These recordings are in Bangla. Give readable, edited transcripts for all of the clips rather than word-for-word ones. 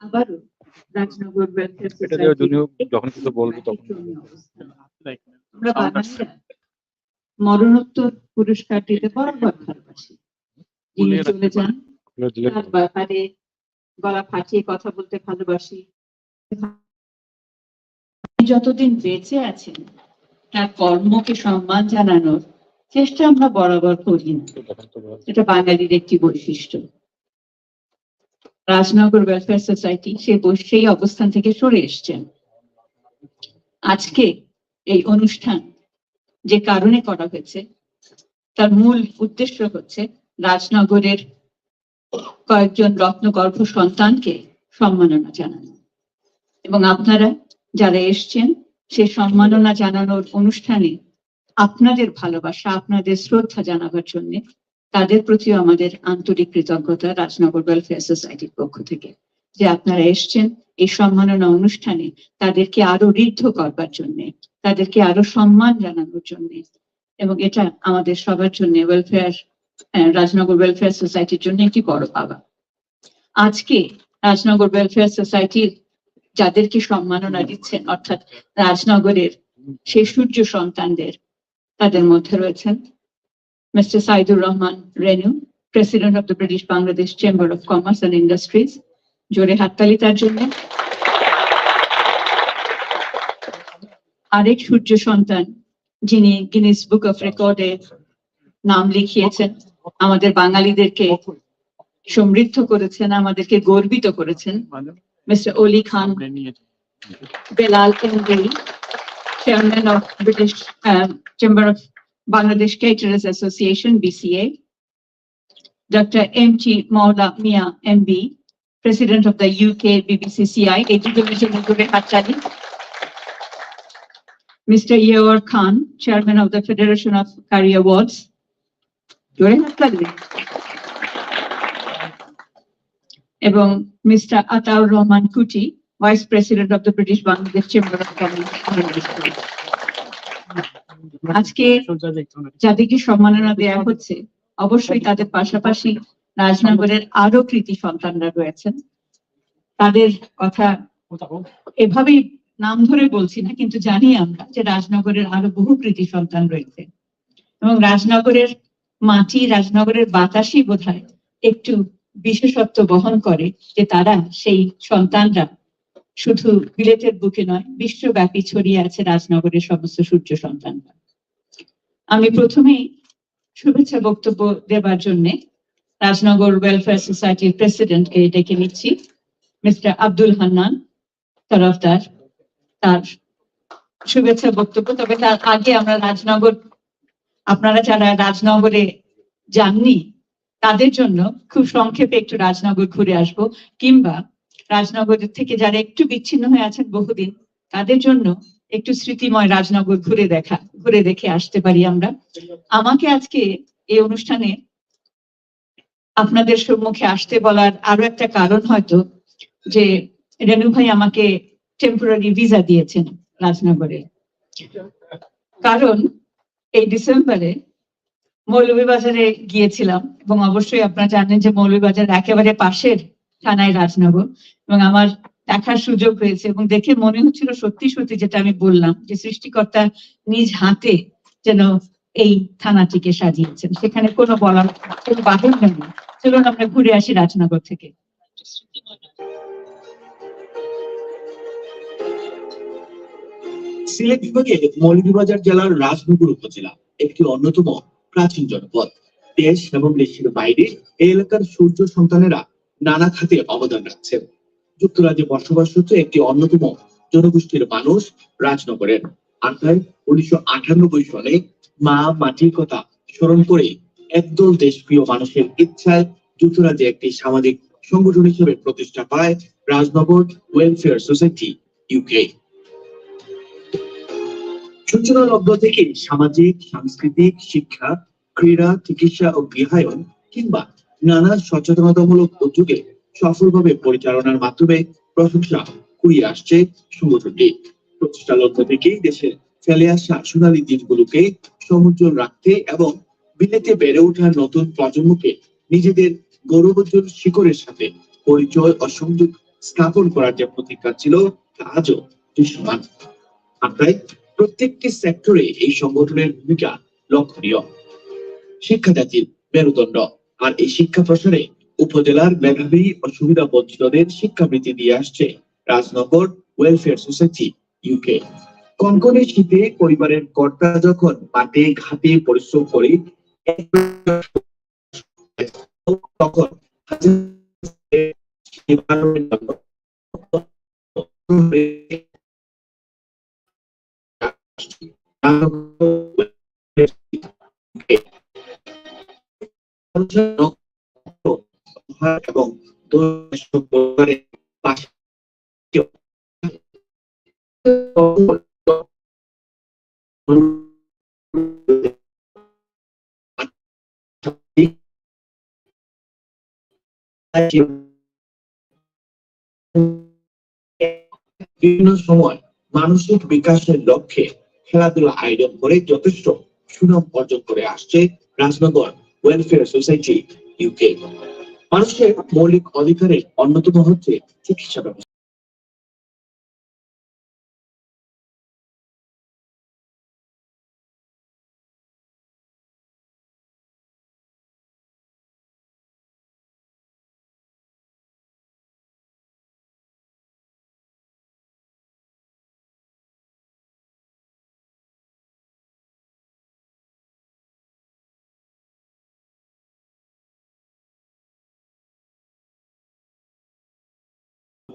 আবারও রাজনগর ওয়েলফেয়ার এটা দিয়ে সোসাইটি যখন কিছু বলবো তখন আমরা বাঙালিরা মরণোত্তর পুরস্কার দিতে বরাবর ভালোবাসি। যিনি চলে যান তার ব্যাপারে গলা ফাটিয়ে কথা বলতে ভালোবাসি। যতদিন বেঁচে আছেন তার কর্মকে সম্মান জানানোর চেষ্টা আমরা বরাবর করি না, এটা বাঙালির একটি বৈশিষ্ট্য। রাজনগর ওয়েলফেয়ার সোসাইটি সেই অবস্থান থেকে সরে এসছেন। আজকে এই অনুষ্ঠান যে কারণে করা হয়েছে তার মূল উদ্দেশ্য হচ্ছে রাজনগরের কয়েকজন রত্নগর্ভ সন্তানকে সম্মাননা জানানো, এবং আপনারা যারা এসছেন সেই সম্মাননা জানানোর অনুষ্ঠানে আপনাদের ভালোবাসা, আপনাদের শ্রদ্ধা জানাবার জন্য তাদের প্রতিও আমাদের আন্তরিক কৃতজ্ঞতা রাজনগর ওয়েলফেয়ার সোসাইটির পক্ষ থেকে, যে আপনারা এসছেন এই সম্মাননা অনুষ্ঠানে তাদেরকে আরো ঋদ্ধ করবার জন্য, তাদেরকে আরো সম্মান জানানোর জন্য, এবং এটা আমাদের সবার জন্য রাজনগর ওয়েলফেয়ার সোসাইটির জন্য একটি বড় পাওয়া। আজকে রাজনগর ওয়েলফেয়ার সোসাইটির যাদেরকে সম্মাননা দিচ্ছেন, অর্থাৎ রাজনগরের সেই সূর্য সন্তানদের, তাদের মধ্যে রয়েছেন mister Saidur Rahman Renu, president of the British Bangladesh chamber of commerce and industries. জোরে হাততালি তার জন্য। আরেক সূর্য সন্তান যিনি গিনেস বুক অফ রেকর্ডে নাম লিখিয়েছেন, আমাদের বাঙালিদেরকে সমৃদ্ধ করেছেন, আমাদেরকে গর্বিত করেছেন, mister Oli Khan Belal MBE, chairman of British chamber of Bangladesh Caterers Association, BCA, Dr. M.T. Maula Mia, MB, President of the UK BBCCI, Mr. Yeor Khan, Chairman of the Federation of Career Awards, এবং Mr. Ataur Rahman Kuti, Vice President of the British Bangladesh Chamber of Commerce and Industry. আজকে যাদেরকে সম্মাননা দেওয়া হচ্ছে, অবশ্যই তাদের পাশাপাশি রাজনগরের আরো কৃতি সন্তানরা রয়েছেন। তাদের কথা এভাবেই নাম ধরে বলছি না, কিন্তু জানি আমরা যে রাজনগরের আরো বহু কৃতি সন্তান রয়েছে, এবং রাজনগরের মাটি, রাজনগরের বাতাসই বোধহয় একটু বিশেষত্ব বহন করে, যে তারা সেই সন্তানরা শুধু বিলেতের বুকে নয়, বিশ্বব্যাপী ছড়িয়ে আছে রাজনগরের সমস্ত সূর্য সন্তানরা। আমি প্রথমেই শুভেচ্ছা বক্তব্য দেবার জন্য রাজনগর ওয়েলফেয়ার সোসাইটির প্রেসিডেন্টকে ডেকে নিচ্ছি, মিস্টার আব্দুল হান্নান তরফদার, তার শুভেচ্ছা বক্তব্য। তবে তার আগে আমরা আপনারা যারা রাজনগরে যাননি তাদের জন্য খুব সংক্ষেপে একটু রাজনগর ঘুরে আসবো, কিংবা রাজনগরের থেকে যারা একটু বিচ্ছিন্ন হয়ে আছেন বহুদিন, তাদের জন্য একটু স্মৃতিময় রাজনগর ঘুরে দেখে আসতে পারি আমরা। আমাকে আজকে এই অনুষ্ঠানে আপনাদের সম্মুখে আসতে বলার আরো একটা কারণ হয়তো, যে রেনু ভাই আমাকে টেম্পোরারি ভিসা দিয়েছেন রাজনগরে, কারণ এই ডিসেম্বরে মৌলভীবাজারে গিয়েছিলাম, এবং অবশ্যই আপনারা জানেন যে মৌলভীবাজার একেবারে পাশের থানায় রাজনগর, এবং আমার দেখার সুযোগ হয়েছে, এবং দেখে মনে হচ্ছিল সত্যি সত্যি যেটা আমি বললাম, যে সৃষ্টিকর্তা নিজ হাতে যেন এই থানাটিকে সাজিয়েছেন, সেখানে কোনো বলার কোনো বাহির নেই। চলুন আমরা ঘুরে আসি রাজনগর থেকে। সিলেট বিভাগের মৌলভীবাজার জেলার রাজনগর উপজেলা একটি অন্যতম প্রাচীন জনপদ। দেশ এবং দেশের বাইরে এই এলাকার সূর্য সন্তানেরা নানা খাতে অবদান রাখছেন। যুক্তরাজ্যে বসবাসরত একটি অন্যতম জনগোষ্ঠীর মানুষ রাজনগরের। আর তাই 1998 সালে মা মাটির কথা স্মরণ করে একদল দেশপ্রিয় মানুষের ইচ্ছায় যুক্তরাজ্যে একটি সামাজিক সংগঠন হিসেবে প্রতিষ্ঠা পায় রাজনগর ওয়েলফেয়ার সোসাইটি ইউকে। সূচনা লগ্ন থেকে সামাজিক, সাংস্কৃতিক, শিক্ষা, ক্রীড়া, চিকিৎসা ও গৃহায়ন কিংবা নানা সচেতনতামূলক উদ্যোগে সফলভাবে পরিচালনার মাধ্যমে প্রশংসা কুড়িয়ে আসছে সংগঠনটি। প্রতিষ্ঠা লগ্ন থেকেই দেশের ফেলে আসা সোনালী দিনগুলোকে সমুজ্জ্বল রাখতে এবং বিলেতে বেড়ে ওঠা নতুন প্রজন্মকে নিজেদের গৌরবোজ্জ্বল শিকড়ের সাথে পরিচয় ও সংযোগ স্থাপন করার যে প্রতিজ্ঞা ছিল তা আজও দৃশ্যমান। আর তাই প্রত্যেকটি সেক্টরে এই সংগঠনের ভূমিকা লক্ষণীয়। শিক্ষা জাতির মেরুদণ্ড, আর এই শিক্ষা প্রসারে উপজেলার মেধাবী ও সুবিধা বঞ্চিতদের শিক্ষাবৃত্তি দিয়ে আসছে রাজনগর ওয়েলফেয়ার সোসাইটি ইউকে। কনকনে শীতে পরিবারের কর্তা যখন মাঠে ঘাটে পরিশ্রম করে তখন এবং পরিবারের পাশে বিভিন্ন সময় মানসিক বিকাশের লক্ষ্যে খেলাধুলা আয়োজন করে যথেষ্ট সুনাম অর্জন করে আসছে রাজনগর ওয়েলফেয়ার সোসাইটি ইউকে। মানুষের মৌলিক অধিকারের অন্যতম হচ্ছে চিকিৎসা ব্যবস্থা।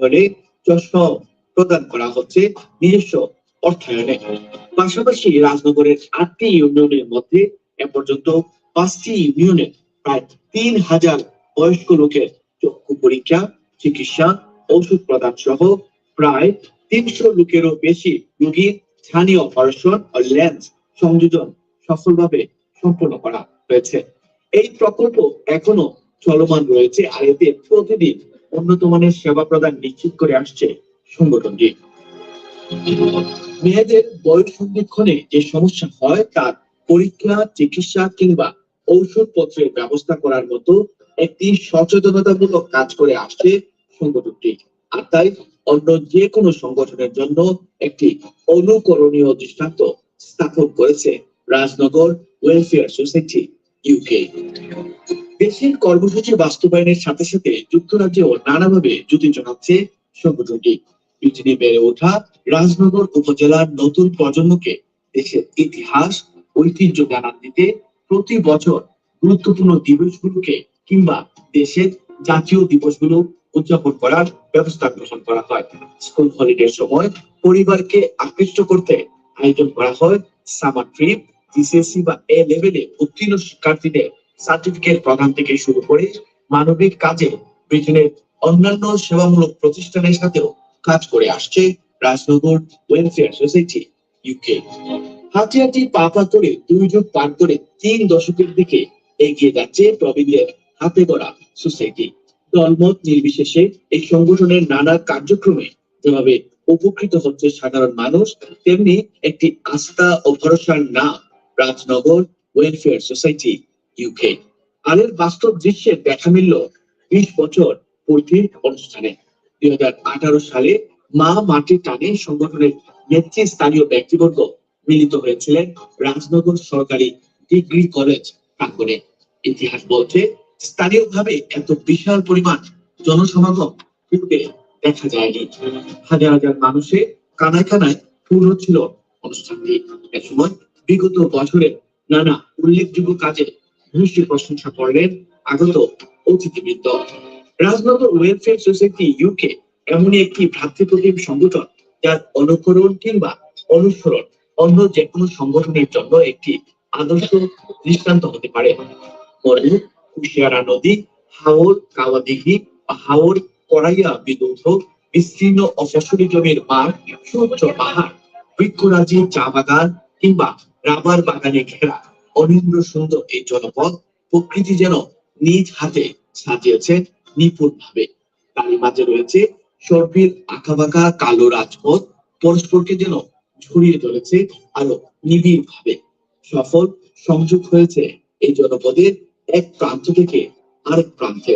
হলে চশমা প্রদান করা হচ্ছে নিজস্ব অর্থায়নে। পাশাপাশি রাজনগরের 8টি ইউনিয়নের মধ্যে এ পর্যন্ত 5টি ইউনিয়নে প্রায় 3000 বয়স্ক লোকের চক্ষু পরীক্ষা, চিকিৎসা, ঔষধ প্রদান সহ প্রায় 300 লোকেরও বেশি রোগীর স্থানীয় অপারেশন ও লেন্স সংযোজন সফলভাবে সম্পন্ন করা হয়েছে। এই প্রকল্প এখনো চলমান রয়েছে, আর এতে প্রতিদিন উন্নত মানের সেবা প্রদান নিশ্চিত করে আসছে সংগঠনটি। মেয়েদের বয়স সন্ধিক্ষণে যে সমস্যা হয় তার পরীক্ষা, চিকিৎসা কিংবা ঔষধপত্রের ব্যবস্থা করার মতো একটি সচেতনতামূলক কাজ করে আসছে সংগঠনটি। আর তাই অন্য যে কোনো সংগঠনের জন্য একটি অনুকরণীয় দৃষ্টান্ত স্থাপন করেছে রাজনগর ওয়েলফেয়ার সোসাইটি ইউকে। দেশের কর্মসূচি বাস্তবায়নের সাথে সাথে যুক্তরাজ্যেও নানাভাবে জুতি জড়াচ্ছে সংগঠনটি। পৃথিবী বেড়ে ওঠা রাজনগর উপজেলার নতুন প্রজন্মকে দেশের ইতিহাস, ঐতিহ্য জানান দিতে প্রতি বছর গুরুত্বপূর্ণ দিবসগুলোকে কিংবা দেশের জাতীয় দিবসগুলো উদযাপন করার ব্যবস্থা গ্রহণ করা হয়। স্কুল হলিডের সময় পরিবারকে আকৃষ্ট করতে আয়োজন করা হয় সামার ট্রিপ, জিসিএসসি বা এ লেভেলে উত্তীর্ণ শিক্ষার্থীদের সার্টিফিকেট প্রদান থেকে শুরু করে মানবিক কাজে ব্রিটেনের অন্যান্য সেবামূলক প্রতিষ্ঠানের সাথেও কাজ করে আসছে রাজনগর ওয়েলফেয়ার সোসাইটি ইউকে। হাঁটি হাঁটি পা পা করে 2 যুগ পার করে 3 দশকের দিকে এগিয়ে যাচ্ছে প্রবীণদের হাতে গড়া সোসাইটি। দলমত নির্বিশেষে এই সংগঠনের নানা কার্যক্রমে যেভাবে উপকৃত হচ্ছে সাধারণ মানুষ, তেমনি একটি আস্থা ও ভরসার নাম রাজনগর ওয়েলফেয়ার সোসাইটি ইউকে। আর এর বাস্তব দৃশ্যের দেখা মিলল 20 বছর পূর্তির অনুষ্ঠানে। 2018 সালে মা মাটির টানে সংগঠনের নেতৃস্থানীয় ব্যক্তিবর্গ মিলিত হয়েছিলেন রাজনগর সরকারি ডিগ্রি কলেজ প্রাঙ্গণে। ইতিহাস বলছে স্থানীয়ভাবে এত বিশাল পরিমাণ জনসমাগম পূর্বে দেখা যায়নি। হাজার হাজার মানুষের কানায় কানায় পূর্ণ ছিল অনুষ্ঠানটি। এ সময় বিগত বছরের নানা উল্লেখযোগ্য কাজে ভূয়সী প্রশংসা করলেন আগত অতিথিবৃন্দ। রাজনগর ওয়েলফেয়ার সোসাইটি ইউকে এমনই একটি ভ্রাতৃপ্রতিম সংগঠন যার অনুকরণ কিংবা অনুসরণ অন্য যে কোনো সংগঠনের জন্য একটি আদর্শ দৃষ্টান্ত হতে পারে। কুশিয়ারা নদী, হাওর কাওয়াদিঘি, হাওর করাইয়া বিদুদ্ধ, বিস্তীর্ণ ও ফসলি জমির মাঠ, সুউচ্চ পাহাড়, বৃক্ষরাজি, চা বাগান কিংবা রাবার বাগানে ঘেরা অনিন্দ্য সুন্দর এই জনপদ প্রকৃতি যেন নিজ হাতে সাজিয়েছে নিপুণ ভাবে। তারই মাঝে রয়েছে সর্পিল আঁকাবাঁকা কালো রাজপথ, পরস্পরকে যেন ঝুড়িয়ে ধরেছে আরো নিবিড় ভাবে। সফল সংযোগ হয়েছে এই জনপদের এক প্রান্ত থেকে আরেক প্রান্তে।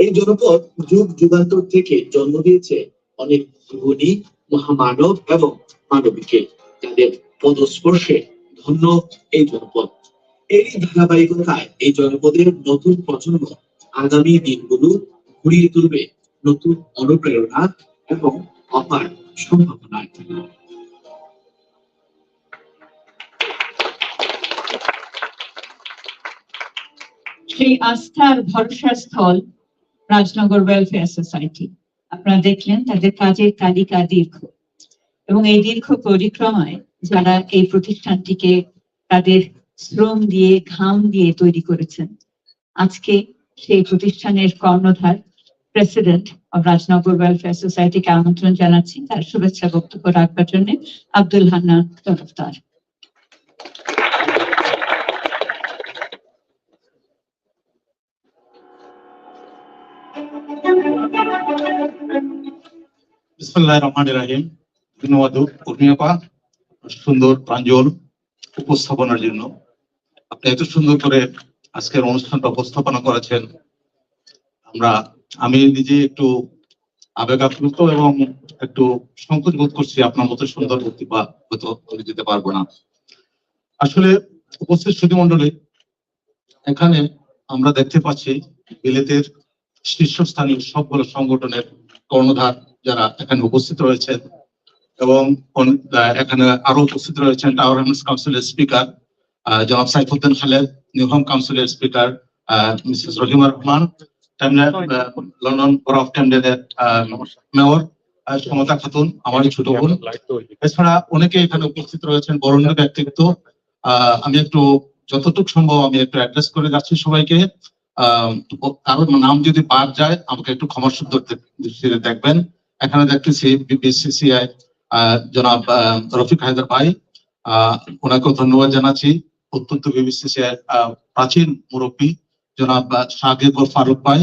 এই জনপদ যুগ যুগান্তর থেকে জন্ম দিয়েছে অনেক গুণী মহামানব এবং মানবীকে, যাদের পদস্পর্শে ধন্য এই জনপদ। এরই ধারাবাহিকতায় এই জনপদের নতুন প্রজন্ম আগামী দিনগুলো ঘুরিয়ে তুলবে নতুন অনুপ্রেরণা এবং অপার সম্ভাবনায়। সেই আস্থার ভরসা স্থল রাজনগর ওয়েলফেয়ার সোসাইটি। আপনারা দেখলেন তাদের কাজের তালিকা দীর্ঘ, এবং এই দীর্ঘ পরিক্রমায় যারা এই প্রতিষ্ঠানটিকে তাদের শ্রম দিয়ে ঘাম দিয়ে তৈরি করেছেন, আজকে সেই প্রতিষ্ঠানের কর্ণধার প্রেসিডেন্ট অব রাজনগর ওয়েলফেয়ার সোসাইটিকে আমন্ত্রণ জানাচ্ছি তার শুভেচ্ছা বক্তব্য রাখবার জন্য আব্দুল হান্নান তরফদার। বিসমিল্লাহির রহমানির রহিম। ধন্যবাদ উর্মিয়াপা সুন্দর প্রাঞ্জল উপস্থাপনার জন্য। আপনি এত সুন্দর করে আজকের অনুষ্ঠানটা উপস্থাপনা করেছেন। আমি নিজে একটু আবেগ আপ্লুত এবং একটু সংকোচ বোধ করছি, আপনার মতো সুন্দর বক্তব্য হয়তো বলে দিতে পারবো না। আসলে উপস্থিত সুধীমণ্ডলী, এখানে আমরা দেখতে পাচ্ছি বিলেতের শীর্ষস্থানীয় সবগুলো সংগঠনের কর্ণধার যারা এখানে উপস্থিত রয়েছেন, এবং এখানে আরো উপস্থিত রয়েছেন টাওয়ার হ্যামলেটস কাউন্সিলের স্পিকার জনাব সাইফুদ্দিন খালেদ, নিউহাম কাউন্সিলের speaker Mrs Rahima Rahman, London borough of টেমডেনের মেয়র সমতা খাতুন, আমার ছোট বোন। এছাড়া অনেকে এখানে উপস্থিত রয়েছেন বরেণ্য ব্যক্তিত্ব। আমি একটু যতটুকু সম্ভব আমি একটু অ্যাড্রেস করে যাচ্ছি সবাইকে। কারোর নাম যদি বাদ যায় আমাকে একটু ক্ষমা সুন্দর দৃষ্টিতে দেখবেন। এখানে দেখতেছি বিসিসিআই জনাব রফিক হায়দার ভাই, ওনাকেও ধন্যবাদ জানাচ্ছি। অত্যন্ত বিসিসিআই প্রাচীন মুরব্বী জনাব শাহগির ফারুক ভাই,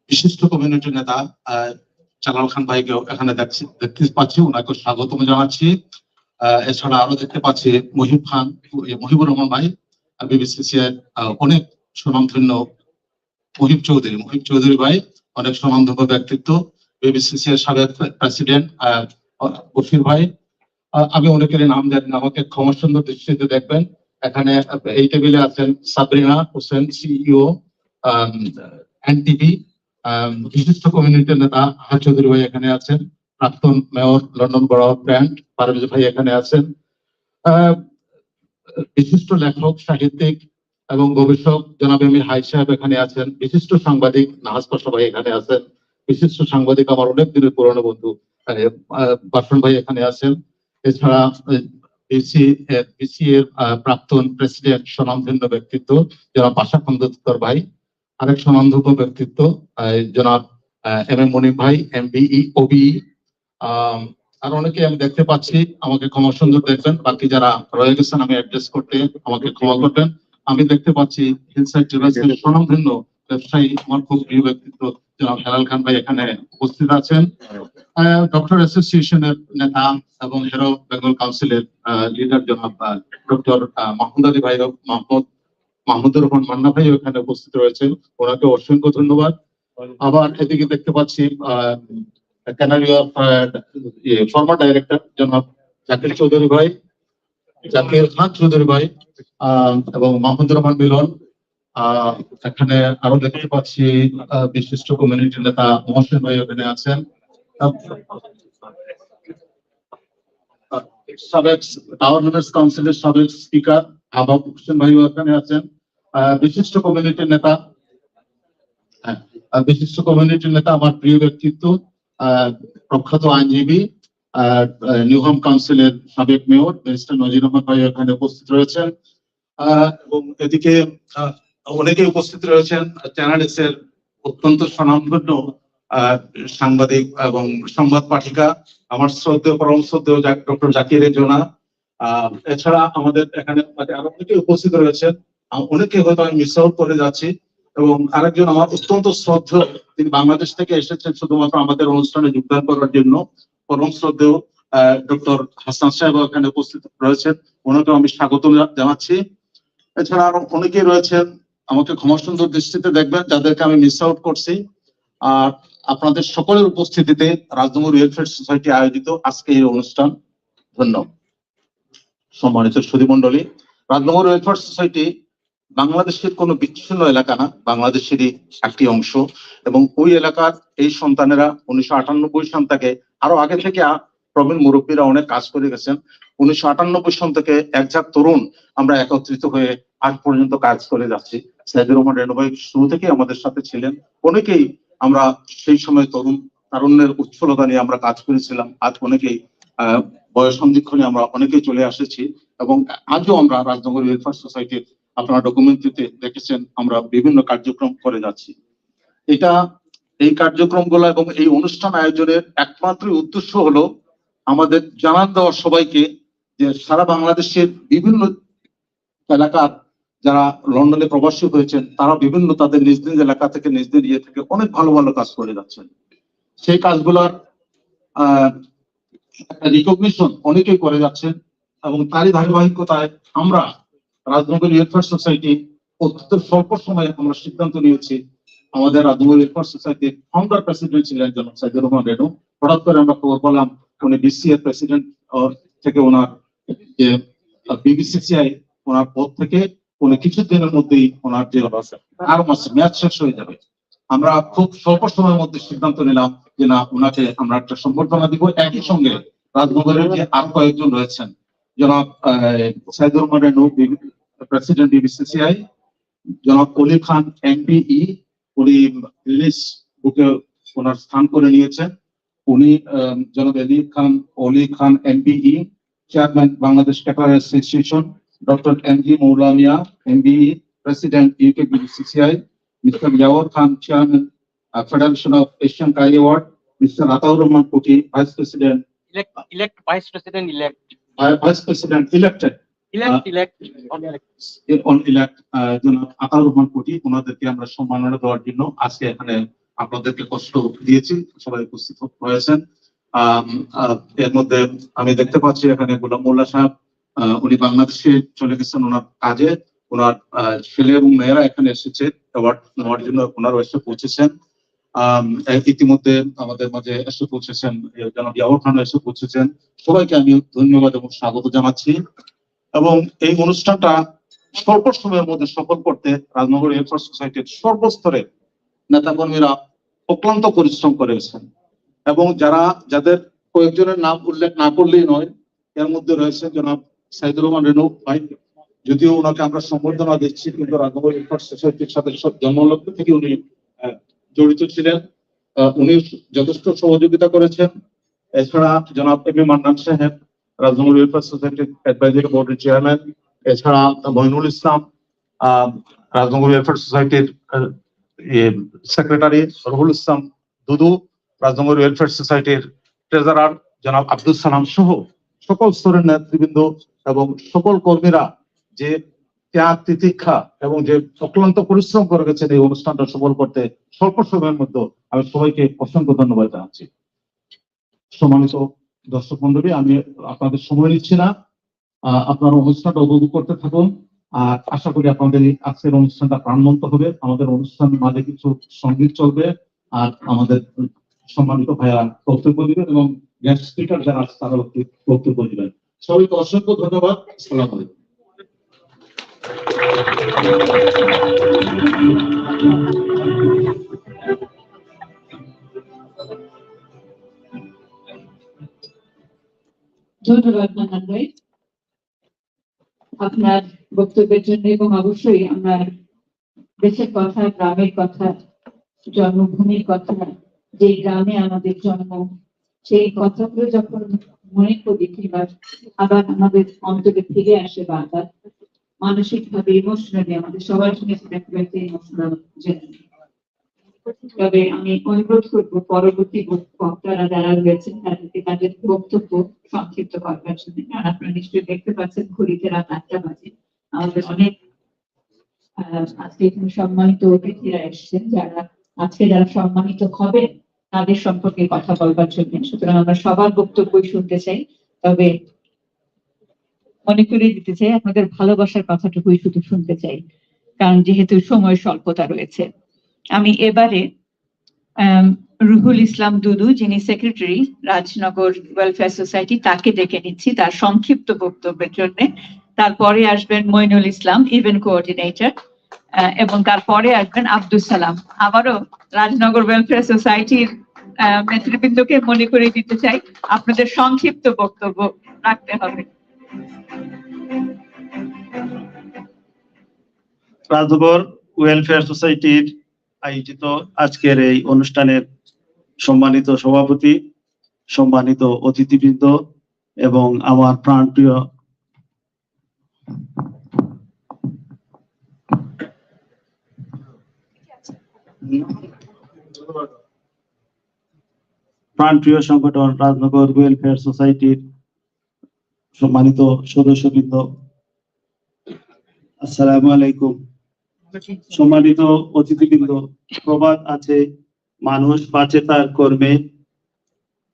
বিশিষ্ট কমিউনিটি নেতা জালাল খান ভাইকেও এখানে দেখতে পাচ্ছি, ওনাকে স্বাগতম জানাচ্ছি। এছাড়া আরো দেখতে পাচ্ছি মুহিবুর রহমান ভাই, বিসিসিআই অনেক সুনামধন্য মুহিব চৌধুরী ভাই, অনেক সুনামধন্য ব্যক্তিত্ব। বিসিসিআই সাবেক প্রেসিডেন্ট বশির ভাই। আমি অনেকের নাম জানি না, আমাকে ক্ষমা সুন্দর দৃষ্টিতে দেখবেন। এখানে এই টেবিলে আছেন সাবরিনা হোসেন, সিইও এনটিভি। বিশিষ্ট কমিউনিটির নেতা আহাদ চৌধুরী ভাই এখানে আছেন। প্রাক্তন mayor London borough brand Parvez ভাই এখানে আছেন। বিশিষ্ট লেখক, সাহিত্যিক এবং গবেষক জনাব এমির হাই সাহেব এখানে আছেন। বিশিষ্ট সাংবাদিক নাহাজ পাশা ভাই এখানে আছেন। বিশিষ্ট সাংবাদিক আমার অনেক দিনের পুরনো বন্ধু বাসন ভাই এখানে আছেন। এছাড়া বিসি এর প্রাক্তন প্রেসিডেন্ট স্বনামধন্য ব্যক্তিত্ব জনাব বাসা খন্দকার ভাই, আরেক স্বনামধন্য ব্যক্তিত্ব জনাব এম এম মনির ভাই, এমবিই ওবিই। আর অনেকে আমি দেখতে পাচ্ছি, আমাকে ক্ষমা সুন্দর দেখবেন। বাকি যারা রয়ে গেছেন আমি অ্যাড্রেস করতে আমাকে ক্ষমা করবেন। আমি দেখতে পাচ্ছি হিলসাইড টেরাসের স্বনামধন্য ব্যবসায়ী, আমার খুব প্রিয় ব্যক্তিত্ব জনাব হেলাল খান ভাই এখানে উপস্থিত আছেন। ডক্টর অ্যাসোসিয়েশনের নেতা এবং হেরো বেঙ্গল কাউন্সিলের লিডার জনাব ডক্টর মাহমুদ আলী ভাই, মাহমুদুর রহমান মান্না ভাই এখানে উপস্থিত রয়েছেন, ওনাকে অসংখ্য ধন্যবাদ। আবার এদিকে দেখতে পাচ্ছি ফর্মার ডাইরেক্টর জনাব জাকির চৌধুরী ভাই, জাকির খান চৌধুরী ভাই এবং মাহমুদুর রহমান মিলন। এখানে আরো দেখতে পাচ্ছি বিশিষ্ট কমিউনিটি নেতা মহসেন ভাই এখানে আছেন। সাবেক টাওয়ার হ্যামলেটস কাউন্সিলের সাবেক স্পিকার আবাব হোসেন ভাই এখানে আছেন। বিশিষ্ট কমিউনিটির নেতা আমার প্রিয় ব্যক্তিত্ব প্রখ্যাত আইনজীবী নিউহাম কাউন্সিলের সাবেক মেয়র মিস্টার নজির আহমদ ভাই এখানে উপস্থিত রয়েছেন। এবং এদিকে অনেকে উপস্থিত রয়েছেন চ্যানেলস এর অত্যন্ত স্বনামধন্য সাংবাদিক এবং সংবাদ পাঠিকা আমার শ্রদ্ধেয় পরম শ্রদ্ধেয় ডক্টর জাকির জোনা। এছাড়া আমাদের এখানে আরো অনেকে উপস্থিত রয়েছেন, অনেকে হয়তো আমি মিস আউট করে যাচ্ছি। এবং আরেকজন আমার অত্যন্ত শ্রদ্ধেয়, তিনি বাংলাদেশ থেকে এসেছেন শুধুমাত্র আমাদের অনুষ্ঠানে যোগদান করার জন্য, পরম শ্রদ্ধেয় ডক্টর হাসান সাহেব এখানে উপস্থিত রয়েছেন, ওনাকেও আমি স্বাগত জানাচ্ছি। এছাড়া আরো অনেকেই রয়েছেন আমাকে ক্ষমা সুন্দর দৃষ্টিতে দেখবেন যাদেরকে আমি মিস আউট করছি। আর আপনাদের সকলের উপস্থিতিতে রাজনগর ওয়েলফেয়ার সোসাইটি আয়োজিত আজকে এই অনুষ্ঠান ধন্যবাদ। সম্মানিত সুধীমণ্ডলী, রাজনগর ওয়েলফেয়ার সোসাইটি বাংলাদেশের কোনো বিচ্ছিন্ন এলাকা না, বাংলাদেশেরই একটি অংশ। এবং ওই এলাকার এই সন্তানেরা 1998 সন থেকে, আরো আগে থেকে প্রবীণ মুরব্বীরা অনেক কাজ করে গেছেন। 1998 সন থেকে একঝাঁক তরুণ আমরা একত্রিত হয়ে আজ পর্যন্ত কাজ করে যাচ্ছি। সাইদুর রহমান রেনু ভাই শুরু থেকে আমাদের সাথে ছিলেন। অনেকেই আমরা সেই সময় তারুণ্যের উচ্ছলতা নিয়ে আমরা কাজ করেছিলাম। আজ অনেকেই বয়স সন্ধিক্ষণে আমরা অনেকেই চলে আসেছি এবং আজও আমরা রাজনগর ওয়েলফেয়ার সোসাইটির আপনারা ডকুমেন্টারিতে দেখেছেন আমরা বিভিন্ন কার্যক্রম করে যাচ্ছি। এই কার্যক্রমগুলো এবং এই অনুষ্ঠান আয়োজনের একমাত্র উদ্দেশ্য হলো আমাদের জানান দেওয়া সবাইকে যে সারা বাংলাদেশের বিভিন্ন এলাকার যারা লন্ডনে প্রবাসী হয়েছেন তারা বিভিন্ন তাদের নিজ নিজ এলাকা থেকে নিজ নিজ ইয়ে থেকে অনেক ভালো ভালো কাজ করে যাচ্ছেন। সেই কাজগুলোর একটা রিকগনিশন অনেকেই করে যাচ্ছেন এবং তারই ধারাবাহিকতায় আমরা রাজনগর ওয়েলফেয়ার সোসাইটি অত্যন্ত স্বল্প সময়ে আমরা সিদ্ধান্ত নিয়েছি। আমাদের রাজনগর ওয়েলফেয়ার সোসাইটির ফাউন্ডার প্রেসিডেন্ট ছিলেন জনাব সাইদুর রহমান রেনু। হঠাৎ করে আমরা খবর পেলাম উনি বিসিএ প্রেসিডেন্ট থেকে ওনার যে বিবিসিসিআই ওনার পদ থেকে উনি কিছুদিনের মধ্যেই ওনার যে আরো মাসে মেয়াদ শেষ হয়ে যাবে। আমরা খুব স্বল্প সময়ের মধ্যে সিদ্ধান্ত নিলাম যে না, ওনাকে আমরা একটা সম্বর্ধনা দিব। একই সঙ্গে রাজনগরের যে আর কয়েকজন রয়েছেন, জনাব সাইদুর রহমান রেনু প্রেসিডেন্ট বিবিসিসিআই, জনাব অলি খান এমপিই, উনি রিলিজ বুকে ওনার স্থান করে নিয়েছেন। উনি জনাব অলি খান এমপিই, chairman Bangladesh cater association, doctor MG Moulamiah MBE, president UK BBCCI, mister Yawar Khan, chairman federation of Asian curry award, mister Ataur Rahman Kuti, vice president Vice President elect. Vice President elected. Elect. জনাব আতাউর রহমান কোটি, ওনাদেরকে আমরা সম্মাননা দেওয়ার জন্য আজকে এখানে আপনাদেরকে কষ্ট দিয়েছি। সবাই উপস্থিত হয়েছেন। এর মধ্যে আমি দেখতে পাচ্ছি এখানে গোলাম মোল্লা সাহেব, উনি বাংলাদেশে চলে গেছেন ওনার কাজে। ওনার ছেলে এবং মেয়েরা এখানে এসেছে অ্যাওয়ার্ড নেওয়ার জন্য, ওনারা এসে পৌঁছেছেন। ইতিমধ্যে আমাদের মাঝে এসে পৌঁছেছেন জনাব ইয়াওর খান এসে পৌঁছেছেন। সবাইকে আমি ধন্যবাদ এবং স্বাগত জানাচ্ছি। এবং এই অনুষ্ঠানটা স্বল্প সময়ের মধ্যে সফল করতে রাজনগর ওয়েলফেয়ার সোসাইটির সর্বস্তরে নেতাকর্মীরা অক্লান্ত পরিশ্রম করেছেন এবং যাদের কয়েকজনের নাম উল্লেখ না করলেই নয়, এর মধ্যে রয়েছে জনাব সাইদুর রহমান রেনু ভাই। যদিও ওনাকে আমরা সম্বর্ধনা দিচ্ছি, কিন্তু রাজনগর ওয়েলফেয়ার সোসাইটির সাথে জন্মলগ্ন থেকে উনি জড়িত ছিলেন। উনি যথেষ্ট সহযোগিতা করেছেন। এছাড়া জনাব এম এ মান্নান সাহেব, রাজনগর ওয়েলফেয়ার সোসাইটির অ্যাডভাইজারি বোর্ডের চেয়ারম্যান। এছাড়া মইনুল ইসলাম, রাজনগর ওয়েলফেয়ার সোসাইটির সেক্রেটারি রুহুল ইসলাম দুদু, রাজনগর ওয়েলফেয়ার সোসাইটির ট্রেজারার জনাব আব্দুল সালাম সহ সকল স্তরের নেতৃবৃন্দ এবং সকল কর্মীরা যে ত্যাগ তিতিক্ষা এবং যে অক্লান্ত পরিশ্রম করে গেছেন এই অনুষ্ঠানটা সফল করতে স্বল্প সময়ের মধ্যে, আমি সবাইকে অসংখ্য ধন্যবাদ জানাচ্ছি। সম্মানিত দর্শক মন্ডলী, আমি আপনাদের সময় নিচ্ছি না, আপনারা অনুষ্ঠানটা উপভোগ করতে থাকুন। আর আশা করি আপনাদের আজকের অনুষ্ঠানটা প্রাণবন্ত হবে। আমাদের অনুষ্ঠানের মাঝে কিছু সঙ্গীত চলবে আর আমাদের সম্মানিত ভাইয়া বক্তব্য দিবেন এবং গেস্ট স্পিকার যারা আছে তারা বক্তব্য দিবেন। সবাইকে অসংখ্য ধন্যবাদ। আসসালামু আলাইকুম। ধন্যবাদ মান্নান ভাই আপনার বক্তব্যের জন্য। এবং অবশ্যই আমরা দেশের কথা, গ্রামের কথা, জন্মভূমির কথা, যে গ্রামে আমাদের জন্ম, সেই কথাগুলো যখন মনে করি কিংবা আবার আমাদের অন্তরে ফিরে আসে বারবার, মানসিক ভাবে ইমোশনালি আমাদের সবার জন্য একটা ইমোশনাল জার্নি। তবে আমি অনুরোধ করবো পরবর্তী বক্তারা যারা রয়েছেন তাদেরকে তাদের বক্তব্য সংক্ষিপ্ত করবার জন্য। কারণ আপনারা নিশ্চয়ই দেখতে পাচ্ছেন ঘড়িতে রাত 8টা বাজে। আমাদের অনেক আজকে এখানে সম্মানিত অতিথিরা এসছেন, যারা সম্মানিত হবেন তাদের সম্পর্কে কথা বলবার জন্য। সুতরাং আমরা সবার বক্তব্যই শুনতে চাই, তবে মনে করে দিতে চাই আপনাদের ভালোবাসার কথাটুকুই শুধু শুনতে চাই। কারণ যেহেতু সময় স্বল্পতা রয়েছে। আমি এবারে রুহুল ইসলাম দুদু, যিনি সেক্রেটারি রাজনগর ওয়েলফেয়ার সোসাইটি, তাকে ডেকে নিচ্ছি তার সংক্ষিপ্ত বক্তব্যের জন্য। তারপরে আসবেন মইনুল ইসলাম, ইভেন্ট কোঅর্ডিনেটর, এবং তারপরে আসবেন আব্দুল সালাম। আবারও রাজনগর ওয়েলফেয়ার সোসাইটির নেতৃবৃন্দকে মনে করে দিতে চাই, আপনাদের সংক্ষিপ্ত বক্তব্য রাখতে হবে। রাজনগর ওয়েলফেয়ার সোসাইটির আয়োজিত আজকের এই অনুষ্ঠানের সম্মানিত সভাপতি, সম্মানিত অতিথিবৃন্দ এবং আমার প্রাণপ্রিয় সংগঠন রাজনগর ওয়েলফেয়ার সোসাইটির সম্মানিত সদস্যবৃন্দ, আসসালামু আলাইকুম। সম্মানিত অতিথিবৃন্দ, প্রবাদ আছে, মানুষ বাঁচে তার কর্মে,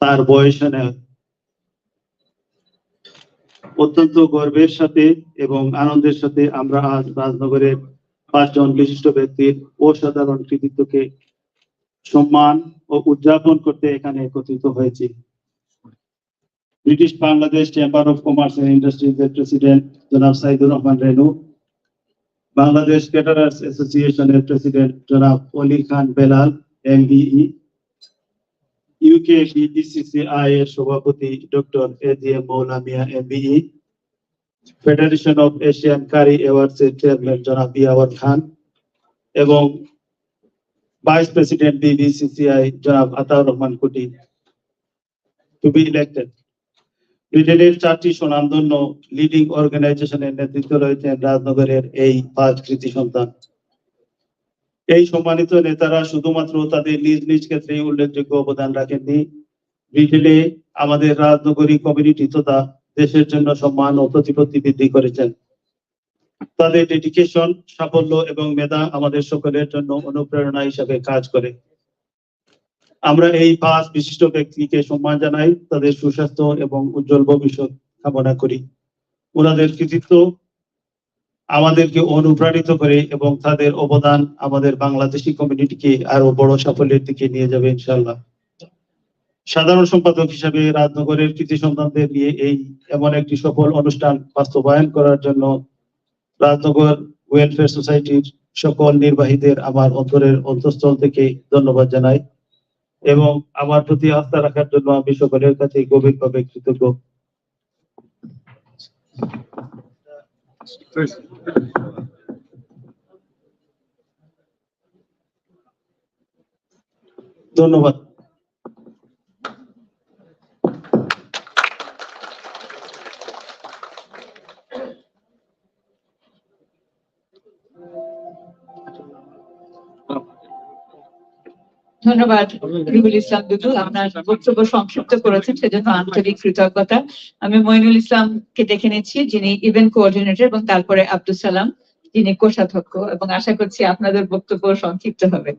তার বয়সে নয়। অত্যন্ত গর্বের সাথে এবং আনন্দের সাথে আমরা আজ রাজনগরের 5 জন বিশিষ্ট ব্যক্তির অসাধারণ কৃতিত্বকে সম্মান ও উদযাপন করতে এখানে একত্রিত হয়েছি। British Bangladesh chamber of commerce and industries এর প্রেসিডেন্ট জনাব সাইদুর রহমান রেনু, বাংলাদেশ ক্যাটারার্স অ্যাসোসিয়েশনের প্রেসিডেন্ট জনাব Oli Khan Belal MBE, UK BDCCI এর সভাপতি doctor AGM Moula Mia MBE, federation of Asian curry awards এর চেয়ারম্যান জনাব ইয়াওয়ার খান এবং ভাইস প্রেসিডেন্ট বিডিসিসিআই জনাব আতাউর রহমান কুটি টু বি ইলেক্টেড। ব্রিটেনের 4টি স্বনামধন্য লিডিং অর্গানাইজেশনের নেতৃত্ব রয়েছেন রাজনগরের এই 5 কৃতি সন্তান। এই সম্মানিত নেতারা শুধুমাত্র তাদের নিজ নিজ ক্ষেত্রে উল্লেখযোগ্য অবদান রাখেননি, ব্রিটেনে আমাদের রাজনগরী কমিউনিটি তথা দেশের জন্য সম্মান ও প্রতিপত্তি বৃদ্ধি করেছেন। তাদের ডেডিকেশন, সাফল্য এবং মেধা আমাদের সকলের জন্য অনুপ্রেরণা হিসেবে কাজ করে। আমরা এই 5 বিশিষ্ট ব্যক্তিকে সম্মান জানাই, তাদের সুস্বাস্থ্য এবং উজ্জ্বল ভবিষ্যৎ কামনা করি। ওনাদের কৃতিত্ব আমাদেরকে অনুপ্রাণিত করে এবং তাদের অবদান আমাদের বাংলাদেশি কমিউনিটিকে আরো বড় সাফল্যের দিকে নিয়ে যাবে ইনশাআল্লাহ। সাধারণ সম্পাদক হিসেবে রাজনগরের কৃতি সন্তানদের নিয়ে এমন একটি সফল অনুষ্ঠান বাস্তবায়ন করার জন্য রাজনগর ওয়েলফেয়ার সোসাইটির সকল নির্বাহীদের আমার অন্তরের অন্তঃস্থল থেকে ধন্যবাদ জানাই এবং আমার প্রতি আস্থা রাখার জন্য আমি সকলের কাছে গভীরভাবে কৃতজ্ঞ। ধন্যবাদ। ধন্যবাদ রুহুল ইসলাম দুদু, আপনার বক্তব্য সংক্ষিপ্ত করেছেন সেজন্য আন্তরিক কৃতজ্ঞতা। আমি মইনুল ইসলামকে দেখে নিচ্ছি, যিনি ইভেন্ট কোঅর্ডিনেটর, এবং তারপরে আব্দুল সালাম, যিনি কোষাধ্যক্ষ, এবং আশা করছি আপনাদের বক্তব্য সংক্ষিপ্ত হবে।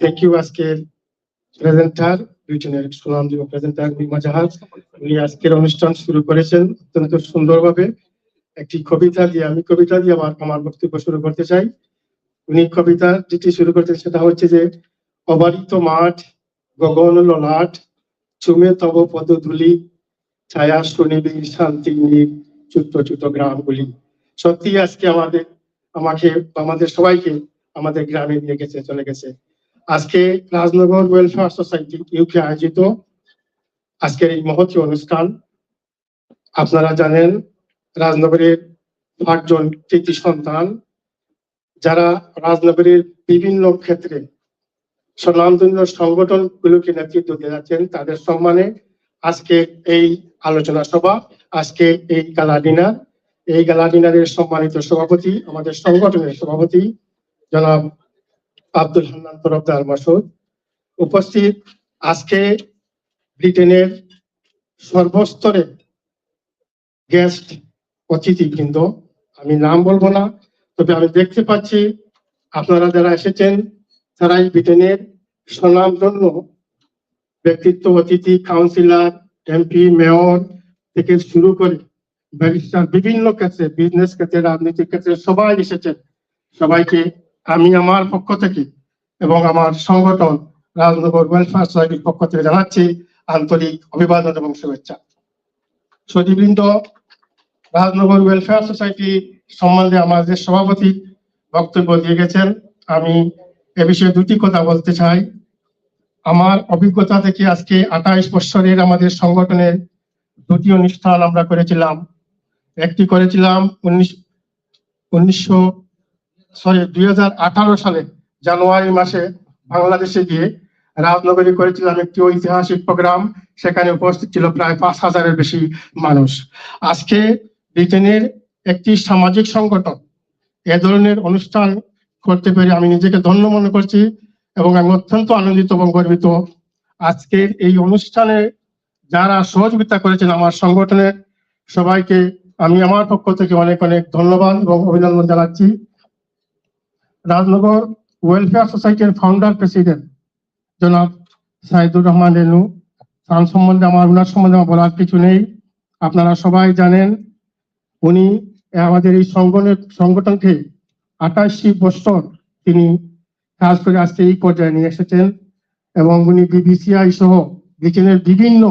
Thank you. আজকের প্রেজেন্টার, ব্রিটেনের সুনামধন্য প্রেজেন্টার মিমা জাহাজ, উনি আজকের অনুষ্ঠান শুরু করেছেন অত্যন্ত সুন্দরভাবে একটি কবিতা দিয়ে। আমি কবিতা দিয়ে আমার বক্তব্য শুরু করতে চাই। উনি কবিতা যেটি শুরু করতেন সেটা হচ্ছে যে, অবারিত মাঠ, গগন ললাট, চুমে তব পদধূলি, ছায়া সুনিবিড় শান্তি নীর, ছোট্ট ছোট গ্রামগুলি। সত্যি আজকে আমাদের সবাইকে আমাদের গ্রামে নিয়ে গেছে, চলে গেছে। আজকে রাজনগর ওয়েলফেয়ার সোসাইটি ইউকে আয়োজিত আজকের এই মহতী অনুষ্ঠান, আপনারা জানেন রাজনগরের 5 জন কৃতি সন্তান যারা রাজনগরের বিভিন্ন ক্ষেত্রে স্বনামধন্য সংগঠনগুলোকে নেতৃত্ব দিয়ে যাচ্ছেন, তাদের সম্মানে আজকে এই আলোচনা সভা, আজকে এই গালা ডিনার। এই গালা ডিনারের সম্মানিত সভাপতি, আমাদের সংগঠনের সভাপতি জনাব আব্দুল হান্নান তরফদার মাসুদ উপস্থিত। আজকে ব্রিটেনের সর্বস্তরের গেস্ট অতিথিবৃন্দ, আমি নাম বলবো না, তবে আমি দেখতে পাচ্ছি আপনারা যারা এসেছেন তারাই ব্রিটেনের স্বনামধন্য ব্যক্তিত্ব, অতিথি, কাউন্সিলর, এমপি, মেয়র থেকে শুরু করে ব্যারিস্টার বিভিন্ন ক্ষেত্রে, বিজনেস ক্ষেত্রে, রাজনৈতিক ক্ষেত্রে সবাই এসেছেন। সবাইকে আমি আমার পক্ষ থেকে এবং আমার সংগঠন রাজনগর ওয়েলফেয়ার সোসাইটির পক্ষ থেকে জানাচ্ছি আন্তরিক অভিবাদন এবং শুভেচ্ছা। সুধীবৃন্দ, রাজনগর ওয়েলফেয়ার সোসাইটি সম্বন্ধে আমাদের সভাপতি বক্তব্য দিয়ে গেছেন। আমি এ বিষয়ে দুটি কথা বলতে চাই। আমার অভিজ্ঞতা থেকে আজকে 28 বছরের আমাদের সংগঠনের দুটি অনুষ্ঠান আমরা করেছিলাম। একটি করেছিলাম 2018 সালে জানুয়ারি মাসে বাংলাদেশে গিয়ে রাজনগরে করেছিলাম একটি ঐতিহাসিক প্রোগ্রাম। সেখানে উপস্থিত ছিল প্রায় 5000-এর বেশি মানুষ। আজকে ব্রিটেনের একটি সামাজিক সংগঠন এ ধরনের অনুষ্ঠান করতে পেরে আমি নিজেকে ধন্য মনে করছি এবং আমি অত্যন্ত আনন্দিত এবং গর্বিত। আজকের এই অনুষ্ঠানে যারা সহযোগিতা করেছেন আমার সংগঠনের সবাইকে আমি আমার পক্ষ থেকে অনেক অনেক ধন্যবাদ এবং অভিনন্দন জানাচ্ছি। রাজনগর ওয়েলফেয়ার সোসাইটির ফাউন্ডার প্রেসিডেন্ট জনাব সাইদুর রহমান রেনু, তার সম্বন্ধে ওনার সম্বন্ধে আমার বলার কিছু নেই। আপনারা সবাই জানেন উনি আমাদের এই সংগঠনকে 28 বছর তিনি কাজ করে আজকে এই পর্যায়ে নিয়ে এসেছেন এবং উনি বিবিসিআই সহ ব্রিটেনের বিভিন্ন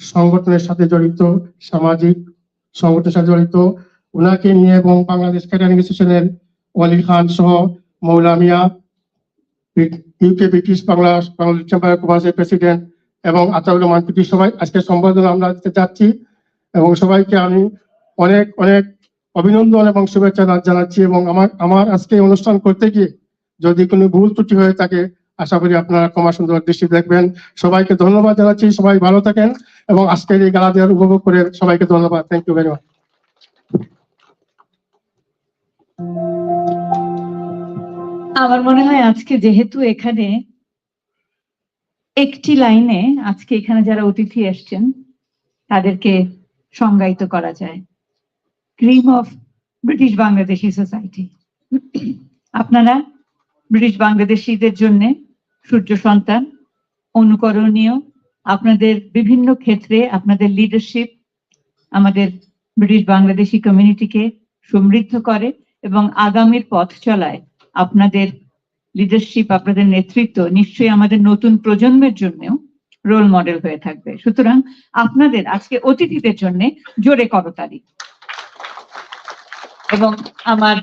সংগঠনের সাথে জড়িত, সামাজিক সংগঠনের সাথে জড়িত। ওনাকে নিয়ে এবং বাংলাদেশ ক্যাটারিং অ্যাসোসিয়েশনের অলি খান সহ Moulamiah, UK British Bangladesh chamber of কমার্সের প্রেসিডেন্ট এবং আতাউর রহমান পিটি সবাই আজকে সম্বোধনা আমরা দিতে যাচ্ছি এবং সবাইকে আমি অনেক অনেক অভিনন্দন এবং শুভেচ্ছা জানাচ্ছি। এবং আমার আজকে অনুষ্ঠান করতে গিয়ে যদি কোনো ভুল ত্রুটি হয়ে থাকে আশা করি আপনারা ক্ষমা সুন্দর দৃষ্টি দেখবেন। সবাইকে ধন্যবাদ জানাচ্ছি। সবাই ভালো থাকেন এবং আজকের এই গালা দেওয়ার উপভোগ করে সবাইকে ধন্যবাদ। Thank you very much. আমার মনে হয় আজকে যেহেতু এখানে একটি লাইনে আজকে এখানে যারা অতিথি এসছেন তাদেরকে সংজ্ঞায়িত করা যায়, cream of British Bangladeshi society. আপনারা ব্রিটিশ বাংলাদেশিদের জন্য সূর্য সন্তান, অনুকরণীয়। আপনাদের বিভিন্ন ক্ষেত্রে আপনাদের লিডারশিপ আমাদের ব্রিটিশ বাংলাদেশি কমিউনিটিকে সমৃদ্ধ করে এবং আগামীর পথ চলায় আপনাদের লিডারশিপ, আপনাদের নেতৃত্ব নিশ্চয়ই আমাদের নতুন প্রজন্মের জন্যও রোল মডেল হয়ে থাকবে। সুতরাং আপনাদের আজকে অতিথিদের জন্য জোরে করতালি। এবং আমার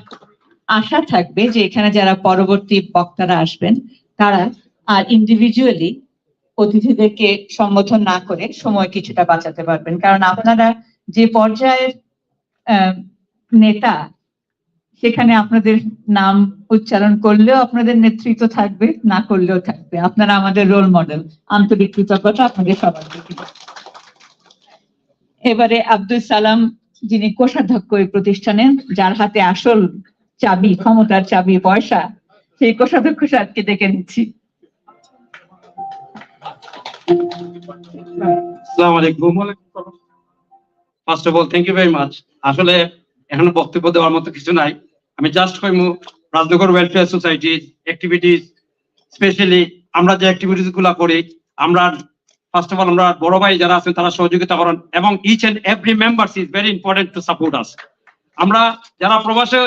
আশা থাকবে যে এখানে যারা পরবর্তী বক্তারা আসবেন তারা আর ইন্ডিভিজুয়ালি অতিথিদেরকে সম্বোধন না করে সময় কিছুটা বাঁচাতে পারবেন, কারণ আপনারা যে পর্যায়ের নেতা সেখানে আপনাদের নাম উচ্চারণ করলেও আপনাদের নেতৃত্ব থাকবে, না করলেও থাকবে। আপনারা আমাদের রোল মডেল। আন্তরিক কৃতজ্ঞতা আপনাদের সবার প্রতি। এবারে আব্দুল সালাম, যিনি কোষাধ্যক্ষ এই প্রতিষ্ঠানের, যার হাতে আসল চাবি, ক্ষমতার চাবি, পয়সা, সেই কোষাধ্যক্ষ সাহেবকে ডেকে নিচ্ছি। আসসালামু আলাইকুম। First of all thank you very much. আসলে এখানে বক্তব্য দেওয়ার মতো কিছু নাই। আমি জাস্ট কইমু রাজনগর ওয়েলফেয়ার সোসাইটির অ্যাক্টিভিটিস, স্পেশালি আমরা যে অ্যাক্টিভিটিস গুলা করি, আমরা ফার্স্ট অফ অল আমরা বড় ভাই যারা আছেন তারা সহযোগিতা করেন এবং each and every members is very important to support us. আমরা যারা প্রবাসে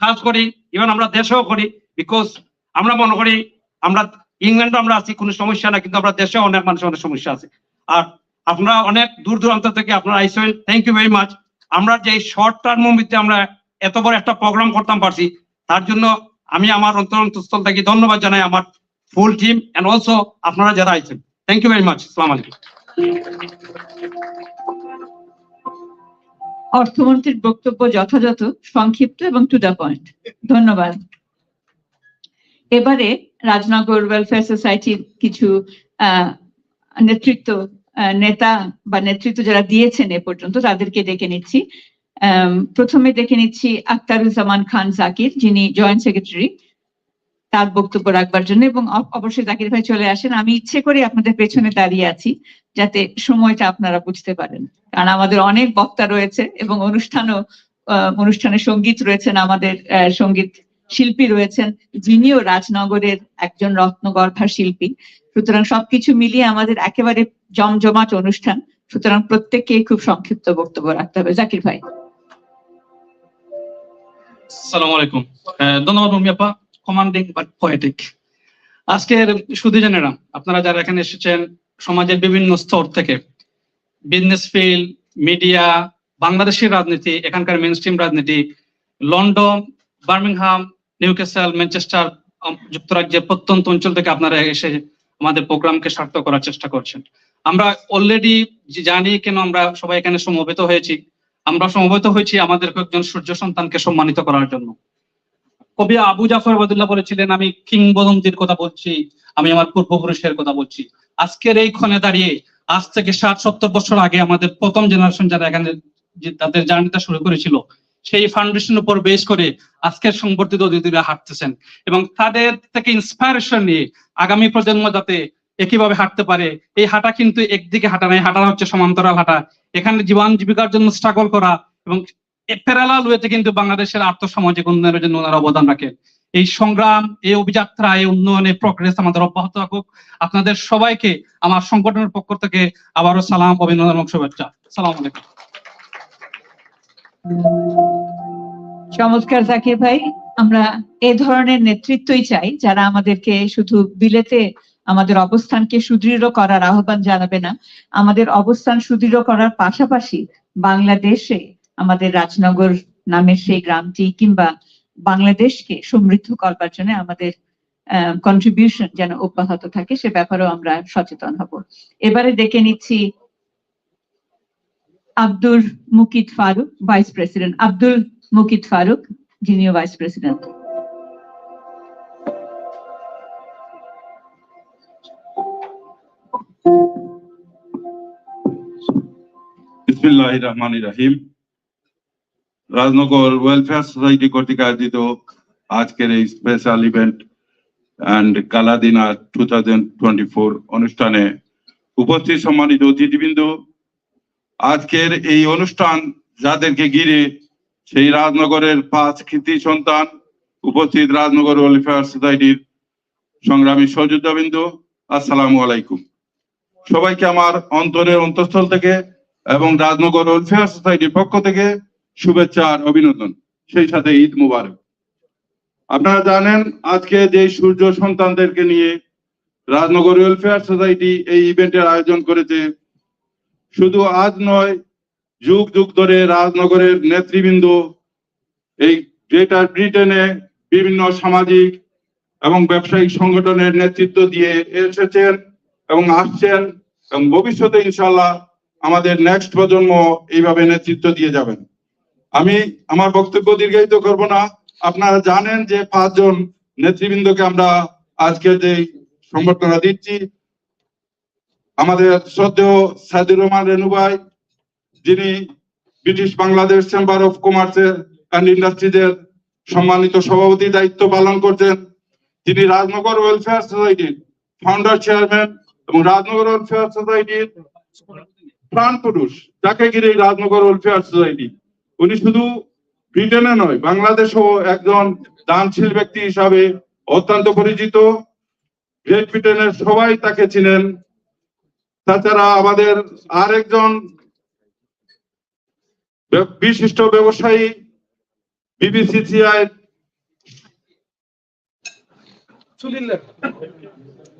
কাজ করি, ইভেন আমরা দেশেও করি, বিকজ আমরা মনে করি আমরা ইংল্যান্ডে আমরা আছি কোনো সমস্যা না, কিন্তু আমরা দেশে অনেক মানুষের অনেক সমস্যা আছে। আর আপনারা অনেক দূর দূরান্ত থেকে আপনারা আইসেন, থ্যাংক ইউ ভেরি মাচ। আমরা যে শর্ট টার্মের মধ্যে আমরা এত বড় একটা প্রোগ্রাম করতাম পারছি, তার জন্য আমি আমার অন্তরস্থল থেকে ধন্যবাদ জানাই আমার ফুল টিম এন্ড অলসো আপনারা যারা আইছেন। Thank you very much. আসসালামু আলাইকুম। অর্থমন্ত্রীর বক্তব্য যথাযথ, সংক্ষিপ্ত এবং টু দ্য পয়েন্ট। ধন্যবাদ। এবারে রাজনগর ওয়েলফেয়ার সোসাইটির কিছু নেতা বা নেতৃত্ব যারা দিয়েছেন এ পর্যন্ত তাদেরকে ডেকে নিচ্ছি। প্রথমে ডেকে নিচ্ছি আখতারুজ্জামান খান জাকির, যিনি জয়েন্ট সেক্রেটারি, তার বক্তব্য রাখবার জন্য। এবং অবশ্যই জাকির ভাই চলে আসেন। আমি ইচ্ছে করে আপনাদের পেছনে দাঁড়িয়ে আছি যাতে সময়টা আপনারা বুঝতে পারেন, কারণ আমাদের অনেক বক্তা রয়েছে এবং অনুষ্ঠানে সঙ্গীত রয়েছেন, আমাদের সঙ্গীত শিল্পী রয়েছেন, যিনিও রাজনগরের একজন রত্নগর্ভা শিল্পী। সুতরাং সবকিছু মিলিয়ে আমাদের একেবারে জমজমাট অনুষ্ঠান। সুতরাং প্রত্যেককেই খুব সংক্ষিপ্ত বক্তব্য রাখতে হবে। জাকির ভাই। আসসালামু আলাইকুম। ধন্যবাদ রুমি আপা, কমান্ডিং বাট পোয়েটিক। আজকের সুধীজনেরা, আপনারা যারা এখানে এসেছেন সমাজের বিভিন্ন স্তর থেকে, বিজনেস ফিল্ড, মিডিয়া, বাংলাদেশের রাজনীতি, এখানকার মেইনস্ট্রিম রাজনীতি, লন্ডন, বার্মিংহাম, নিউক্যাসল, ম্যানচেস্টার, যুক্তরাজ্যের প্রত্যন্ত অঞ্চল থেকে আপনারা এসে আমাদের প্রোগ্রামকে সার্থক করার চেষ্টা করছেন। আমরা অলরেডি জানি কেন আমরা সবাই এখানে সমবেত হয়েছি। আমরা সমবেত হয়েছি আমাদের কয়েকজন সূর্য সন্তানকে সম্মানিত করার জন্য। কবি আবু জাফর আবদুল্লাহ বলেছিলেন, আমি কিংবদন্তির কথা বলছি, আমি আমার পূর্বপুরুষের কথা বলছি। আজকের এই ক্ষণে দাঁড়িয়ে আজ থেকে 60-70 বছর আগে আমাদের প্রথম জেনারেশন যারা এখানে তাদের জার্নিটা শুরু করেছিল, সেই ফাউন্ডেশন উপর বেস করে আজকের সংবর্ধিত অতিথিরা হাঁটতেছেন এবং তাদের থেকে ইন্সপায়ারেশন নিয়ে আগামী প্রজন্ম যাতে একইভাবে হাঁটতে পারে। এই হাঁটা কিন্তু একদিকে হাঁটা নাই, হাঁটা হচ্ছে সমান্তরাল হাঁটা। এখানে জীবন জীবিকার জন্য স্ট্রাগল করা এবং প্যারালাল ওয়েতে কিন্তু বাংলাদেশের আর্থসামাজিক উন্নয়নের জন্য ওনারা অবদান রাখেন। এই সংগ্রাম, এই অভিযাত্রা, এই উন্নয়নের প্রগ্রেস আমাদের অব্যাহত থাকুক। আপনাদের সবাইকে আমার সংগঠনের পক্ষ থেকে আবারও সালাম, অভিনন্দন এবং শুভেচ্ছা। সালাম আলাইকুম। চমৎকার জাকির ভাই। আমরা এই ধরনের নেতৃত্বই চাই যারা আমাদেরকে শুধু বিলেতে আমাদের অবস্থানকে সুদৃঢ় করার আহ্বান জানাবে না, আমাদের অবস্থান সুদৃঢ় করার পাশাপাশি বাংলাদেশে আমাদের রাজনগর নামের সেই গ্রামটি কিংবা বাংলাদেশকে সমৃদ্ধ করবার জন্য আমাদের কন্ট্রিবিউশন যেন অব্যাহত থাকে সে ব্যাপারেও আমরা সচেতন হব। এবারে ডেকে নিচ্ছি আব্দুল মুকিত ফারুক, ভাইস প্রেসিডেন্ট। আব্দুল মুকিত ফারুক, যিনিও ভাইস প্রেসিডেন্ট। বিসমিল্লাহির রহমানির রহিম। রাজনগর ওয়েলফেয়ার সোসাইটি কর্তৃক আয়োজিত আজকের এই স্পেশাল ইভেন্ট অ্যান্ড গালা ডিনার 2024 অনুষ্ঠানে উপস্থিত সম্মানিত অতিথিবৃন্দ, আজকের এই অনুষ্ঠান যাদেরকে ঘিরে সেই রাজনগরের 5 কৃতি সন্তান, উপস্থিত রাজনগর ওয়েলফেয়ার সোসাইটির সংগ্রামী সহযোদ্ধাবৃন্দ, আসসালামু আলাইকুম। সবাইকে আমার অন্তরের অন্তঃস্থল থেকে এবং রাজনগর ওয়েলফেয়ার সোসাইটির পক্ষ থেকে শুভেচ্ছা আর অভিনন্দন, সেই সাথে ঈদ মুবারক। আপনারা জানেন আজকে যে সূর্য সন্তানদেরকে নিয়ে রাজনগর ওয়েলফেয়ার সোসাইটি এই ইভেন্টের আয়োজন করেছে, শুধু আজ নয়, যুগ যুগ ধরে রাজনগরের নেতৃবৃন্দ এই গ্রেটার ব্রিটেনে বিভিন্ন সামাজিক এবং ব্যবসায়িক সংগঠনের নেতৃত্ব দিয়ে এসেছেন এবং আসছেন এবং ভবিষ্যতে ইনশাল্লাহ আমাদের নেক্সট প্রজন্ম এইভাবে নেতৃত্ব দিয়ে যাবেন। আমি আমার বক্তব্য দীর্ঘায়িত করব না। আপনারা জানেন যে 5 জন নেতৃবৃন্দকে আমরা আজকে যে সংবর্ধনা দিচ্ছি। আমাদের শ্রদ্ধেয় সাইদুর রহমান রেনু ভাই, যিনি ব্রিটিশ বাংলাদেশ চেম্বার অফ কমার্সের অ্যান্ড ইন্ডাস্ট্রিজের সম্মানিত সভাপতি দায়িত্ব পালন করছেন। তিনি রাজনগর ওয়েলফেয়ার সোসাইটির ফাউন্ডার চেয়ারম্যান এবং রাজনগর ওয়েলফেয়ার সোসাইটির প্রাণ পুরুষ, যাকে ঘিরে রাজনগর ওয়েলফেয়ার সোসাইটি। উনি শুধু ব্রিটেনে নয়, বাংলাদেশেও একজন দানশীল ব্যক্তি হিসাবে অত্যন্ত পরিচিত। গ্রেট ব্রিটেনের সবাই তাকে চিনেন। তাছাড়া আমাদের আরেকজন বিশিষ্ট ব্যবসায়ী,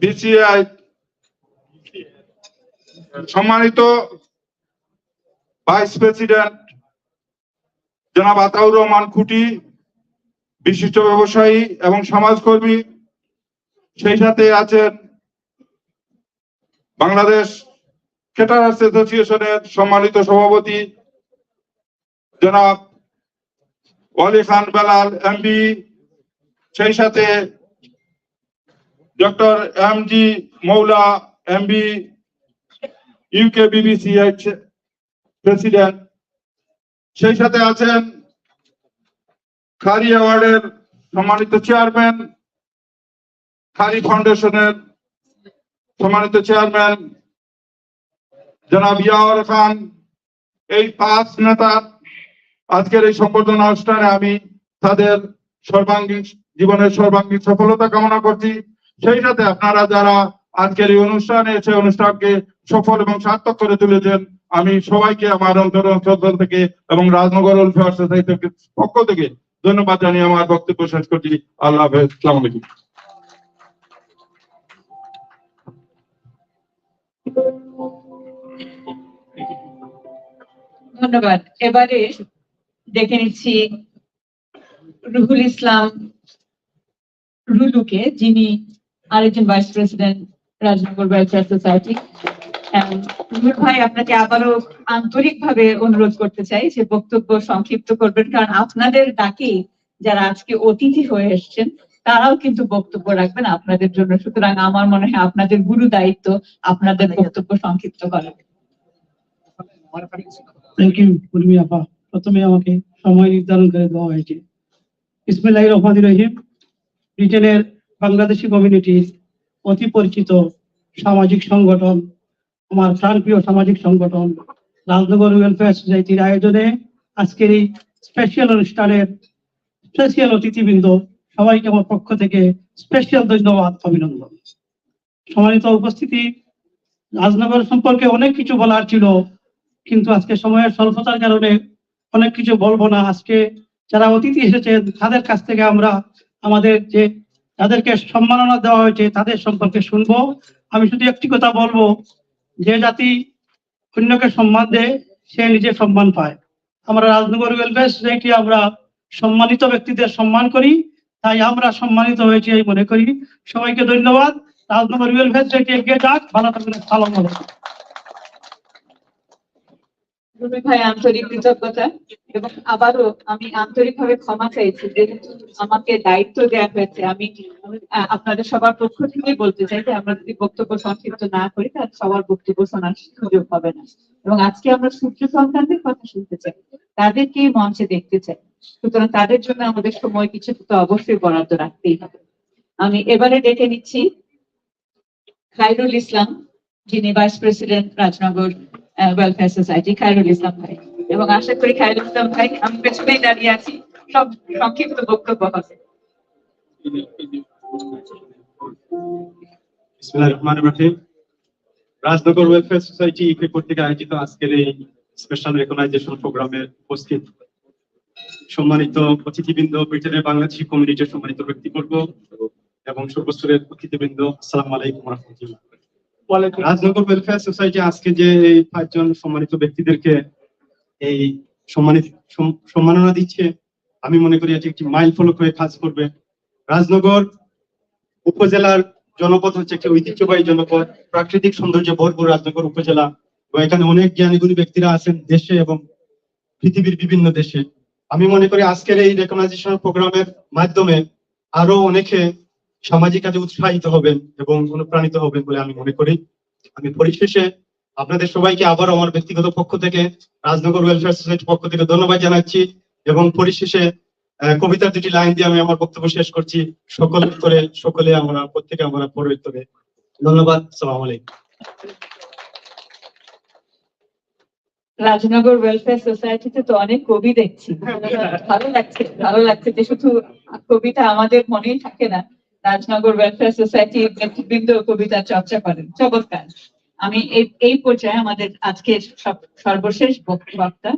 বিসিআই সম্মানিত ভাইস প্রেসিডেন্ট জনাব আতাউর রহমান খুঁটি, বিশিষ্ট ব্যবসায়ী এবং সমাজকর্মী। সেই সাথে আছেন বাংলাদেশ ক্যাটারার্স অ্যাসোসিয়েশনের সম্মানিত সভাপতি জনাব ওয়ালি খান বেলাল এমবি। সেই সাথে ডক্টর এমজি মৌলা এমবি, ইউকে বিবিসিআই প্রেসিডেন্ট। সেই সাথে আছেন খারি অ্যাওয়ার্ডের সম্মানিত চেয়ারম্যান, খারি ফাউন্ডেশনের সম্মানিত চেয়ারম্যান জনাব ইয়াওয়ার খান। এই 5 নেতা আজকের এই সংবর্ধনা অনুষ্ঠানে আমি তাদের সর্বাঙ্গীন জীবনের সর্বাঙ্গীন সফলতা কামনা করছি। সেই সাথে আপনারা যারা আজকের এই অনুষ্ঠানে এসে অনুষ্ঠানকে সফল এবং সার্থক করে তুলেছেন, আমি সবাইকে আমার অন্তর থেকে এবং রাজনগর ওয়েলফেয়ার সোসাইটির পক্ষ থেকে ধন্যবাদ জানিয়ে আমার বক্তব্য শেষ করছি। আল্লাহ হাফেজ, আসসালামু আলাইকুম। ধন্যবাদ। এবারে দেখে নিচ্ছি রুহুল ইসলাম রুলুকে, যিনি আরেকজন vice president Rajnagar welfare society. Ruhul ভাই, আপনাকে আবারও আন্তরিকভাবে অনুরোধ করতে চাই যে বক্তব্য সংক্ষিপ্ত করবেন, কারণ আপনাদের ডাকে যারা আজকে অতিথি হয়ে এসেছেন তারাও কিন্তু বক্তব্য রাখবেন আপনাদের জন্য। সুতরাং আমার মনে হয় আপনাদের গুরু দায়িত্ব আপনাদের বক্তব্য সংক্ষিপ্ত করা। থ্যাংক ইউ উর্মি আপা, প্রথমে আমাকে সময় নির্ধারণ করে দেওয়া হয়েছে। বিসমিল্লাহির রহমানির রহিম। ব্রিটেনের বাংলাদেশি কমিউনিটির অতি পরিচিত সামাজিক সংগঠন, আমার প্রাণপ্রিয় সামাজিক সংগঠন রাজনগর ওয়েলফেয়ার সোসাইটির আয়োজনে আজকের এই স্পেশাল অনুষ্ঠানের স্পেশাল অতিথিবৃন্দ সবাইকে আমার পক্ষ থেকে স্পেশাল ধন্যবাদ, অভিনন্দন। সম্মানিত উপস্থিতি, রাজনগর সম্পর্কে অনেক কিছু বলার ছিল, কিন্তু আজকে সময়ের স্বল্পতার কারণে অনেক কিছু বলবো না। আজকে যারা অতিথি এসেছেন তাদের কাছ থেকে আমরা আমাদের যে তাদেরকে সম্মাননা দেওয়া হয়েছে তাদের সম্পর্কে শুনবো। আমি শুধু একটি কথা বলবো, যে জাতি অন্যকে সম্মান দেয় সে নিজে সম্মান পায়। আমরা রাজনগর ওয়েলফেয়ার সোসাইটি আমরা সম্মানিত ব্যক্তিদের সম্মান করি, তাই আমরা সম্মানিত হয়েছি এই মনে করি। সবাইকে ধন্যবাদ। রাজনগর ওয়েলফেয়ার সোসাইটি এগিয়ে যাক। ভালো থাকবেন। আসসালামু আলাইকুম। রুমি ভাই, আন্তরিক কৃতজ্ঞতা এবং আবারও আমি আন্তরিকভাবে ক্ষমা চাইছি, যেহেতু আমাকে দায়িত্ব দেওয়া হয়েছে। আমি আপনাদের সবার পক্ষ থেকে বলতে চাই যে আমরা যদি বক্তব্য সংক্ষিপ্ত না করি তাহলে সবার বক্তব্য শোনার সুযোগ হবে না। এবং আজকে আমরা সূর্য সন্তানদের কথা শুনতে চাই, তাদেরকে মঞ্চে দেখতে চাই। সুতরাং তাদের জন্য আমাদের সময় কিছু তো অবশ্যই বরাদ্দ রাখতেই হবে। আমি এবারে ডেকে নিচ্ছি খায়রুল ইসলাম, যিনি vice president Rajnagar welfare society. Khairul Islam ভাই, এবং আশা করি খায়রুল ইসলাম ভাই, আমি পেছনেই দাঁড়িয়ে আছি, সব সংক্ষিপ্ত বক্তব্য হবে। বিসমিল্লাহির রহমানির রহিম। রাজনগর ওয়েলফেয়ার সোসাইটি ইউকে কর্তৃক আয়োজিত আজকের এই স্পেশাল রেকগনাইজেশন প্রোগ্রামে উপস্থিত সম্মানিত অতিথিবৃন্দ, ব্রিটেনের বাংলাদেশি কমিউনিটির সম্মানিত ব্যক্তিবর্গ এবং সর্বস্তরের অতিথিবৃন্দ, আসসালামু আলাইকুম ওয়া রাহমাতুল্লাহ। রাজনগর ওয়েলফেয়ার সোসাইটি আজকে যে এই 5 জন সম্মানিত ব্যক্তিদেরকে এই সম্মাননা দিচ্ছে, আমি মনে করি এটি একটি মাইল ফলক হয়ে কাজ করবে। রাজনগর উপজেলার জনপদ হচ্ছে একটি ঐতিহ্যবাহী জনপদ, প্রাকৃতিক সৌন্দর্যে ভরপুর রাজনগর উপজেলা, এবং এখানে অনেক জ্ঞানী গুণী ব্যক্তিরা আছেন দেশে এবং পৃথিবীর বিভিন্ন দেশে। আমি মনে করি আজকের এই রেকগনাইজেশন প্রোগ্রামের মাধ্যমে আরো অনেকে সামাজিক কাজে উৎসাহিত হবেন এবং অনুপ্রাণিত হবেন বলে আমি মনে করি। আমি পরিশেষে আপনাদের সবাইকে আবার আমার ব্যক্তিগত পক্ষ থেকে, রাজনগর ওয়েলফেয়ার সোসাইটির পক্ষ থেকে ধন্যবাদ জানাচ্ছি, এবং পরিশেষে কবিতার 2টি লাইন দিয়ে আমি আমার বক্তব্য শেষ করছি। সকলে আমরা প্রত্যেকে আমরা পড়ে তবে ধন্যবাদ। আসসালামু আলাইকুম। রাজনগর ওয়েলফেয়ার সোসাইটিতে তো অনেক কবি দেখছি, ভালো লাগছে যে শুধু কবিতা আমাদের মনেই থাকে না, রাজনগর ওয়েলফেয়ার সোসাইটির নেতৃবৃন্দ কবিতা চর্চা করেন। চমৎকার। আমি এই পর্যায়ে আমাদের আজকের সর্বশেষ বক্তা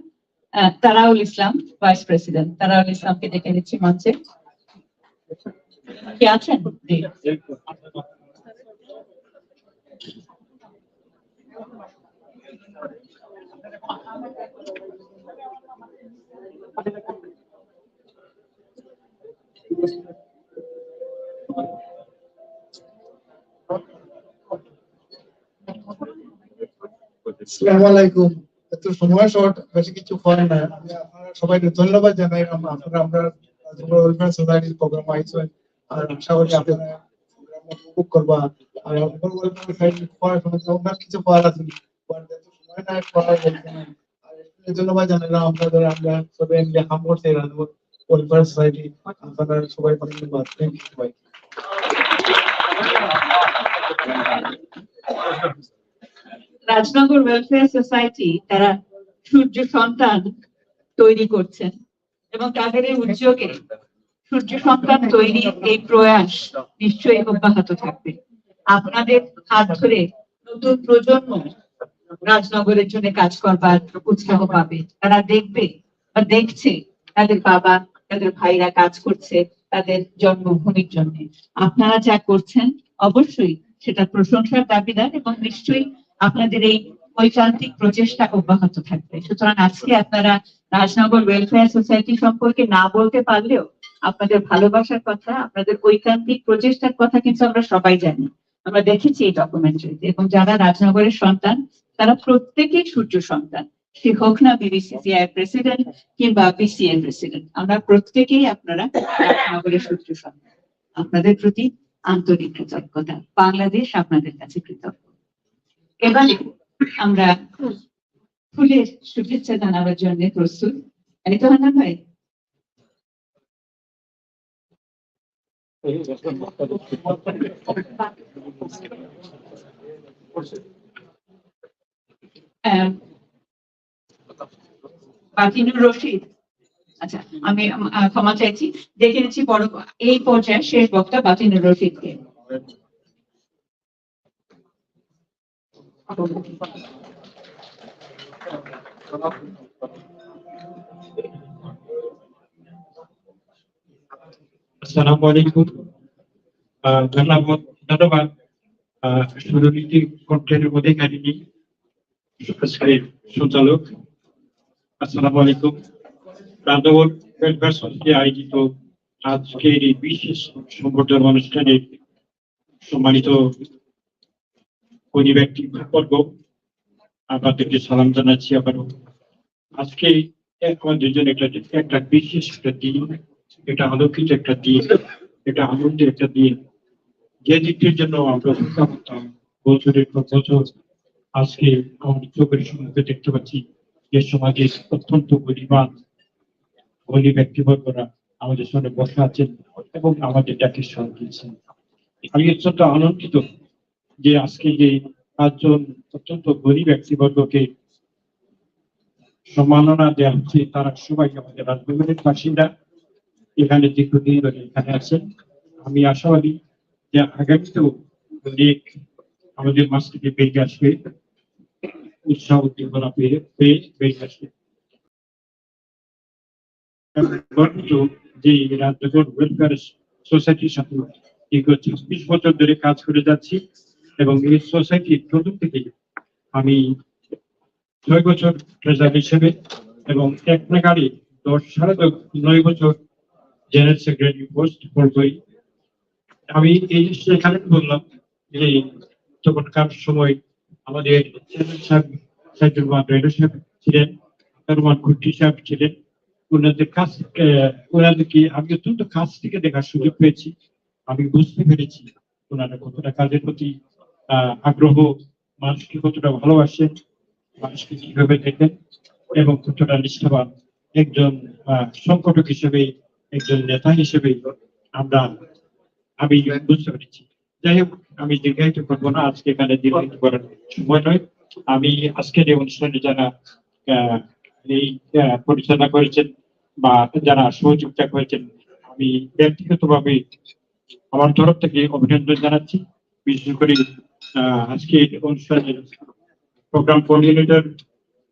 তারাউল ইসলাম, ভাইস প্রেসিডেন্ট তারাউল ইসলামকে ডেকে নিচ্ছি মঞ্চে। কি আছেন? আসসালামু আলাইকুম। এত সময় শর্ট, বেশি কিছু হয় না। আমি আপনারা সবাইকে ধন্যবাদ জানাই। আমরা ওয়েলফেয়ার সোসাইটির প্রোগ্রাম আইছেন, আর আশা করি আপনারা প্রোগ্রাম উপভোগ করবা। আর ওয়েলফেয়ার সোসাইটি পড়াশোনা অনেক কিছু পাওয়ার আছে, সময় নাই পড়ার বলতে না। আর ধন্যবাদ জানালাম আপনাদের। আমরা সবাই মিলে হাম করতে ওয়েলফেয়ার সোসাইটি, আপনারা সবাই ধন্যবাদ। থ্যাংক ইউ সবাই। রাজনগর ওয়েলফেয়ার সোসাইটি তারা সূর্য সন্তান তৈরি করছেন, এবং তাদের এই উদ্যোগে সূর্য সন্তান তৈরি এই প্রয়াস নিশ্চয়ই অব্যাহত থাকবে। আপনাদের হাত ধরে নতুন প্রজন্ম রাজনগরের জন্য কাজ করবার উৎসাহ পাবে, তারা দেখবে বা দেখছে তাদের বাবা তাদের ভাইরা কাজ করছে তাদের জন্মভূমির জন্য। আপনারা যা করছেন অবশ্যই সেটা প্রশংসার দাবিদার এবং নিশ্চয়ই আপনাদের এই ঐকান্তিক প্রচেষ্টা অব্যাহত থাকবে। সুতরাং আজকে আপনারা রাজনগর ওয়েলফেয়ার সোসাইটি সম্পর্কে না বলতে পারলেও আপনাদের ভালোবাসার কথা, আপনাদের ঐকান্তিক প্রচেষ্টার কথা কিন্তু আমরা সবাই জানি, আমরা দেখেছি এই ডকুমেন্টারিতে। এবং যারা রাজনগরের সন্তান তারা প্রত্যেকেই সূর্য সন্তান, সে হোক না বিবিসিসিআই প্রেসিডেন্ট কিংবা বিসিএ প্রেসিডেন্ট, আমরা প্রত্যেকেই আপনারা রাজনগরের সূর্য সন্তান। আপনাদের প্রতি আন্তরিক কৃতজ্ঞতা, বাংলাদেশ আপনাদের কাছে কৃতজ্ঞ। এবারে আমরা ফুলের শুভেচ্ছা জানাবার জন্য প্রস্তুত। এই তো হান্নান ভাই, বাকিনুর রশিদ। আচ্ছা, আমি ক্ষমা চাইছি, দেখে নিচ্ছি বড় এই পর্যায়ে শেষ বক্তা বাকিনুর রশিদকে। আসসালামু আলাইকুম। ধন্যবাদ সুরনীতি কন্টেন্ট অধিকারী সঞ্চালক। আসসালামু আলাইকুম। রাজনগর ওয়েলফেয়ার সোসাইটি আয়োজিত আজকের এই বিশেষ সংবর্ধনা অনুষ্ঠানে সম্মানিত গণী ব্যক্তিবর্গ, আপনাদেরকে সালাম জানাচ্ছি আবারও। আজকে আমাদের জন্য একটা বিশেষ একটা দিন, এটা আলোকিত একটা দিন, এটা আনন্দের একটা দিন, যে দিকটির জন্য আমরা বছরের পর বছর আজকে আমাদের চোখের সম্মুখে দেখতে পাচ্ছি যে সমাজের অত্যন্ত গরিবান গণী ব্যক্তিবর্গরা আমাদের সঙ্গে বসে আছেন এবং আমাদের ডাকে স্মরণ দিয়েছেন। আমি অত্যন্ত আনন্দিত যে আজকে যে 5 জন অত্যন্ত গরিব ব্যক্তিবর্গকে সম্মাননা দেওয়া হচ্ছে, তারা সবাই আমাদের রাজনগরের বাসিন্দা, এখানে দীর্ঘদিন ধরে এখানে আছেন। আমি আশাবাদী যে আগামীতেও অনেক আমাদের মাঝ থেকে বেরিয়ে আসবে, উৎসাহ উদ্দীপনা পেয়ে বেরিয়ে আসবে। যে রাজনগর ওয়েলফেয়ার সোসাইটির সাথে দীর্ঘ 26 বছর ধরে কাজ করে যাচ্ছি এবং এই সোসাইটির প্রথম থেকে আমি 6 বছর ট্রেজারার হিসেবে এবং এক নাগারে 9 বছর জেনারেল সেক্রেটারি পোস্ট হোল্ড করি। আমি এই সেখানে বললাম যে তখনকার সময় আমাদের সাইদুর রহমান রেনু সাহেব ছিলেন, রহমান ঘুট্টি সাহেব ছিলেন। ওনাদেরকে আমি অত্যন্ত কাছ থেকে দেখার সুযোগ পেয়েছি। আমি বুঝতে পেরেছি ওনারা কতটা কাজের প্রতি আগ্রহ, মানুষকে কতটা ভালোবাসেন, মানুষকে কিভাবে দেখেন এবং কতটা নিষ্ঠাবান একজন সংগঠক হিসেবে, একজন নেতা হিসেবে আমি বুঝতে পেরেছি। যাই হোক, আমি দীর্ঘায়িত করবো না, আজকে এখানে দীর্ঘায়িত করার সময় নয়। আমি আজকের এই অনুষ্ঠানে যারা এই পরিচালনা করেছেন বা যারা সহযোগিতা করেছেন, আমি ব্যক্তিগতভাবে আমার তরফ থেকে অভিনন্দন জানাচ্ছি। বিশেষ করে আজকে অনুষ্ঠানের প্রোগ্রাম কোঅর্ডিনেটর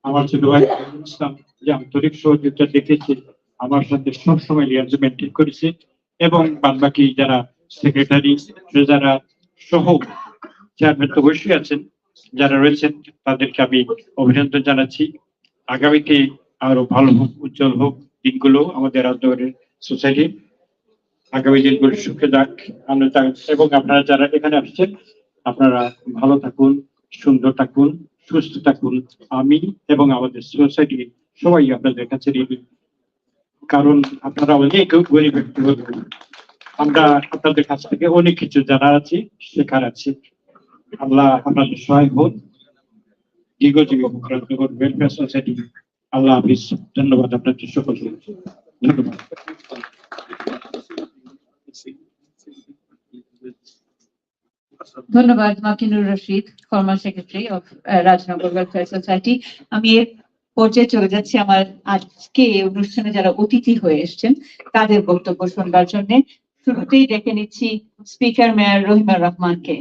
আমার ছোট ভাই ইসলাম, যে আন্তরিক সহযোগিতা দেখেছে, আমার সাথে সবসময় লিয়াজমেন্ট মেনটেন করেছে, এবং বাদ বাকি যারা সেক্রেটারি, ট্রেজারার সহ চেয়ারম্যান তো অবশ্যই আছেন, যারা রয়েছেন তাদেরকে আমি অভিনন্দন জানাচ্ছি। আগামীতে আরো ভালো হোক, উজ্জ্বল হোক দিনগুলো আমাদের রাজনগরের সোসাইটি, আগামী দিনগুলো সুখে যাক আমরা এবং আপনারা যারা এখানে আসছেন আপনারা ভালো থাকুন, সুন্দর থাকুন, সুস্থ থাকুন। আমি এবং আমাদের সোসাইটি সবাই আপনাদের কাছে ঋণী, কারণ আপনারা অনেক গরিব ব্যক্তিবর্গ, আমরা আপনাদের কাছ থেকে অনেক কিছু জানার আছে, শেখার আছে। আল্লাহ আপনাদের সহায় হন, দীর্ঘজীবী রাজনগর ওয়েলফেয়ার সোসাইটি। আল্লাহ হাফিজ। ধন্যবাদ আপনাদের সকলকে। ধন্যবাদ। ধন্যবাদ Makinur Rashid, former secretary of Rajnagar welfare society. আমি এর পর্যায়ে চলে যাচ্ছি আমার আজকে অনুষ্ঠানে যারা অতিথি হয়ে এসেছেন তাদের বক্তব্য শুনবার জন্য। শুরুতেই ডেকে নিচ্ছি স্পিকার মেয়র রহিমা রহমানকে।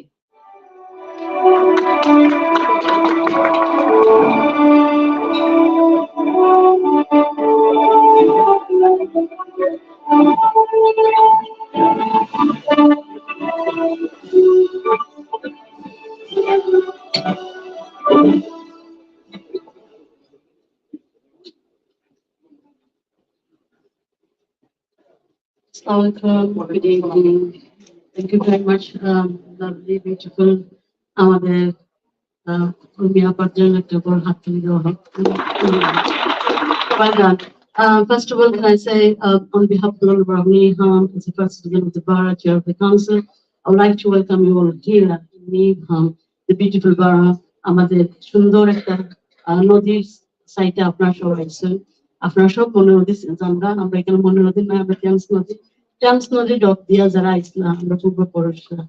Assalamualaikum, good evening. Thank you very much, lovely, beautiful. আমাদের উর্মিয়া পাত্রের একটা বড় হাততালি দেওয়া হোক। Well done. First of all, can I say, on behalf of Honorable Brahmi Ham, as the President of the Bar, Chair of the Council, I would like to welcome you all here in Needham, the beautiful borough. আমাদের সুন্দর একটা নদীর সাইটে আপনারা সবাই আছেন। আপনারা সব মনে নদী আমরা এখানে মনে নদী না, আমরা টেমস নদী ডক দিয়া যারা আইসলাম আমরা পূর্বপুরুষরা,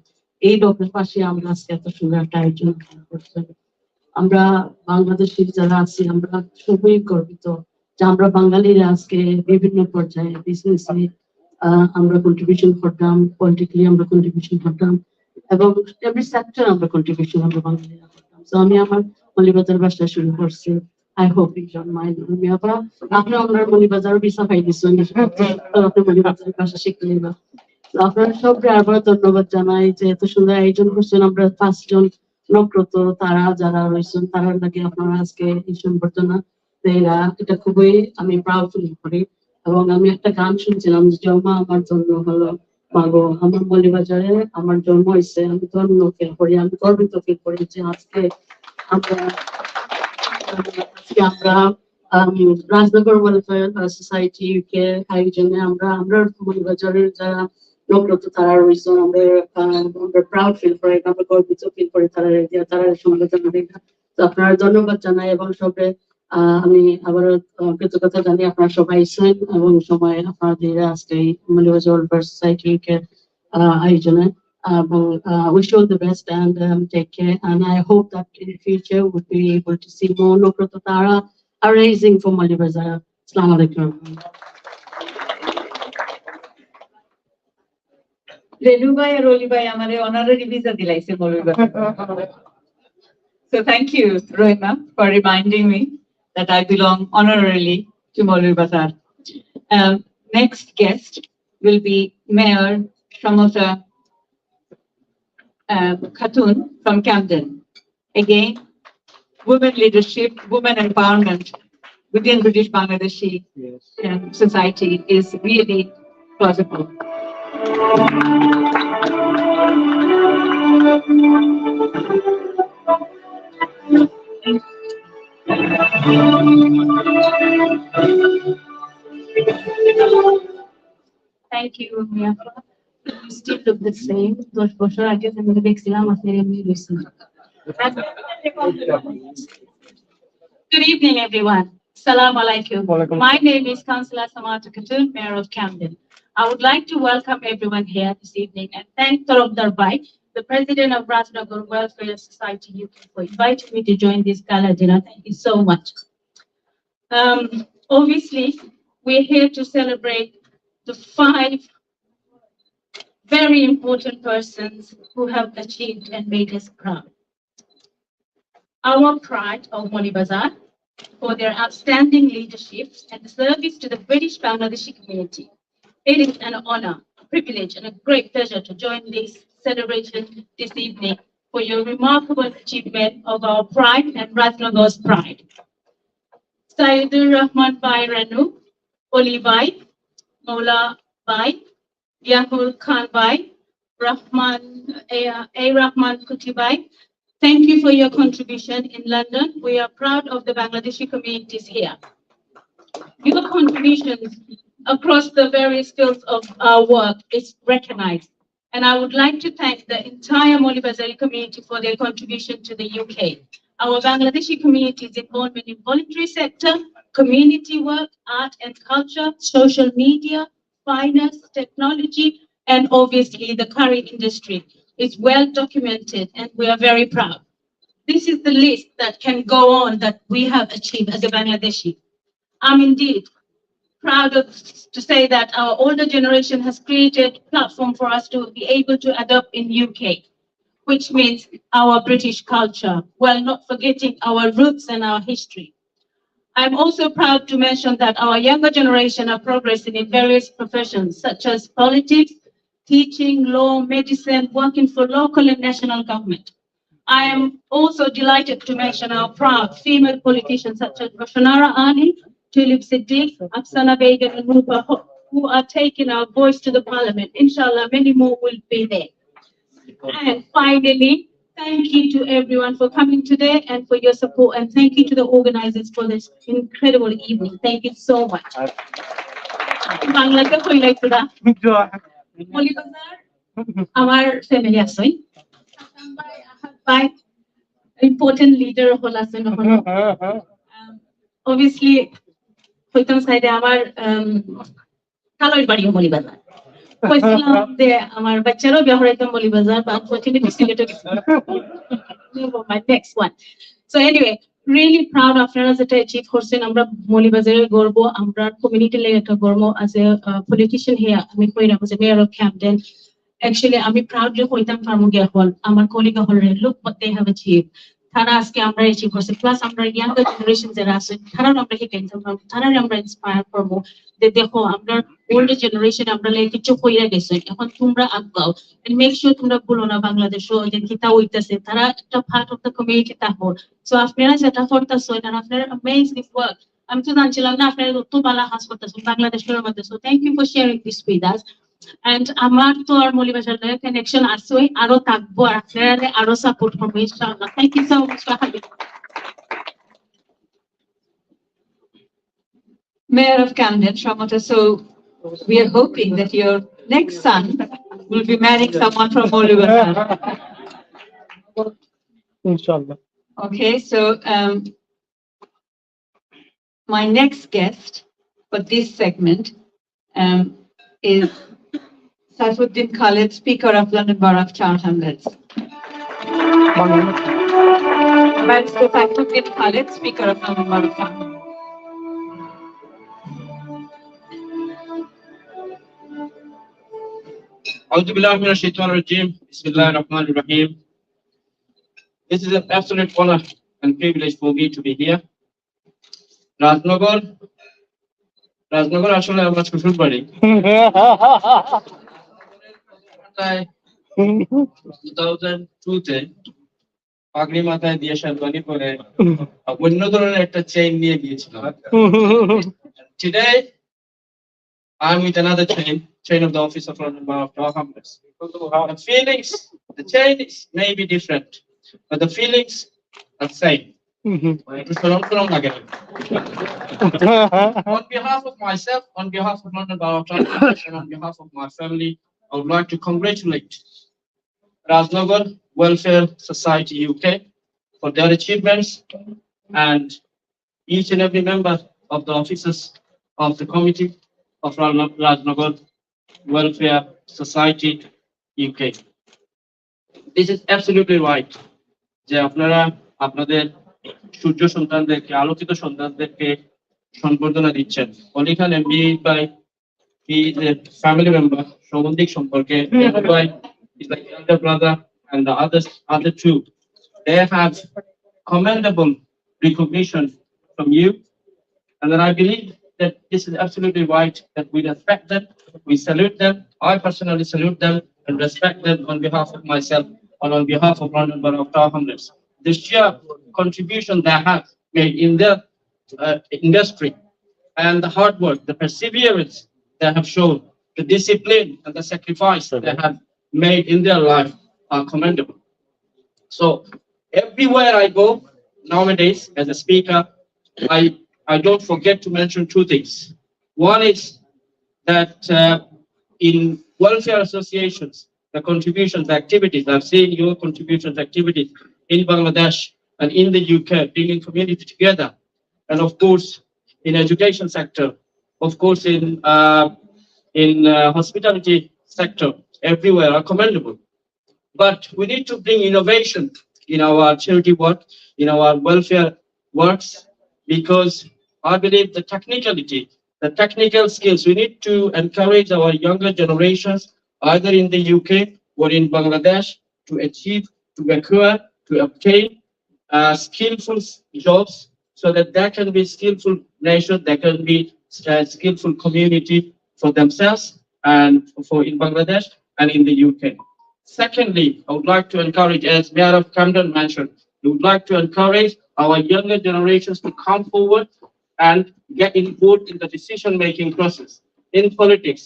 এই ডকের পাশে আমরা আজকে এত সুন্দর একটা আয়োজন করছি। আমরা বাংলাদেশের যারা আছি আমরা খুবই গর্বিত যে আমরা বাঙালিরা আজকে বিভিন্ন পর্যায়ে বিজনেসে আমরা কন্ট্রিবিউশন করতাম, পলিটিক্যালি আমরা কন্ট্রিবিউশন করতাম, এবং এভরি সেক্টর আমরা কন্ট্রিবিউশন আমরা বাঙালিরা করতাম। তো আমি আমার মলিবাজার ভাষা শুরু করছি। I hope you don't mind. আপনি আপনার মলিবাজারও ভিসা পাই দিচ্ছেন, আপনি মলিবাজারের ভাষা শিখতে নিবা। আপনারা সবকে আবার ধন্যবাদ জানাই যে এত সুন্দর আয়োজন করছেন। আমরা 5 জন নক্রত তারা যারা রয়েছেন তারা লাগে আপনারা আজকে এই সম্বর্ধনা দেয়া, এটা খুবই আমি প্রাউড ফিল করি। এবং আমি একটা গান শুনছিলাম যে জন্ম আমার জন্ম হলো মাগো, আমার মলিবাজারে আমার জন্ম হয়েছে, আমি ধন্য ফিল করি, আমি গর্বিত ফিল করি যে আজকে আমরা রাজনগর ওয়েলফেয়ার সোসাইটি ইউকে আয়োজনে আমরা মলিবাজারের যারা নক্রত তারা রয়েছেন আমরা প্রাউড ফিল করি, আমরা গর্বিত ফিল করি তারা সম্বর্ধনা দেখা। তো আপনারা ধন্যবাদ জানাই এবং সবে আমি আবারও কৃতজ্ঞতা জানি আপনারা সবাই আছেন এবং সময় আপনাদের আজকে মলিবাজার ওয়েলফেয়ার সোসাইটি ইউকে আয়োজনে। Wish you all the best and take care. And I hope that in the future we'll be able to see more Nokrato Tara raising for Malibazaar. Assalamu alaikum. Renu bhai and Oli bhai hamare honorary visa dilaise Malibazaar. So thank you, Rohima, for reminding me that I belong honorarily to Malibazaar. Next guest will be Mayor Shamota Khatun from Camden. Again, women leadership, women empowerment within British Bangladeshi society is really plausible. Thank you, Miafa. You still look the same. 10 বছর আগে আমি দেখছিলাম আপনি এমনি রয়েছেন। Good evening, everyone. Assalamu alaikum. My name is Councillor Samata Khatun, Mayor of Camden. I would like to welcome everyone here this evening and thank Tarok Darbai, the President of Ratnagar Welfare Society UK, for inviting me to join this gala dinner. Thank you so much. Obviously, we're here to celebrate the 5 very important persons who have achieved and made us proud. Our pride of Malibazaar for their outstanding leadership and service to the British Bangladeshi community. It is an honor, a privilege, and a great pleasure to join this celebration this evening for your remarkable achievement of our pride and Ratnagar's pride. Saidur Rahman Bhai Ranu, Oli Bhai, Mola Bhai, Yahul Khan Bhai, Rahman Kuti Bhai, thank you for your contribution in London. We are proud of the Bangladeshi communities here. Your contributions across the various fields of our work is recognized. And I would like to thank the entire Molibazari community for their contribution to the UK. Our Bangladeshi communities involvement in voluntary sector, community work, art and culture, social media, finance, technology, and obviously the curry industry is well documented and we are very proud. This is the list that can go on that we have achieved as a Bangladeshi. I'm indeed proud to say that our older generation has created a platform for us to be able to adopt in UK. which means our British culture, while not forgetting our roots and our history. I'm also proud to mention that our younger generation are progressing in various professions such as politics, teaching, law, medicine, working for local and national government. I am also delighted to mention our proud female politicians such as Bashanara Ali, Tulip Siddiq, Afsana Begum, and Muba, who are taking our voice to the parliament. Inshallah, many more will be there. And finally, thank you to everyone for coming today and for your support. And thank you to the organizers for this incredible evening. Thank you so much. Bangladesh কই লাইতো দা মলিবাজার আমার ফ্যামিলি আছে by important leader হল আছেন obviously হইতাম সাইডে আমার কালোর বাড়িও মলিবাজার কইছিলাম যে আমার বাচ্চারও বিয়ে হইতাম মলিবাজার but unfortunately সিলেটে my next one. So anyway, really proud আপনারা যেটা achieve করছেন আমরা মলিবাজারের গর্ব আমরা কমিউনিটি লেগে একটা গর্ব as a politician here আমি কইরাম as a mayor of Camden. Actually আমি proud যে হইতাম পারমু গিয়া হল আমার কলিগা হল look what they have achieved. তারা আজকে আমরা achieve করছি প্লাস আমরা younger generation যারা আছে তারা আমরা হিকাইতাম তারা আমরা ইন্সপায়ার করব যে দেখো আমরা older generation আমরা লাগে কিছু কইরা গেছে এখন তোমরা আগাও and make sure তোমরা ভুলো না বাংলাদেশও যে কিতা হইতাছে তারা একটা part of the community তা হল so আপনারা যেটা করতেছো এটা আপনারা amazing work আমি তো জানছিলাম না আপনারা কত ভালো কাজ করতেছেন বাংলাদেশের মধ্যে so thank you for sharing this with us. And আমার তো আর মলিবাজার লগে কানেকশন আছে আরো থাকবো আর আপনারা আরো সাপোর্ট করবেন ইনশাআল্লাহ thank you so much for having Mayor of Camden, Shamata, so we are hoping that your next son will be marrying someone from Molibajar. ইনশাআল্লাহ Okay, so my next guest for this segment is Saifuddin Khalid, Speaker of London Borough of Charlton. Barrister Saifuddin Khalid, Speaker of London Borough of Charlton. A'udhu billahi minash shaitanir rajim. Bismillahir Rahmanir Rahim. This is an absolute honor and privilege for me to be here. Rajnagar আসলে আমার শ্বশুর বাড়ি 2002 পাগড়ি মাথায় দিয়ে শেরওয়ানি পরে অন্য ধরনের একটা চেইন নিয়ে গিয়েছিলাম Today I'm with another chain of the office of London Borough of Hamlets. The feelings, the chain may be different, but the feelings are the same. On behalf of myself, on behalf of London Borough of Hamlets, and on behalf of my family, I would like to congratulate Rajnagar Welfare Society UK for their achievements and each and every member of the officers of the committee of Rajnagar Welfare Society UK. This is absolutely right. যে আপনারা আপনাদের সূর্য সন্তানদেরকে আলোকিত সন্তানদেরকে সম্বর্ধনা দিচ্ছেন অলি খান এমবি বাই he is a family member সম্বন্ধিক সম্পর্কে বাই is like elder brother and the other two they have commendable recognition from you and then I believe that this is absolutely right that we respect them we salute them I personally salute them and respect them on behalf of myself and on behalf of London Borough of Hamlets. The sheer contribution they have made in their industry and the hard work, the perseverance they have shown, the discipline and the sacrifice they have made in their life are commendable. So everywhere I go nowadays as a speaker, I don't forget to mention two things. One is that in welfare associations, the contributions, the activities, I've seen your contributions, activities in Bangladesh and in the UK, bringing community together. And of course, in education sector, of course, in hospitality sector, everywhere are commendable. But we need to bring innovation in our charity work, in our welfare works, because I believe the technicality, the technical skills, we need to encourage our younger generations, either in the UK or in Bangladesh, to achieve to acquire, to obtain skillful jobs, so that there can be skillful nation, there can be skillful community for themselves and for in Bangladesh and in the UK. Secondly, I would like to encourage, as Mayor of Camden mentioned, we would like to encourage our younger generations to come forward and get involved in the decision-making process in politics.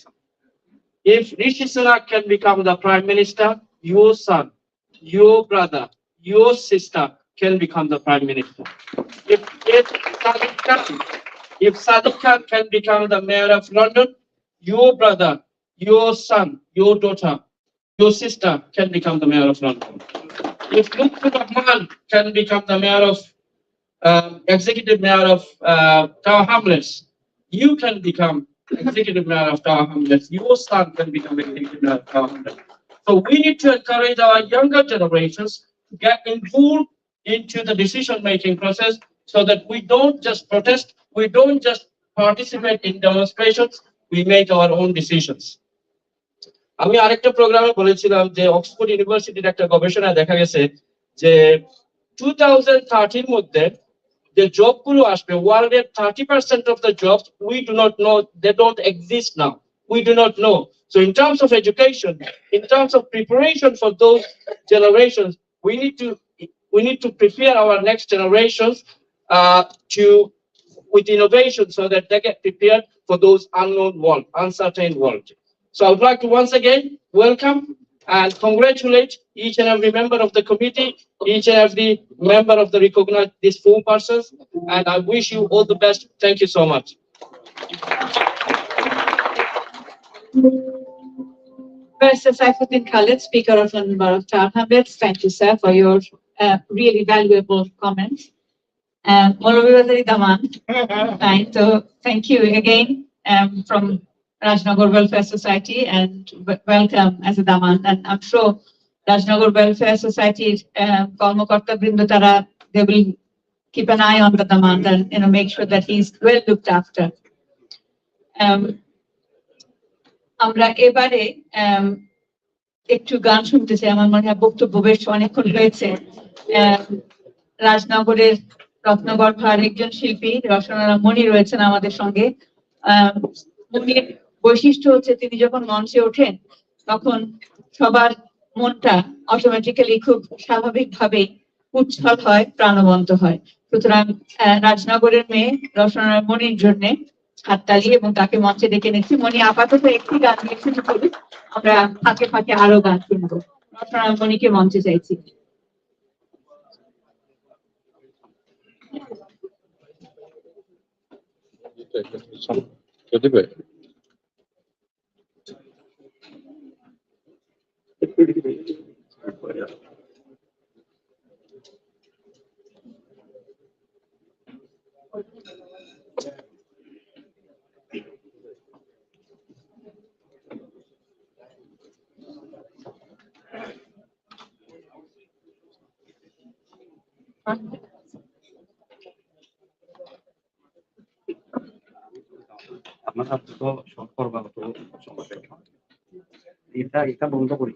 If Rishi Sunak can become the Prime Minister, your son, your brother, your sister can become the Prime Minister. If Sadiq Khan can become the Mayor of London, your brother, your son, your daughter, your sister can become the Mayor of London. If Lutfur Rahman can become the Mayor of Executive Mayor of Tower Hamlets, you can become Executive Mayor of Tower Hamlets. Your son can become Executive Mayor of Tower Hamlets. So we need to encourage our younger generations to get involved into the decision-making process, so that we don't just protest, we don't just participate in demonstrations, we make our own decisions. আমি আরেকটা প্রোগ্রামে বলেছিলাম যে অক্সফোর্ড ইউনিভার্সিটির একটা গবেষণায় দেখা গেছে যে 2030 মধ্যে যে জবগুলো আসবে, ওয়ার্ল্ডের 30% of the jobs we do not know, they don't exist now. We do not know. So in terms of education, in terms of preparation for those generations, we need to prepare our next generations with innovation, so that they get prepared for those unknown world, uncertain world. So I would like to once again welcome and congratulate each and every member of the committee, each and every member of the recognized these 4 persons, and I wish you all the best. Thank you so much. Mr. Saifuddin Khalid, Speaker of London Borough of Tower Hamlets, thank you, sir, for your really valuable comments. Molobibazari Daman, so thank you again from Rajnagar Welfare Society, and welcome as a Daman. And I'm sure Rajnagar Welfare Society Karmakarta Brinda Tara, they will keep an eye on the Daman and make sure that he's well looked after. আমরা এবারে একটু গান শুনতে চাই। আমার মনে হয় বক্তব্য বেশ অনেকক্ষণ হয়েছে। রাজনগরের রত্নগর্ভার একজন শিল্পী রসনা মণি রয়েছেন আমাদের সঙ্গে। মণির বৈশিষ্ট্য হচ্ছে তিনি যখন মঞ্চে ওঠেন তখন সবার মনটা অটোমেটিক্যালি খুব স্বাভাবিকভাবে উচ্ছল হয়, প্রাণবন্ত হয়। সুতরাং রাজনগরের মেয়ে রসনা মণির জন্য হাততালি এবং তাকে মঞ্চে ডেকে নিচ্ছি। মণি আপাতত একটি গান দিয়ে শুরু করি, আমরা ফাঁকে ফাঁকে আরো গান শুনবো। রসনা মণিকে মঞ্চে চাইছি। আপনার হাতে তো সম্পর্ক এটা বন্ধ করি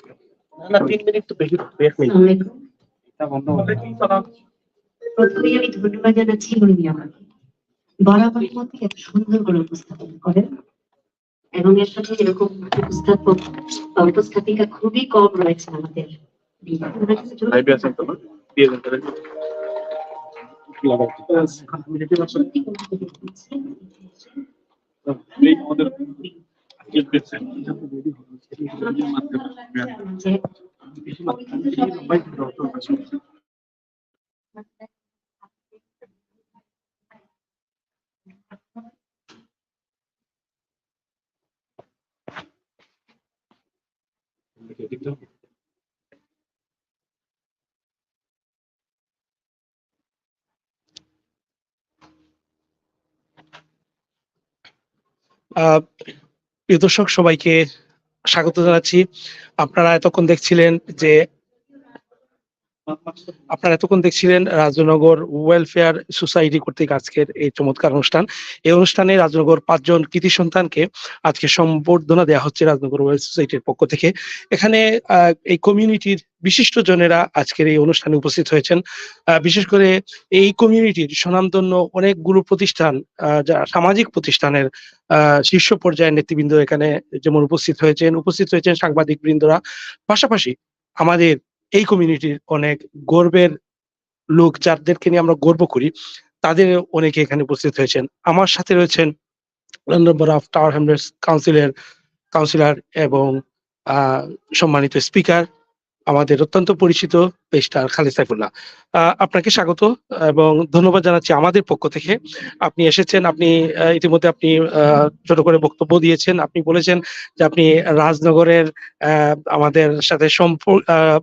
না, 3 মিনিট তো বেশি, 1 মিনিট এটা বন্ধ করে। প্রথমে আমি ধন্যবাদ জানাচ্ছি উনি আমাকে বরাবরের মধ্যে এত সুন্দর করে উপস্থাপন করেন, এবং এর সাথে এরকম উপস্থাপক বা উপস্থাপিকা খুবই কম রয়েছে আমাদের। প্রিয় দর্শক, সবাইকে স্বাগত জানাচ্ছি। আপনারা এতক্ষণ দেখছিলেন যে আপনারা এতক্ষণ দেখছিলেন রাজনগর ওয়েলফেয়ার সোসাইটি কর্তৃক আজকের এই চমৎকার অনুষ্ঠান। এই অনুষ্ঠানে রাজনগর 5 জন কৃতি সন্তানকে আজকে সম্বর্ধনা দেওয়া হচ্ছে রাজনগর ওয়েলফেয়ার সোসাইটির পক্ষ থেকে। এখানে এই কমিউনিটির বিশিষ্ট জনেরা আজকের এই অনুষ্ঠানে উপস্থিত হয়েছেন। বিশেষ করে এই কমিউনিটির স্বনামধন্য অনেকগুলো প্রতিষ্ঠান, যা সামাজিক প্রতিষ্ঠানের শীর্ষ পর্যায়ের নেতৃবৃন্দ এখানে যেমন উপস্থিত হয়েছেন সাংবাদিক বৃন্দরা, পাশাপাশি আমাদের এই কমিউনিটির অনেক গর্বের লোক যাদেরকে নিয়ে আমরা গর্ব করি, তাদের অনেকে এখানে উপস্থিত হয়েছেন। আমার সাথে রয়েছেন number of tower Hamlets councillor এবং সম্মানিত স্পিকার আমাদের অত্যন্ত পরিচিত পেস্টার খালিদ সাইফুল্লাহ। আপনাকে স্বাগত এবং ধন্যবাদ জানাচ্ছি আমাদের পক্ষ থেকে। আপনি এসেছেন, আপনি ইতিমধ্যে আপনি ছোট করে বক্তব্য দিয়েছেন। আপনি বলেছেন যে আপনি রাজনগরের আমাদের সাথে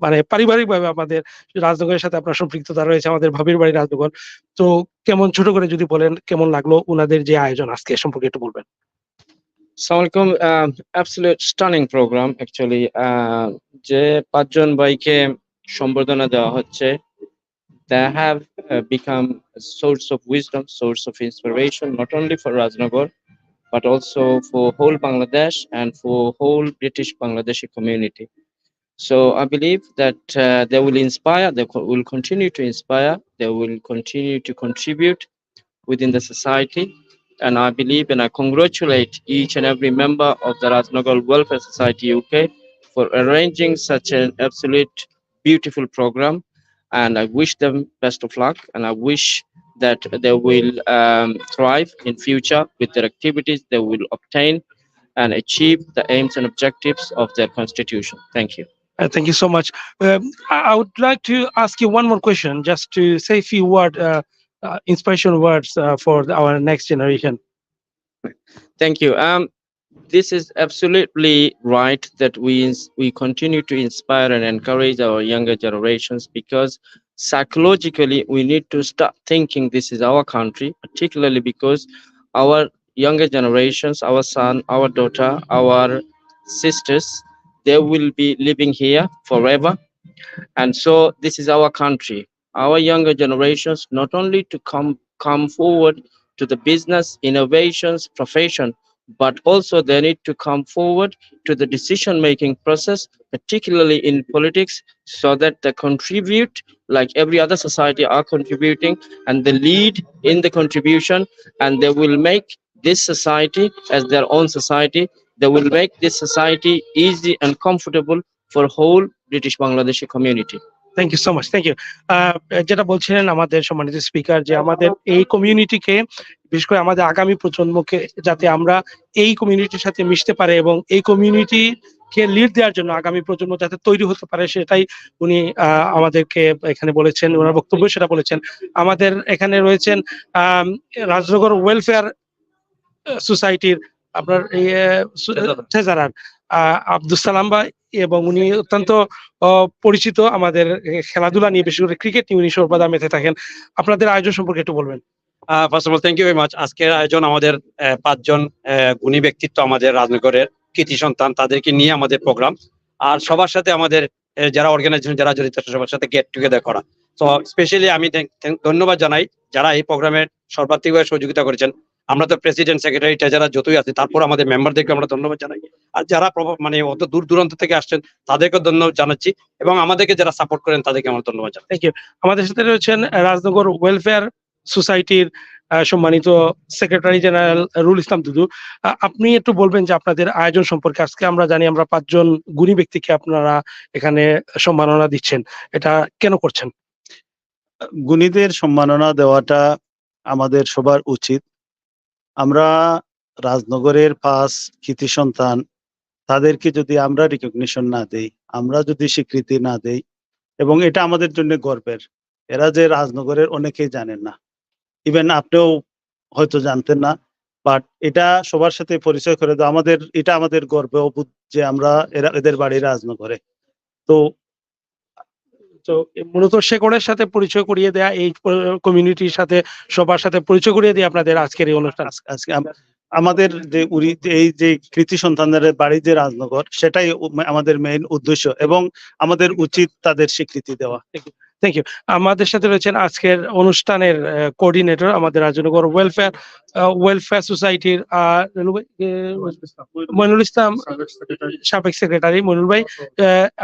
মানে পারিবারিকভাবে আমাদের রাজনগরের সাথে আপনার সম্পৃক্ততা রয়েছে, আমাদের ভাবির বাড়ি রাজনগর। তো কেমন ছোট করে যদি বলেন কেমন লাগলো ওনাদের যে আয়োজন আজকে সম্পর্কে একটু বলবেন। Assalamualaikum, absolute stunning program actually. যে 5 জন ভাইকে সম্বর্ধনা দেওয়া হচ্ছে, they have become a source of wisdom, source of inspiration, not only for Rajnagor but also for whole Bangladesh and for whole British Bangladeshi community. So I believe that they will inspire, will continue to inspire, they will continue to contribute within the society. And I believe and I congratulate each and every member of the Rajnagar Welfare Society UK for arranging such an absolute beautiful program. And I wish them best of luck, and I wish that they will thrive in future with their activities. They will obtain and achieve the aims and objectives of their constitution. Thank you. Thank you so much. I would like to ask you one more question, just to say a few inspirational words for our next generation. Thank you. This is absolutely right that we continue to inspire and encourage our younger generations, because psychologically we need to start thinking this is our country, particularly because our younger generations, our son, our daughter, our sisters, they will be living here forever. And so this is our country. Our younger generations not only to come forward to the business, innovations, profession, but also they need to come forward to the decision-making process, particularly in politics, so that they contribute like every other society are contributing, and they lead in the contribution, and they will make this society as their own society. They will make this society easy and comfortable for whole British Bangladeshi community. Thank you so much, thank you. যেটা বলছিলেন আমাদের সম্মানিত স্পিকার, যে আমাদের এই কমিউনিটিকে, বিশেষ করে আমাদের আগামী প্রজন্মকে যাতে আমরা এই কমিউনিটির সাথে মিশতে পারে এবং এই কমিউনিটিকে লিড দেওয়ার জন্য আগামী প্রজন্ম যাতে তৈরি হতে পারে, সেটাই উনি আমাদেরকে এখানে বলেছেন, ওনার বক্তব্য সেটা বলেছেন। আমাদের এখানে রয়েছেন রাজনগর ওয়েলফেয়ার সোসাইটির আপনার ট্রেজারার আব্দুল সালাম ভাই, এবং উনি অত্যন্ত পরিচিত আমাদের খেলাধুলা নিয়ে, বিশেষ করে ক্রিকেট নিয়ে উনি সর্বদা মেতে থাকেন। আপনাদের আয়োজন সম্পর্কে একটু বলবেন। First of all thank you very much. আজকের আয়োজন আমাদের 5 জন গুণী ব্যক্তিত্ব আমাদের রাজনগরের কৃতি সন্তান, তাদেরকে নিয়ে আমাদের প্রোগ্রাম, আর সবার সাথে আমাদের যারা অর্গানাইজেশন যারা জড়িত সবার সাথে গেট টুগেদার করা। তো স্পেশালি আমি ধন্যবাদ জানাই যারা এই প্রোগ্রামের সর্বাত্মকভাবে সহযোগিতা করেছেন। আমরা তো প্রেসিডেন্ট, সেক্রেটারি, ট্রেজারার যতই আছে, তারপর আমাদের মেম্বারদেরকে আমরা ধন্যবাদ জানাই। আর যারা মানে অত দূর দূরান্ত থেকে আসছেন তাদেরকে ধন্যবাদ জানাচ্ছি, এবং আমাদেরকে যারা সাপোর্ট করেন তাদেরকে আমরা ধন্যবাদ জানাই। Thank you. আমাদের সাথে রয়েছেন রাজনগর ওয়েলফেয়ার সোসাইটির সম্মানিত সেক্রেটারি জেনারেল রুল ইসলাম দুদু। আপনি একটু বলবেন যে আপনাদের আয়োজন সম্পর্কে। আজকে আমরা জানি আমরা 5 জন গুণী ব্যক্তিকে আপনারা এখানে সম্মাননা দিচ্ছেন, এটা কেন করছেন? গুণীদের সম্মাননা দেওয়াটা আমাদের সবার উচিত। আমরা রাজনগরের 5 কৃতি সন্তান, তাদেরকে যদি আমরা রিকগনিশন না দেই, আমরা যদি স্বীকৃতি না দেই, এবং এটা আমাদের জন্য গর্বের। এরা যে রাজনগরের অনেকেই জানেন না, ইভেন আপনিও হয়তো জানতেন না, বাট এটা সবার সাথে পরিচয় করে দাও। এটা আমাদের গর্ব যে আমরা এদের বাড়ি রাজনগরে। তো মূলত শেকড়ের সাথে পরিচয় করিয়ে দেয়া, এই কমিউনিটির সাথে সবার সাথে পরিচয় করিয়ে দিয়ে আপনাদের আজকের এই অনুষ্ঠান। আজকে আমাদের যে এই যে কৃতি সন্তানদের বাড়ি যে রাজনগর, সেটাই আমাদের মেইন উদ্দেশ্য, এবং আমাদের উচিত তাদের স্বীকৃতি দেওয়া। Thank you. আমাদের সাথে রয়েছেন আজকের অনুষ্ঠানের কোঅর্ডিনেটর আমাদের রাজনগর ওয়েলফেয়ার সোসাইটির মইনুল ইসলাম, সাবেক সেক্রেটারি। মইনুল ভাই,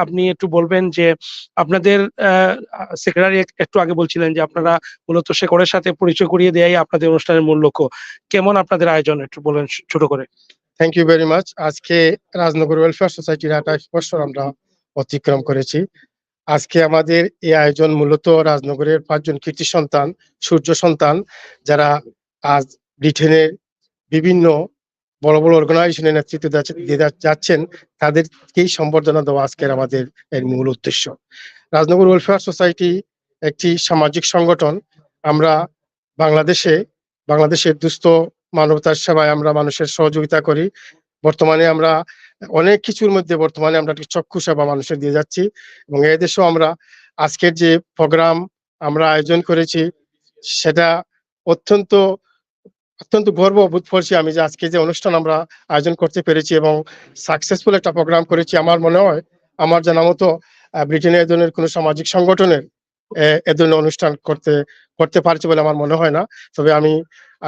আপনি একটু বলবেন যে আপনাদের সেক্রেটারি একটু আগে বলছিলেন যে আপনারা মূলত শেকড়ের সাথে পরিচয় করিয়ে দেয়াই আপনাদের অনুষ্ঠানের মূল লক্ষ্য। কেমন আপনাদের আয়োজন একটু বলেন ছোট করে। Thank you very much. আজকে রাজনগর ওয়েলফেয়ার সোসাইটির 28 বছর আমরা অতিক্রম করেছি। আজকে আমাদের এই আয়োজন মূলত রাজনগরের 5 জন কৃতি সন্তান, সূর্য সন্তান, যারা আজ ব্রিটেনের বিভিন্ন বড় বড় অর্গানাইজেশনের নেতৃত্ব দিয়ে যাচ্ছেন, তাদেরকেই সম্বর্ধনা দেওয়া আজকের আমাদের এর মূল উদ্দেশ্য। রাজনগর ওয়েলফেয়ার সোসাইটি একটি সামাজিক সংগঠন। আমরা বাংলাদেশের দুস্থ মানবতার সেবায় আমরা মানুষের সহযোগিতা করি। বর্তমানে আমরা অনেক কিছুর মধ্যে আমরা একটি চক্ষু সেবা মানুষের দিয়ে যাচ্ছি, এবং এই দেশেও আমরা আজকের যে প্রোগ্রাম আমরা আয়োজন করেছি সেটা অত্যন্ত গর্ব বোধ করছি আমি যে আজকে যে অনুষ্ঠান আমরা আয়োজন করতে পেরেছি এবং সাকসেসফুল একটা প্রোগ্রাম করেছি। আমার মনে হয় আমার জানা মতো ব্রিটেনে এ ধরনের কোনো সামাজিক সংগঠনের এ ধরনের অনুষ্ঠান করতে পারছে বলে আমার মনে হয় না। তবে আমি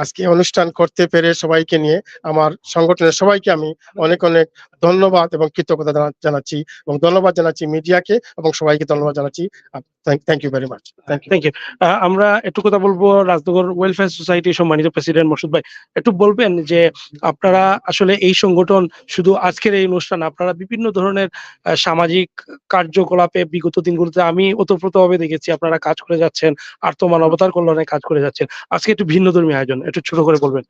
আজকে অনুষ্ঠান করতে পেরে সবাইকে নিয়ে আমার সংগঠনের সবাইকে আমি অনেক ধন্যবাদ এবং কৃতজ্ঞতা জানাচ্ছি, এবং ধন্যবাদ জানাচ্ছি মিডিয়াকে এবং সবাইকে ধন্যবাদ জানাচ্ছি। Thank you very much. Thank you. আমরা একটু কথা বলবো রাজনগর ওয়েলফেয়ার সোসাইটির সম্মানিত প্রেসিডেন্ট মসুদ ভাই, একটু বলবেন যে আপনারা আসলে এই সংগঠন শুধু আজকের এই অনুষ্ঠান, আপনারা বিভিন্ন ধরনের সামাজিক কার্যকলাপে বিগত দিনগুলোতে আমি ওতপ্রোতভাবে দেখেছি আপনারা কাজ করে যাচ্ছেন, আর্তমানবতার কল্যাণে কাজ করে যাচ্ছেন। আজকে একটু ভিন্নধর্মী আয়োজন, একটু ছোট করে বলবেন।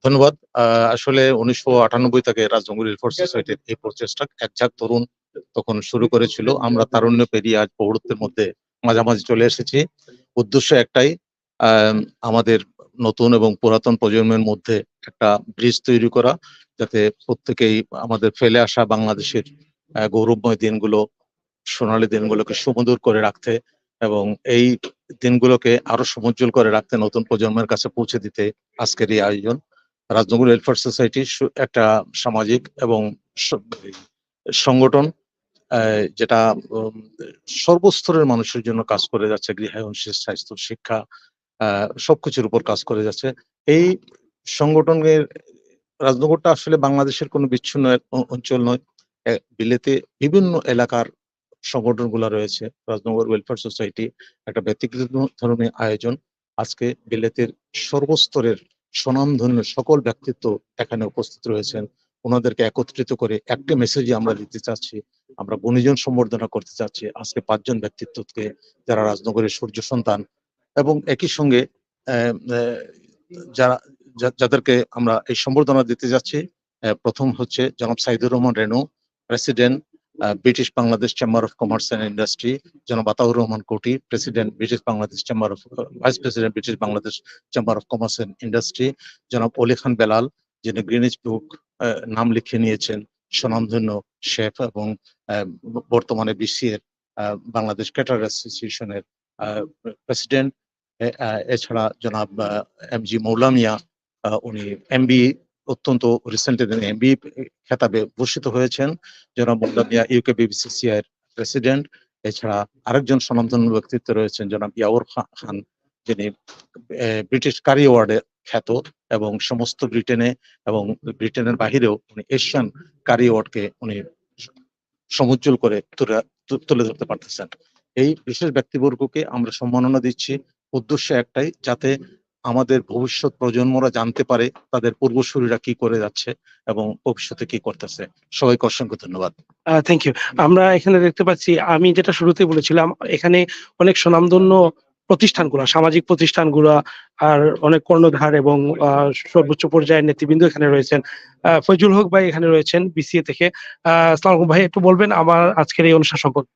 ধন্যবাদ। আসলে 1998 থেকে রাজনগর ওয়েলফেয়ার সোসাইটির এই প্রচেষ্টা একঝাঁক তরুণ তখন শুরু করেছিল। আমরা তারুণ্য পেরিয়ে আজ প্রৌঢ়ত্বের মধ্যে মাঝামাঝি চলে এসেছি। উদ্দেশ্য একটাই, আমাদের নতুন এবং পুরাতন প্রজন্মের মধ্যে একটা ব্রিজ তৈরি করা, যাতে প্রত্যেকেই আমাদের ফেলে আসা বাংলাদেশের গৌরবময় দিনগুলো, সোনালী দিনগুলোকে সুমধুর করে রাখতে এবং এই দিনগুলোকে আরো সমুজ্জ্বল করে রাখতে নতুন প্রজন্মের কাছে পৌঁছে দিতে আজকের এই আয়োজন। রাজনগর ওয়েলফেয়ার সোসাইটি একটা সামাজিক এবং সংগঠন যেটা সর্বস্তরের মানুষের জন্য কাজ করে যাচ্ছে, গৃহায়ন, স্বাস্থ্য, শিক্ষা, সবকিছুর উপর কাজ করে যাচ্ছে। এই সংগঠনের রাজনগরটা আসলে বাংলাদেশের কোনো বিচ্ছিন্ন অঞ্চল নয়। বিলেতে বিভিন্ন এলাকার সংগঠনগুলো রয়েছে। রাজনগর ওয়েলফেয়ার সোসাইটি একটা ব্যক্তিগত ধরনের আয়োজন। আজকে বিলেতের সর্বস্তরের স্বনামধন্য সকল ব্যক্তিত্ব এখানে উপস্থিত রয়েছেন। ওনাদেরকে একত্রিত করে একটা মেসেজই আমরা দিতে চাচ্ছি, আমরা গুণীজন সম্বর্ধনা করতে চাচ্ছি আজকে 5 জন ব্যক্তিত্বকে, যারা রাজনগরের সূর্য সন্তান, এবং একই সঙ্গে যাদেরকে আমরা এই সম্বর্ধনা দিতে যাচ্ছি। প্রথম হচ্ছে জনাব Saidur Rahman Renu, president British Bangladesh chamber of commerce and industry, জনাব Ataur Rahman Kuti, president British Bangladesh chamber of vice president British Bangladesh chamber of commerce and industry, জনাব অলি খান বেলাল, যিনি গ্রিনিচ বুক নাম লিখে নিয়েছেন, স্বনামধন্য শেফ এবং বর্তমানে বিসিএর বাংলাদেশ ক্যাটার অ্যাসোসিয়েশনের প্রেসিডেন্ট। এছাড়া জনাব এমজি মৌলামিয়া, উনি এমবি অত্যন্ত রিসেন্টলি এমবি খেতাবে ভূষিত হয়েছেন। জনাব মৌলামিয়া ইউকে বিবিসিসিআই এর প্রেসিডেন্ট। এছাড়া আরেকজন স্বনামধন্য ব্যক্তিত্ব রয়েছেন জনাব ইয়াউর খান, যিনি ব্রিটিশ কারি অ্যাওয়ার্ডে খ্যাত এবং সমস্ত ব্রিটেনে এবং ব্রিটেনের বাহিরেও উনি এশিয়ান কারি অ্যাওয়ার্ডকে উনি সমুজ্জ্বল করে তুলে ধরতে পারতেছেন। এই বিশেষ ব্যক্তিবর্গকে আমরা সম্মাননা দিচ্ছি। উদ্দেশ্য একটাই, যাতে আমাদের ভবিষ্যৎ প্রজন্মরা জানতে পারে তাদের পূর্বসূরীরা কি করে যাচ্ছে এবং ভবিষ্যতে কি করতেছে। সবাইকে অসংখ্য ধন্যবাদ। Thank you. আমরা এখানে দেখতে পাচ্ছি, আমি যেটা শুরুতে বলেছিলাম, এখানে অনেক স্বনামধন্য প্রতিষ্ঠানগুলো, সামাজিক প্রতিষ্ঠানগুলো আর অনেক কর্ণধার এবং সর্বোচ্চ পর্যায়ের নেতৃবৃন্দ এখানে রয়েছেন। ফয়জুল হক ভাই এখানে রয়েছেন বিসিএ থেকে। আসসালামু আলাইকুম ভাই, একটু বলবেন আমার আজকের এই অনুষ্ঠান সম্পর্কে।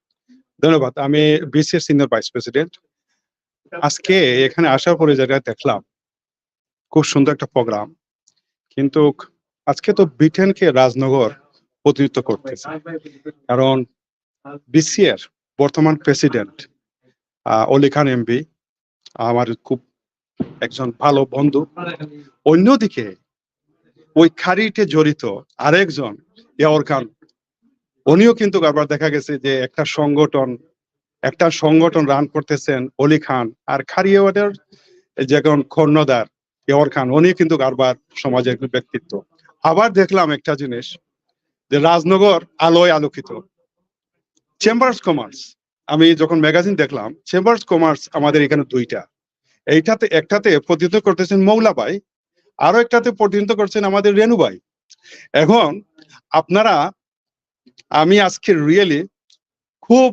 ধন্যবাদ। আমি বিসিএর সিনিয়র ভাইস প্রেসিডেন্ট। আজকে এখানে আসার পরে যেটা দেখলাম, খুব সুন্দর একটা প্রোগ্রাম, কিন্তু আজকে তো ব্রিটেনকে রাজনগর প্রতিনিধিত্ব করতেছে, কারণ বিসিএর বর্তমান প্রেসিডেন্ট অলি খান এমপি আমার খুব একজন ভালো বন্ধু। অন্যদিকে ওই খারিতে জড়িত আরেকজন ইয়াওর খান, উনিও কিন্তু আবার দেখা গেছে যে একটা সংগঠন একটা সংগঠন রান করতেছেন অলি খান, আর খারিয়াওয়াটের যেমন কর্ণধার ইয়ার খান, উনি কিন্তু কারবার সমাজের ব্যক্তিত্ব। আবার দেখলাম একটা জিনিস যে রাজনগর আলোয় আলোকিত। চেম্বার্স কমার্স, আমি যখন ম্যাগাজিন দেখলাম চেম্বার্স কমার্স আমাদের এখানে দুইটা, একটাতে প্রতিনিধিত্ব করতেছেন মৌলাবাই, আরো একটাতে প্রতিনিধিত্ব করছেন আমাদের রেণুবাই। এখন আপনারা, আমি আজকে রিয়েলি খুব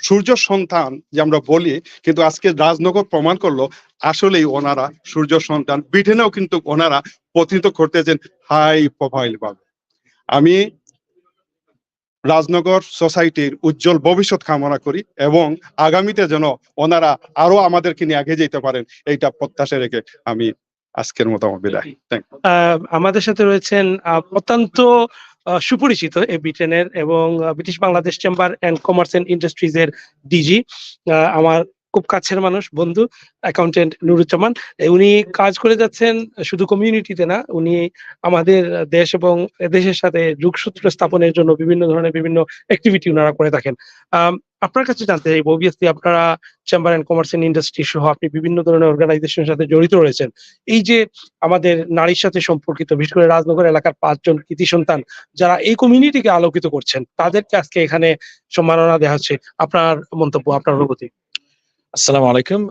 সূর্য সন্তান যে আমরা বলি, কিন্তু আজকে রাজনগর প্রমাণ করলো আসলেই ওনারা সূর্য সন্তান। ব্রিটেনেও কিন্তু ওনারা প্রতিনিধিত্ব করতেছেন হাই প্রোফাইল ভাবে। আমি রাজনগর সোসাইটির উজ্জ্বল ভবিষ্যৎ কামনা করি এবং আগামীতে যেন ওনারা আরো আমাদেরকে নিয়ে আগে যেতে পারেন, এইটা প্রত্যাশা রেখে আমি আজকের মতো আমার বিদায়। Thank you. আমাদের সাথে রয়েছেন অত্যন্ত সুপরিচিত এই ব্রিটেনের এবং British Bangladesh chamber and commerce and industries এর ডিজি, আমার খুব কাছের মানুষ, বন্ধু, অ্যাকাউন্টেন্ট নুরুজ্জামান। উনি কাজ করে যাচ্ছেন শুধু কমিউনিটিতে না, উনি আমাদের দেশ এবং দেশের সাথে যোগসূত্র স্থাপনের জন্য বিভিন্ন ধরনের বিভিন্ন অ্যাক্টিভিটি ওনারা করে থাকেন। আপনার কাছে জানতে চাইব, অবভিয়াসলি আপনারা chamber and commerce and industry সহ আপনি বিভিন্ন ধরনের অর্গানাইজেশনের সাথে জড়িত রয়েছেন। এই যে আমাদের নারীর সাথে সম্পর্কিত, বিশেষ করে রাজনগর এলাকার 5 জন কৃতি সন্তান যারা এই কমিউনিটিকে আলোকিত করছেন, তাদেরকে আজকে এখানে সম্মাননা দেওয়া হচ্ছে। আপনার মন্তব্য, আপনার অনুভূতি। Assalamu alaikum.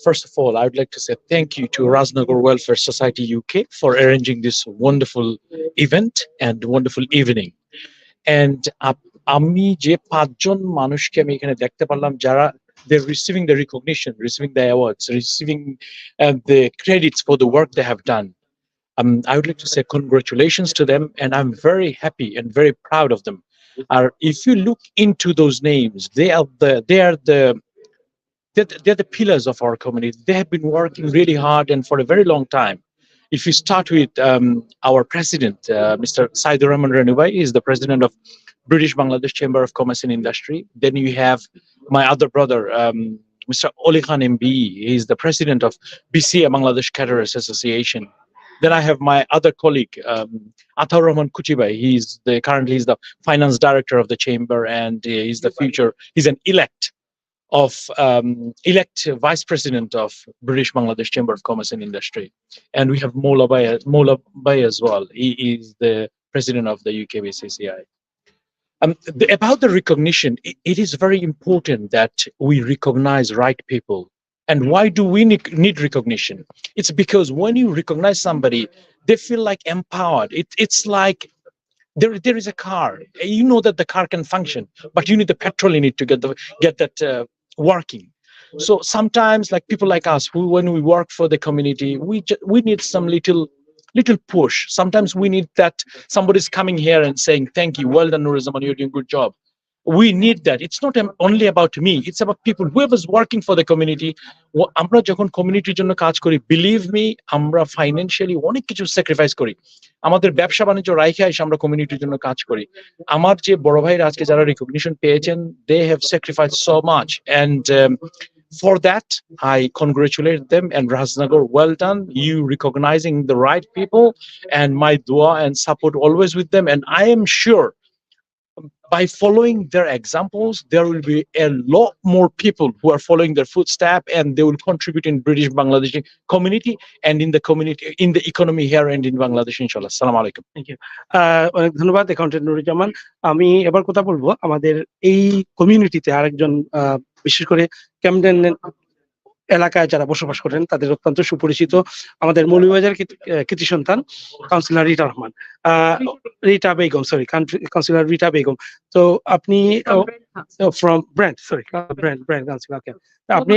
First of all, I would like to say thank you to Raznagar Welfare Society UK for arranging this wonderful event and wonderful evening. And আমি যে 5 জন মানুষকে আমি এখানে দেখতে পারলাম যারা they're receiving the recognition, receiving the awards, receiving the credits for the work they have done. I would like to say congratulations to them, and I'm very happy and very proud of them. If you look into those names, they're the pillars of our community. They have been working really hard and for a very long time. If you start with our president, Mr. Saidur Rahman Renubai, he is the president of British Bangladesh Chamber of Commerce and Industry. Then you have my other brother, Mr. Oli Khan MB. He is the president of BCA Bangladesh Caterers Association. Then I have my other colleague, Ataur Rahman Kuchibai. Currently he's the finance director of the chamber, and he's an elect vice president of British Bangladesh Chamber of Commerce and Industry. And we have Mola Bai as well. He is the president of the UK BCCI. About the recognition, it is very important that we recognize right people. And why do we need recognition? It's because when you recognize somebody, they feel like empowered. It's like there is a car. You know that the car can function, but you need the petrol in it to get that working. So sometimes, like people like us, when we work for the community, we need some little push. Sometimes we need that somebody's coming here and saying, "Thank you, well done, Nuruzaman, you're doing a good job." We need that. It's not only about me, it's about people, whoever's working for the community. আমরা যখন কমিউনিটির জন্য কাজ করি, বিলিভ মি, আমরা ফাইন্যান্সিয়ালি অনেক কিছু স্যাক্রিফাইস করি। আমাদের ব্যবসা বাণিজ্য রাইখে এসে আমরা কমিউনিটির জন্য কাজ করি। আমার যে বড় ভাইরা আজকে যারা রিকগনিশন পেয়েছেন, they have sacrificed so much, and for that I congratulate them. And Raznagar, well done, you recognizing the right people, and my dua and support always with them. And I am sure by following their examples, there will be a lot more people who are following their footsteps, and they will contribute in British Bangladeshi community and in the economy here and in Bangladesh, inshallah. Assalamu alaikum. Thank you. অনেক ধন্যবাদ অ্যাকাউন্টেন্ট নুরুজ্জামান। আমি এবার কথা বলবো আমাদের এই কমিউনিটিতে আরেকজন, বিশেষ করে ক্যামডেন এলাকায় যারা বসবাস করেন তাদের অত্যন্ত সুপরিচিত আমাদের মৌলভীবাজার কৃতি সন্তান কাউন্সিলর রিটা বেগম, কাউন্সিলর রিটা বেগম। তো আপনি ফ্রম ব্র্যান্ড কাউন্সিলর, আপনি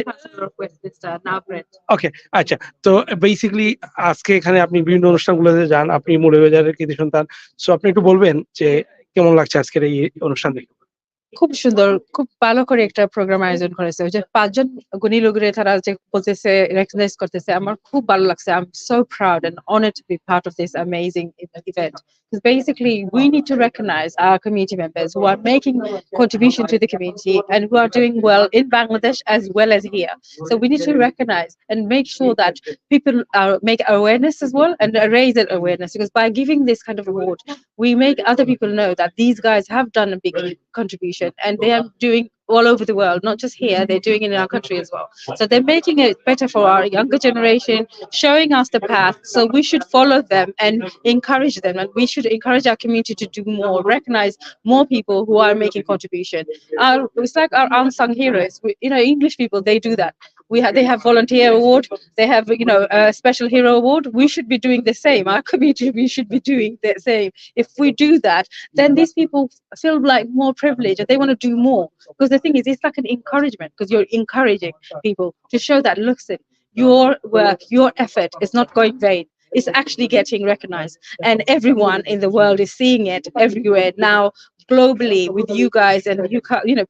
ওকে, আচ্ছা। তো বেসিক্যালি আজকে এখানে আপনি বিভিন্ন অনুষ্ঠানগুলোতে যান, আপনি মৌলভীবাজারের কৃতি সন্তান। সো আপনি একটু বলবেন যে কেমন লাগছে আজকের এই অনুষ্ঠান দেখে? খুব সুন্দর, খুব ভালো করে একটা প্রোগ্রাম আয়োজন করেছে। ওই যে 5 জন গুণী লোকের তারা যে বলতেছে, রেকগনাইজ করতেছে, আমার খুব ভালো লাগছে। I'm so proud and honored to be part of this amazing event. Because basically we need to recognize our community members who are making contribution to the community and who are doing well in Bangladesh as well as here. So we need to recognize and make sure that people make awareness as well, and raise that awareness, because by giving this kind of award, we make other people know that these guys have done a big contribution and they are doing all over the world, not just here, they're doing it in our country as well. So they're making it better for our younger generation, showing us the path. So we should follow them and encourage them. And we should encourage our community to do more, recognize more people who are making contribution. It's like our unsung heroes. English people, they do that. They have volunteer award, they have a special hero award. We should be doing the same. Our community, we should be doing the same. If we do that, then these people feel like more privileged and they want to do more. Because the thing is, it's like an encouragement, because you're encouraging people to show that, listen, your work, your effort is not going vain. It's actually getting recognized, and everyone in the world is seeing it everywhere now. Globally, with you guys and you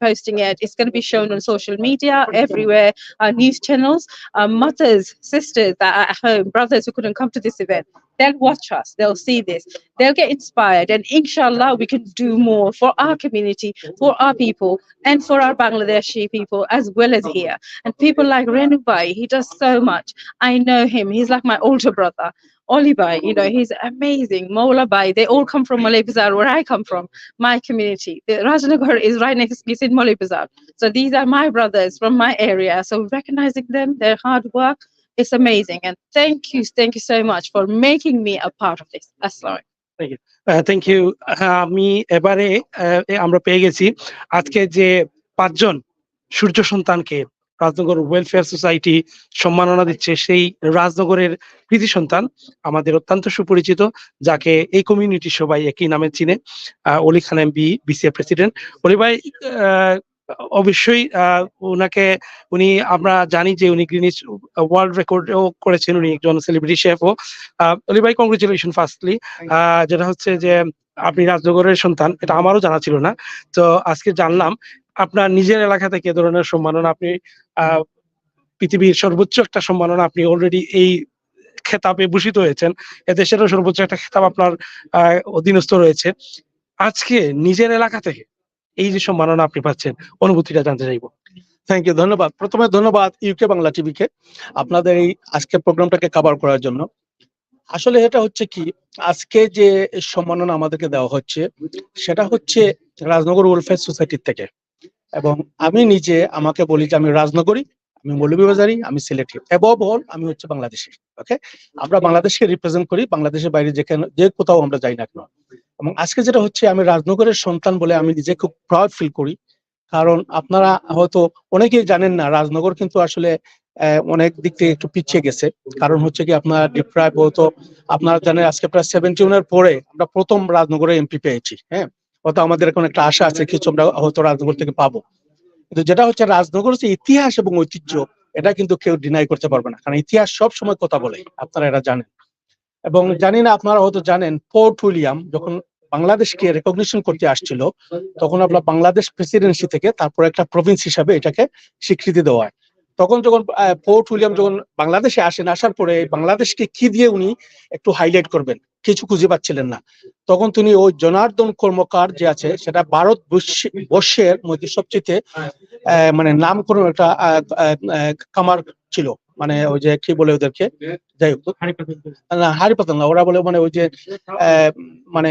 posting it, it's going to be shown on social media everywhere, our news channels, our mothers, sisters that are at home, brothers who couldn't come to this event, they'll watch us, they'll see this, they'll get inspired, and inshallah we can do more for our community, for our people, and for our Bangladeshi people as well as here. And people like Renu Bhai, he does so much. I know him, he's like my older brother. Oli Bhai, he's amazing. Mola Bhai, they all come from Malay Bazaar, where I come from, my community. The Rajnagar is right next to me, in Malay Bazaar. So these are my brothers from my area. So recognizing them, their hard work, is amazing. And thank you so much for making me a part of this. Assalamu alaikum. Thank you. আমি এবারে আমরা পেয়ে গেছি আজকে যে 5 জন সূর্য সন্তানকে রাজনগর ওয়েলফেয়ার সোসাইটি সম্মাননা দিচ্ছে, সেই রাজনগরের কৃতি সন্তান আমাদের অত্যন্ত সুপরিচিত, যাকে এই কমিউনিটি সবাই একই নামে চিনে, অলি খান এমবি, বিসিএ প্রেসিডেন্ট। অলি ভাই, অবশ্যই উনি আমরা জানি যে উনি গ্রিনিচ ওয়ার্ল্ড রেকর্ডও করেছেন, উনি একজন সেলিব্রিটি শেফও। অলি ভাই, কংগ্রেচুলেশন ফার্স্টলি। যেটা হচ্ছে যে আপনি রাজনগরের সন্তান, এটা আমারও জানা ছিল না, তো আজকে জানলাম। আপনার নিজের এলাকা থেকে এ ধরনের সম্মাননা, আপনি পৃথিবীর সর্বোচ্চ একটা সম্মাননা, আপনি অলরেডি এই খেতাবে ভূষিত হয়েছেন, এদেশেরও সর্বোচ্চ একটা খেতাব আপনার অধীনস্থ রয়েছে। আজকে নিজের এলাকা থেকে এই যে সম্মাননা আপনি পাচ্ছেন, অনুভূতিটা জানতে চাইবো। থ্যাংক ইউ, ধন্যবাদ। প্রথমে ধন্যবাদ ইউকে বাংলা টিভিকে আপনাদের এই আজকের প্রোগ্রামটাকে কভার করার জন্য। আসলে এটা হচ্ছে কি, আজকে যে সম্মাননা আমাদেরকে দেওয়া হচ্ছে সেটা হচ্ছে রাজনগর ওয়েলফেয়ার সোসাইটির থেকে। এবং আমি নিজে আমাকে বলি যে আমি রাজনগরী, আমি মৌলভীবাজারি, আমি সিলেটি, অ্যাবভ অল আমি হচ্ছে বাংলাদেশি। ওকে, আমরা বাংলাদেশকে রিপ্রেজেন্ট করি, বাংলাদেশের বাইরে যে কোথাও আমরা যাই না কেন। এবং আজকে যেটা হচ্ছে, আমি রাজনগরের সন্তান বলে আমি নিজে খুব প্রাউড ফিল করি। কারণ আপনারা হয়তো অনেকেই জানেন না, রাজনগর কিন্তু আসলে অনেক দিক থেকে একটু পিছিয়ে গেছে। কারণ হচ্ছে কি, আপনার ডিপ্রাইভ হতো, আপনারা জানেন আজকে প্রায় 71 পরে আমরা প্রথম রাজনগরে এমপি পেয়েছি। হ্যাঁ, হয়তো আমাদের এখন একটা আশা আছে কিছু আমরা হয়তো রাজনগর থেকে পাবো, কিন্তু যেটা হচ্ছে রাজনগর যে ইতিহাস এবং ঐতিহ্য, এটা কিন্তু কেউ ডিনাই করতে পারবে না, কারণ ইতিহাস সব সময় কথা বলে, আপনারা এটা জানেন। এবং জানি না আপনারা হয়তো জানেন, পোর্ট উইলিয়াম যখন বাংলাদেশকে রেকগনিশন করতে আসছিল, তখন আপনার বাংলাদেশ প্রেসিডেন্সি থেকে তারপর একটা প্রভিন্স হিসাবে এটাকে স্বীকৃতি দেওয়া হয়। তখন যখন পোর্ট উইলিয়াম যখন বাংলাদেশে আসেন, আসার পরে বাংলাদেশকে কি দিয়ে উনি একটু হাইলাইট করবেন, কিছু খুঁজে পাচ্ছিলেন না। তখন তিনি ওই জনার্দন কর্মকার যে আছে, সেটা ভারতবর্ষের মধ্যে সবচেয়ে মানে নাম কোনো একটা কামার ছিল, মানে ওই যে কি বলে ওদেরকে, যাই হোক না, হারিপাতাল না, ওরা বলে মানে ওই যে মানে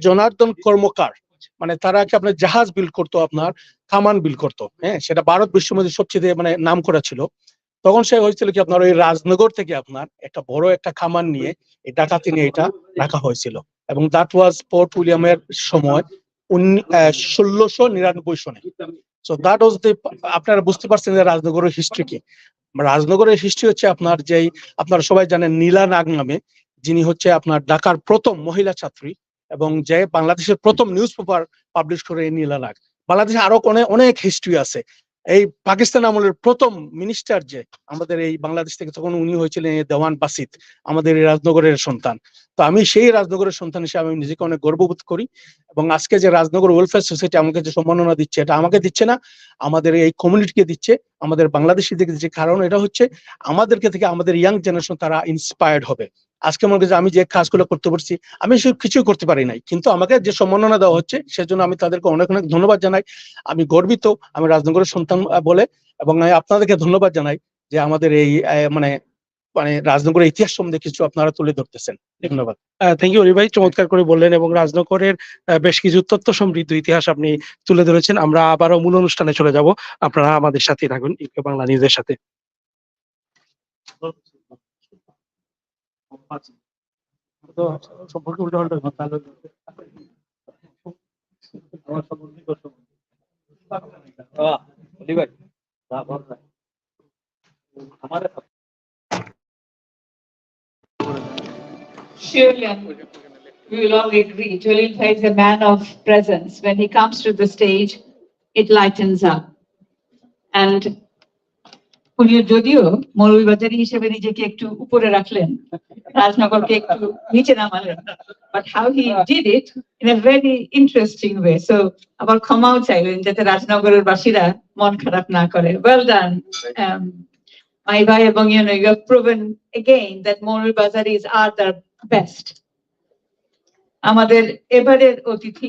জনার্দন কর্মকার, মানে তারা কি আপনার জাহাজ বিল্ড করতো, আপনার কামান বিল্ড করতো। হ্যাঁ, সেটা ভারত বিশ্বের মধ্যে সবচেয়ে মানে নাম করা ছিল। তখন সে হয়েছিল কি, আপনার ওই রাজনগর থেকে আপনার একটা বড় একটা কামান নিয়ে এই ডাকাতি নিয়ে এটা রাখা হয়েছিল। এবং দ্যাট ওয়াজ পোর্ট উইলিয়ামের সময় 1699 সনে। সো দ্যাট ওয়াজ দ্য, আপনারা বুঝতে পারছেন যে রাজনগরের হিস্ট্রি কি। রাজনগরের হিস্ট্রি হচ্ছে আপনার যেই, আপনারা সবাই জানেন নীলা নাগ নামে, যিনি হচ্ছে আপনার ঢাকার প্রথম মহিলা ছাত্রী, এবং যে বাংলাদেশের প্রথম নিউজ পেপার পাবলিশ করে এই নীলা নাগ। বাংলাদেশে আরো অনেক হিস্ট্রি আছে। এই পাকিস্তান আমলের প্রথম মিনিস্টার যে আমাদের এই বাংলাদেশ থেকে, তখন উনি হয়েছিলেন দেওয়ান বাসিত, আমাদের এই রাজনগরের সন্তান। তো আমি সেই রাজনগরের সন্তান হিসেবে আমি নিজেকে অনেক গর্ববোধ করি। এবং আজকে যে রাজনগর ওয়েলফেয়ার সোসাইটি আমাকে যে সম্মাননা দিচ্ছে, এটা আমাকে দিচ্ছে না, আমাদের এই কমিউনিটিকে দিচ্ছে, আমাদের বাংলাদেশিদেরকে দিচ্ছে। কারণ এটা হচ্ছে আমাদেরকে থেকে আমাদের ইয়াং জেনারেশন তারা ইন্সপায়ার্ড হবে। আজকে মনে করি আমি যে কাজগুলো করতে পারছি, আমি সব কিছুই করতে পারি নাই, কিন্তু আমাকে যে সম্মাননা দেওয়া হচ্ছে সেজন্য আমি তাদেরকে অনেক অনেক ধন্যবাদ জানাই। আমি গর্বিত আমি রাজনগরের সন্তান বলে, এবং আপনাদেরকে ধন্যবাদ জানাই যে আমাদের এই মানে মানে রাজনগরের ইতিহাস সম্বন্ধে কিছু আপনারা তুলে ধরতেছেন। ধন্যবাদ। থ্যাংক ইউ অলি ভাই, চমৎকার করে বললেন এবং রাজনগরের বেশ কিছু তথ্য সমৃদ্ধ ইতিহাস আপনি তুলে ধরেছেন। আমরা আবারও মূল অনুষ্ঠানে চলে যাব, আপনারা আমাদের সাথে থাকুন ইউকে বাংলা নিউজের সাথে। সম্পর্কে উল্টাপাল্টা কথা Surely, we will all agree, Jalil Bhai is a man of presence. When he comes to the stage, it lightens up. And উনি যদিও মৌলভীবাজারি হিসেবে নিজেকে একটু উপরে রাখলেন, রাজনগরকে একটু নিচে নামালেন, but how he did it in a very interesting way. So আবার ক্ষমাও চাইলেন যাতে রাজনগরের বাসীরা মন খারাপ না করে. Well done, my bhai, এবং you have proven again that মৌলভীবাজারিs are the best. আমাদের এবারের অতিথি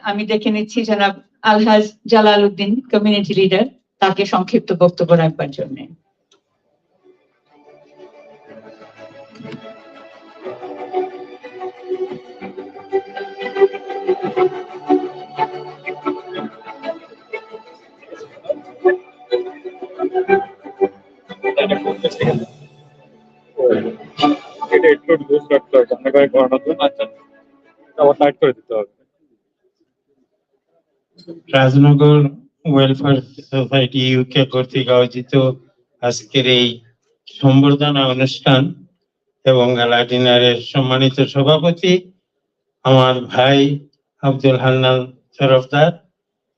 আমি ডেকে নিচ্ছি জনাব আলহাজ জালাল উদ্দিন, কমিউনিটি লিডার, তাকে সংক্ষিপ্ত বক্তব্য রাখবার জন্য। এটা একটু লুজ রাখতে হবে, সামনে করে ঘোরানোর জন্য। আচ্ছা, আবার টাইট করে দিতে হবে। রাজনগর ওয়েলফেয়ার সোসাইটি ইউকে কর্তৃক আয়োজিত আজকের এই সম্বর্ধনা অনুষ্ঠান এবং গালা ডিনারের সম্মানিত সভাপতি আমার ভাই আব্দুল হান্নান তরফদার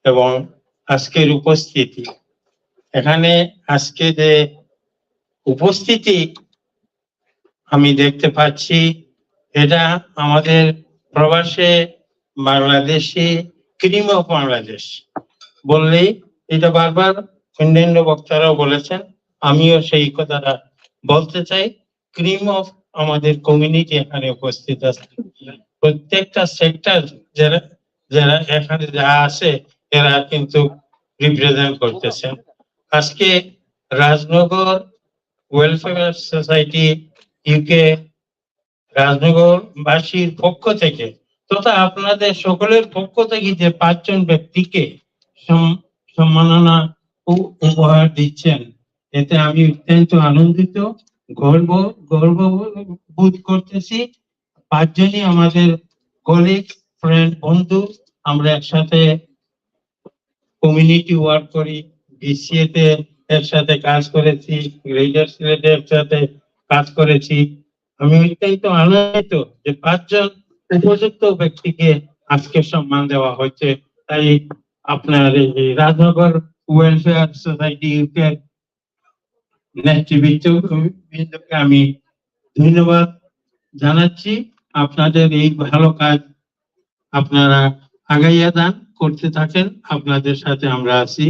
এবং আজকের উপস্থিতি, এখানে আজকে যে উপস্থিতি আমি দেখতে পাচ্ছি, এটা আমাদের প্রবাসে বাংলাদেশি ক্রিম অফ বাংলাদেশ বললেই, এটা বারবার অন্যান্য বক্তারাও বলেছেন, আমিও সেই কথাটা বলতে চাই। ক্রিম অফ আমাদের কমিউনিটি এখানে উপস্থিত আছে, প্রত্যেকটা সেক্টর যারা যারা এখানে যা আছে এরা কিন্তু রিপ্রেজেন্ট করতেছেন। আজকে রাজনগর ওয়েলফেয়ার সোসাইটি ইউকে রাজনগরবাসীর পক্ষ থেকে তথা আপনাদের সকলের পক্ষ থেকে যে 5 জন ব্যক্তিকে সম্মাননা উপহার দিচ্ছেন, এতে আমি অত্যন্ত আনন্দিত, গর্ববোধ করতেছি। 5 জনই আমাদের কলিগ, ফ্রেন্ড, বন্ধু। আমরা একসাথে কমিউনিটি ওয়ার্ক করি, বিসিএ তে একসাথে কাজ করেছি, গ্রেডার সিলেটে একসাথে কাজ করেছি। আমি অত্যন্ত আনন্দিত যে 5 জন উপযুক্ত ব্যক্তিকে আজকে সম্মান দেওয়া হচ্ছে। তাই আপনার এই রাজনগর ওয়েলফেয়ার সোসাইটি ইউকে নেতৃবৃন্দকে আমি ধন্যবাদ জানাচ্ছি। আপনাদের এই ভালো কাজ আপনারা আগাইয়া দান করতে থাকেন, আপনাদের সাথে আমরা আছি।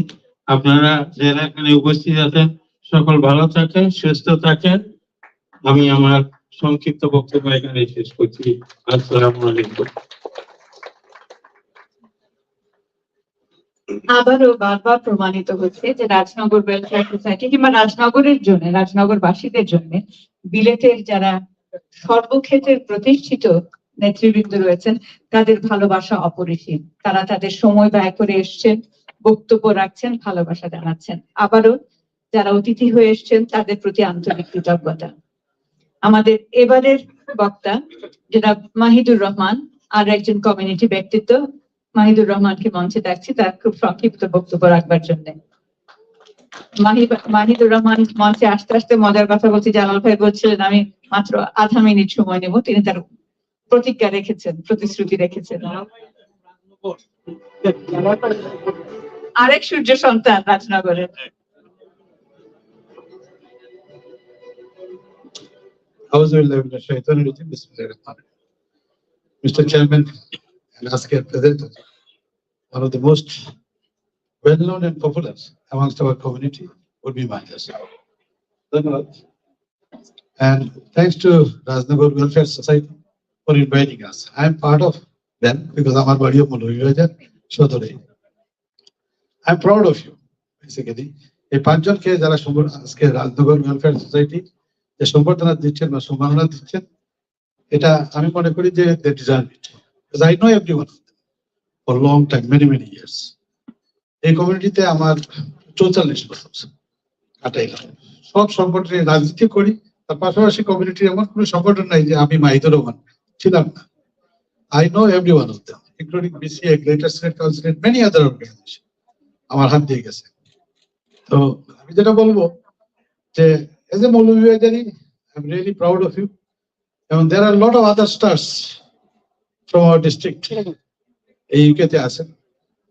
আপনারা যারা এখানে উপস্থিত আছেন সকল ভালো থাকেন, সুস্থ থাকেন। আমি আমার সংক্ষিপ্ত বক্তব্য এখানে শেষ করছি। আসসালামু আলাইকুম। আবারও বারবার প্রমাণিত হচ্ছে যে রাজনগর ওয়েলফেয়ার সোসাইটি কিংবা রাজনগরের জন্য, রাজনগরবাসীদের জন্য বিলেতের যারা সর্বক্ষেত্রের প্রতিষ্ঠিত নেতৃবৃন্দ রয়েছেন তাদের ভালোবাসা অপরিসীম। তারা তাদের সময় ব্যয় করে এসছেন, বক্তব্য রাখছেন, ভালোবাসা জানাচ্ছেন। আবারও যারা অতিথি হয়ে এসছেন তাদের প্রতি আন্তরিক কৃতজ্ঞতা। আমাদের এবারের বক্তা যেটা মাহিদুর রহমান, আর একজন কমিউনিটি ব্যক্তিত্ব, মাহিদুর রহমানকে মঞ্চে ডাকছি তার খুব সংক্ষিপ্ত বক্তব্য রাখবার জন্য। মাহিদুর রহমান মঞ্চে আসতে আসতে মজার কথা বলছি, জালাল ভাই বলছিলেন আমি মাত্র আধা মিনিট সময় নেব, তিনি তার প্রতিজ্ঞা রেখেছেন, প্রতিশ্রুতি রেখেছেন। আরেক সূর্য সন্তান রাজনগরের। Mr. Chairman and Asker presenter, one of the most well-known and popular amongst our community would be Mahesh. And thanks to Rajnagar Welfare Society for inviting us. I am part of them because I'm a body of Muluvivajar, Shodore. I'm proud of you, basically. A 5 জন কে যারা Asker Rajnagar Welfare Society যে সম্বর্ধনা দিচ্ছেন বা সম্মাননা দিচ্ছেন, এটা আমি মনে করি যে they deserve it. Because I know everyone for a long time, many years. এই কমিউনিটিতে আমার 44 বছর কাটাইলাম। সব সংগঠনে রাজনীতি করি, তার পাশাপাশি কমিউনিটির এমন কোনো সংগঠন নাই যে আমি মাহিদুর রহমান ছিলাম না। I know every one of them, including BCA, Greater Senate Council, and many other organizations. আমার হাত দিয়ে গেছে। তো আমি যেটা বলবো যে as a Maulavibajari, I'm really proud of you. And there are a lot of other stars from our district. এই ইউকেতে আছেন,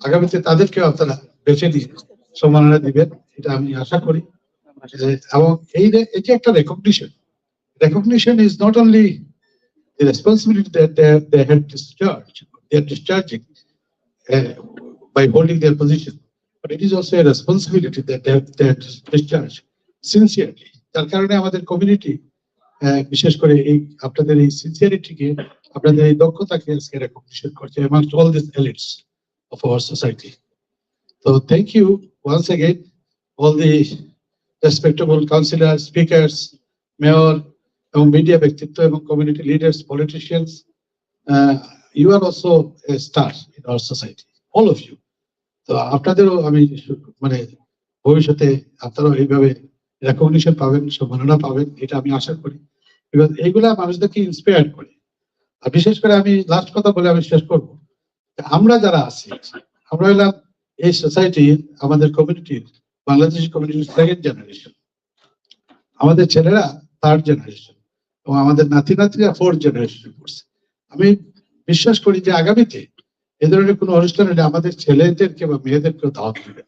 আগামীতে তাদেরকে আপনারা বেছে দিয়ে সম্মাননা দিবেন, এটা আমি আশা করি। এবং এই যে একটা recognition is not only the responsibility that they have discharged, they are discharging by holding their position, but it is also a responsibility that they have discharged sincerely. তার কারণে আমাদের কমিউনিটি বিশেষ করে এই আপনাদের এই সিনসিয়ারিটিকে, আপনাদের এই দক্ষতাকে আজকে রেকগনিশন করছে amongst all these elites of our society. So thank you once again, all the respectable councillors, speakers, mayor, এবং media ব্যক্তিত্ব এবং community leaders, politicians. You are also a star in our society, all of you. তো আপনাদেরও আমি মানে ভবিষ্যতে আপনারাও এইভাবে রেকগনিশন পাবেন, সম্মাননা পাবেন, এটা আমি আশা করি। বিকজ এইগুলা মানুষদেরকে ইন্সপায়ার করে। আর বিশেষ করে আমি লাস্ট কথা বলে আমি শেষ করবো, আমরা যারা আছি, আমরা হলাম এই সোসাইটির, আমাদের কমিউনিটির, বাংলাদেশি কমিউনিটির সেকেন্ড জেনারেশন, আমাদের ছেলেরা থার্ড জেনারেশন এবং আমাদের নাতি নাতিরা ফোর্থ জেনারেশন পড়ছে। আমি বিশ্বাস করি যে আগামীতে এ ধরনের কোনো অনুষ্ঠান হলে আমাদের ছেলেদেরকে বা মেয়েদেরকেও দাওয়াত দিবেন,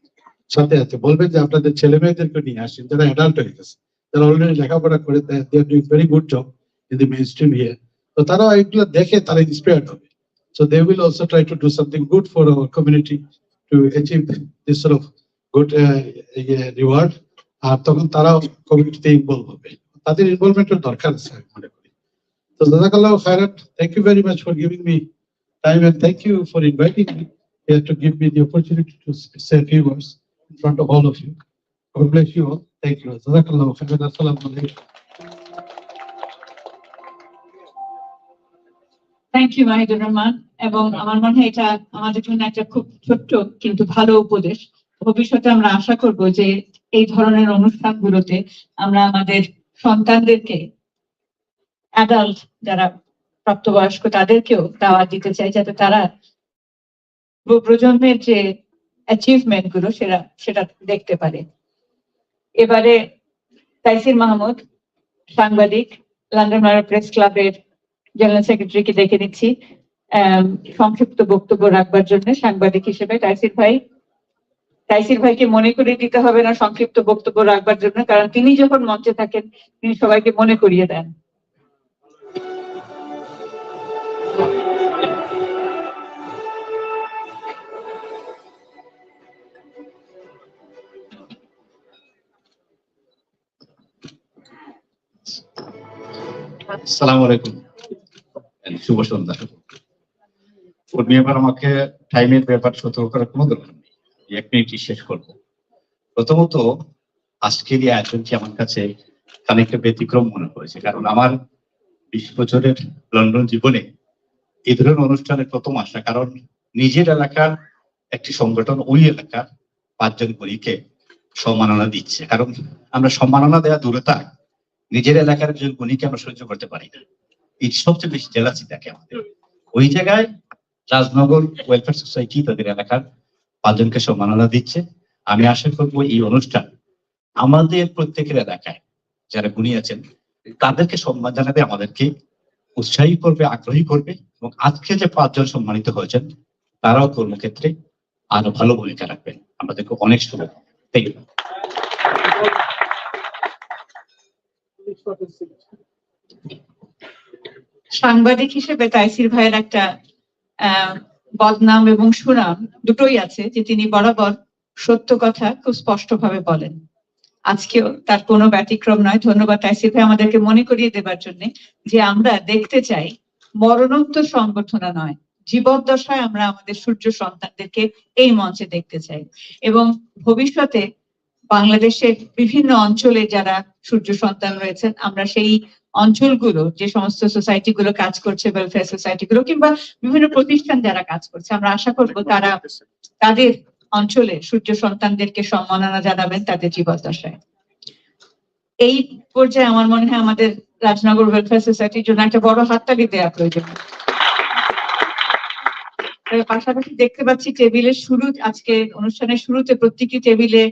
সাথে সাথে বলবেন যে আপনাদের ছেলে মেয়েদেরকে নিয়ে আসেন যারা অ্যাডাল্ট হয়ে গেছে, যারা অলরেডি লেখাপড়া করে, they are doing very good job in the mainstream here. তো তারা এগুলো দেখে তারা ইন্সপায়ার্ড হবে। So they will also try to do something good for our community to achieve this sort of good reward. আর তখন তারাও কমিউনিটিতে ইনভলভ হবে, তাদের ইনভলভমেন্টের দরকার আছে আমি মনে করি। তো জাযাকাল্লাহু খায়রান, thank you very much for giving me time and thank you for inviting me here to give me the opportunity to say a few words in front of all of you. God bless you all. Thank you. Jazakallahu khairan. Assalamu alaikum. Thank you Mahidur Rahman. এবং আমার মনে হয় এটা আমাদের জন্য একটা খুব ছোট্ট কিন্তু ভালো উপদেশ। ভবিষ্যতে আমরা আশা করব যে এই ধরনের অনুষ্ঠানগুলোতে আমরা আমাদের সন্তানদেরকে, অ্যাডাল্ট যারা প্রাপ্তবয়স্ক, তাদেরকেও দাওয়াত দিতে চাই, যাতে তারা প্রজন্মের যে অ্যাচিভমেন্ট গুলো সেটা দেখতে পারে। এবারে তাইসির মাহমুদ, সাংবাদিক, লন্ডন প্রেস ক্লাবের জেনারেল সেক্রেটারিকে ডেকে নিচ্ছি সংক্ষিপ্ত বক্তব্য রাখবার জন্য। সাংবাদিক হিসেবে তাইসির ভাইকে মনে করিয়ে দিতে হবে না সংক্ষিপ্ত বক্তব্য রাখবার জন্য, কারণ তিনি যখন মঞ্চে থাকেন তিনি সবাইকে মনে করিয়ে দেন। আসসালামু আলাইকুম, শুভ সন্ধ্যা। উনি এবার আমাকে টাইমের ব্যাপার সতর্ক করার কোনো দরকার নেই, 1 মিনিটই শেষ করবো। প্রথমত আজকের এই আয়োজনটি আমার কাছে খানিকটা ব্যতিক্রম মনে হয়েছে, কারণ আমার 20 বছরের লন্ডন জীবনে এই ধরনের অনুষ্ঠানের প্রথম আসা, কারণ নিজের এলাকার একটি সংগঠন ওই এলাকার 5 জন গণীকে সম্মাননা দিচ্ছে। কারণ আমরা সম্মাননা দেওয়া দূরে থাক, নিজের এলাকার একজন গণীকে আমরা সহ্য করতে পারি না, এই সবচেয়ে বেশি জেলাসি থাকে আমাদের। ওই জায়গায় রাজনগর ওয়েলফেয়ার সোসাইটি তাদের এলাকার 5 জনকে সম্মাননা দিচ্ছে। আমি আশা করবো এই অনুষ্ঠান আমাদের প্রত্যেকের এলাকায় যারা গুণী আছেন তাদেরকে সম্মান জানাতে আমাদেরকে উৎসাহী করবে, আগ্রহী করবে, এবং আজকে যে 5 জন সম্মানিত হয়েছেন তারাও কর্মক্ষেত্রে আরো ভালো ভূমিকা রাখবেন। আমাদেরকে অনেক শুভকামনা। Thank you. সাংবাদিক হিসেবে তাইসির ভাইয়ের একটা বদনাম এবং সুনাম দুটোই আছে, যে তিনি বরাবর সত্য কথা খুব স্পষ্টভাবে বলেন। আজকেও তার কোনো ব্যতিক্রম নয়। ধন্যবাদ তাইসির ভাই আমাদেরকে মনে করিয়ে দেবার জন্য যে আমরা দেখতে চাই মরণোত্তর সংগঠনা নয়, জীবদ্দশায় আমরা আমাদের সূর্য সন্তানদেরকে এই মঞ্চে দেখতে চাই। এবং ভবিষ্যতে বাংলাদেশের বিভিন্ন অঞ্চলে যারা সূর্য সন্তান রয়েছেন, আমরা সেই অঞ্চলগুলো, যে সমস্ত সোসাইটি গুলো কাজ করছে, ওয়েলফেয়ার সোসাইটি গুলো কিংবা বিভিন্ন প্রতিষ্ঠান যারা কাজ করছে, আমরা আশা করব তারা তাদের অঞ্চলে সূর্য সন্তানদেরকে সম্মাননা জানাবেন তাদের জীবদ্দশায়। এই পর্যায়ে আমার মনে হয় আমাদের রাজনগর ওয়েলফেয়ার সোসাইটির জন্য একটা বড় হাততালি দেওয়া প্রয়োজন। পাশাপাশি দেখতে পাচ্ছি টেবিলের শুরু, আজকে অনুষ্ঠানের শুরুতে প্রত্যেকটি টেবিলে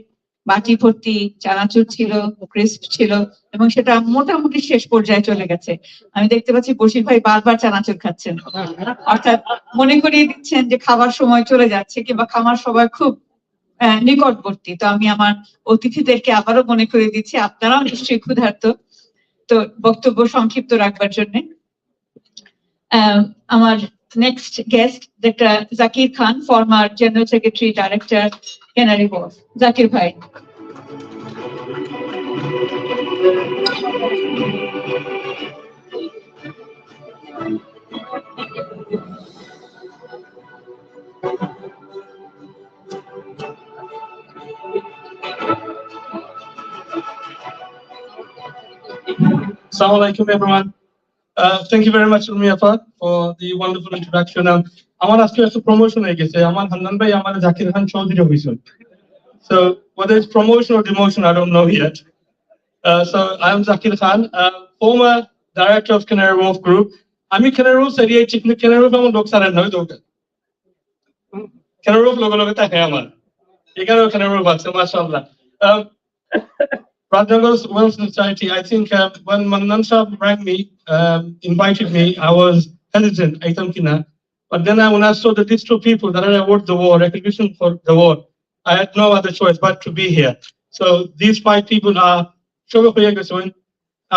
বাটি ভর্তি চানাচুর ছিল, ক্রিস্প ছিল, এবং সেটা মোটামুটি শেষ পর্যায়ে চলে গেছে। আমি দেখতে পাচ্ছি বশির ভাই বারবার চানাচুর খাচ্ছেন, অর্থাৎ মনে করিয়ে দিচ্ছেন যে খাবার সময় চলে যাচ্ছে কিংবা খাওয়ার সময় খুব নিকটবর্তী। তো আমি আমার অতিথিদেরকে আবারও মনে করিয়ে দিচ্ছি আপনারাও নিশ্চয়ই ক্ষুধার্ত, তো বক্তব্য সংক্ষিপ্ত রাখবার জন্য আমার next guest doctor Zakir Khan, former general secretary director Canary Wharf. Zakir ভাই। Assalamu alaikum, everyone. Thank you very much, Urmi Afa, for the wonderful introduction. I want to ask you a promotion. I guess Aman Handan bhai, Aman Zakir Khan Chaudhary hoisun. So whether it's promotion or demotion, I don't know yet. So I am Zakir Khan, former director of Canary Wharf Group. I'm in Canary Wharf area. Chikne Canary Wharf amon log sare noy doga. Canary Wharf logo logo ta hai amar. Ekano Canary Wharf ache, mashallah. Rajnagar Welfare Society, I think when Mannan Shah rang me, invited me, I was hesitant, but then when I saw the list of people that are awarded the award, recognition for the award, I had no other choice but to be here. So these 5 people are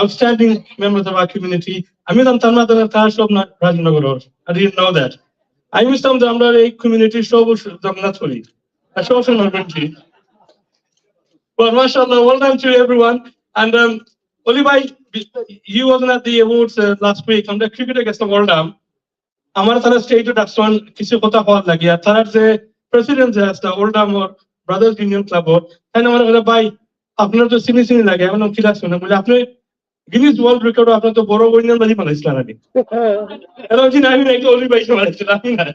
outstanding members of our community. I didn't know that. I miss them the community show Jagannathpuri. I show some Well, mashallah, well done to everyone. And Oli bhai, you wasn't at the awards last week. I'm the cricketer against the world. Amar tara state to Daxon, kisi kota hall lagia. Tara the president has the Oldham or Brothers Union Club board. And amar kala bhai, apnar to sini lagia. I'm not kila suna. Mujhe apne Guinness World Record apna to boro Indian bali banayisla nahi. Hello ji, nahi nahi Oli bhai se banayisla nahi.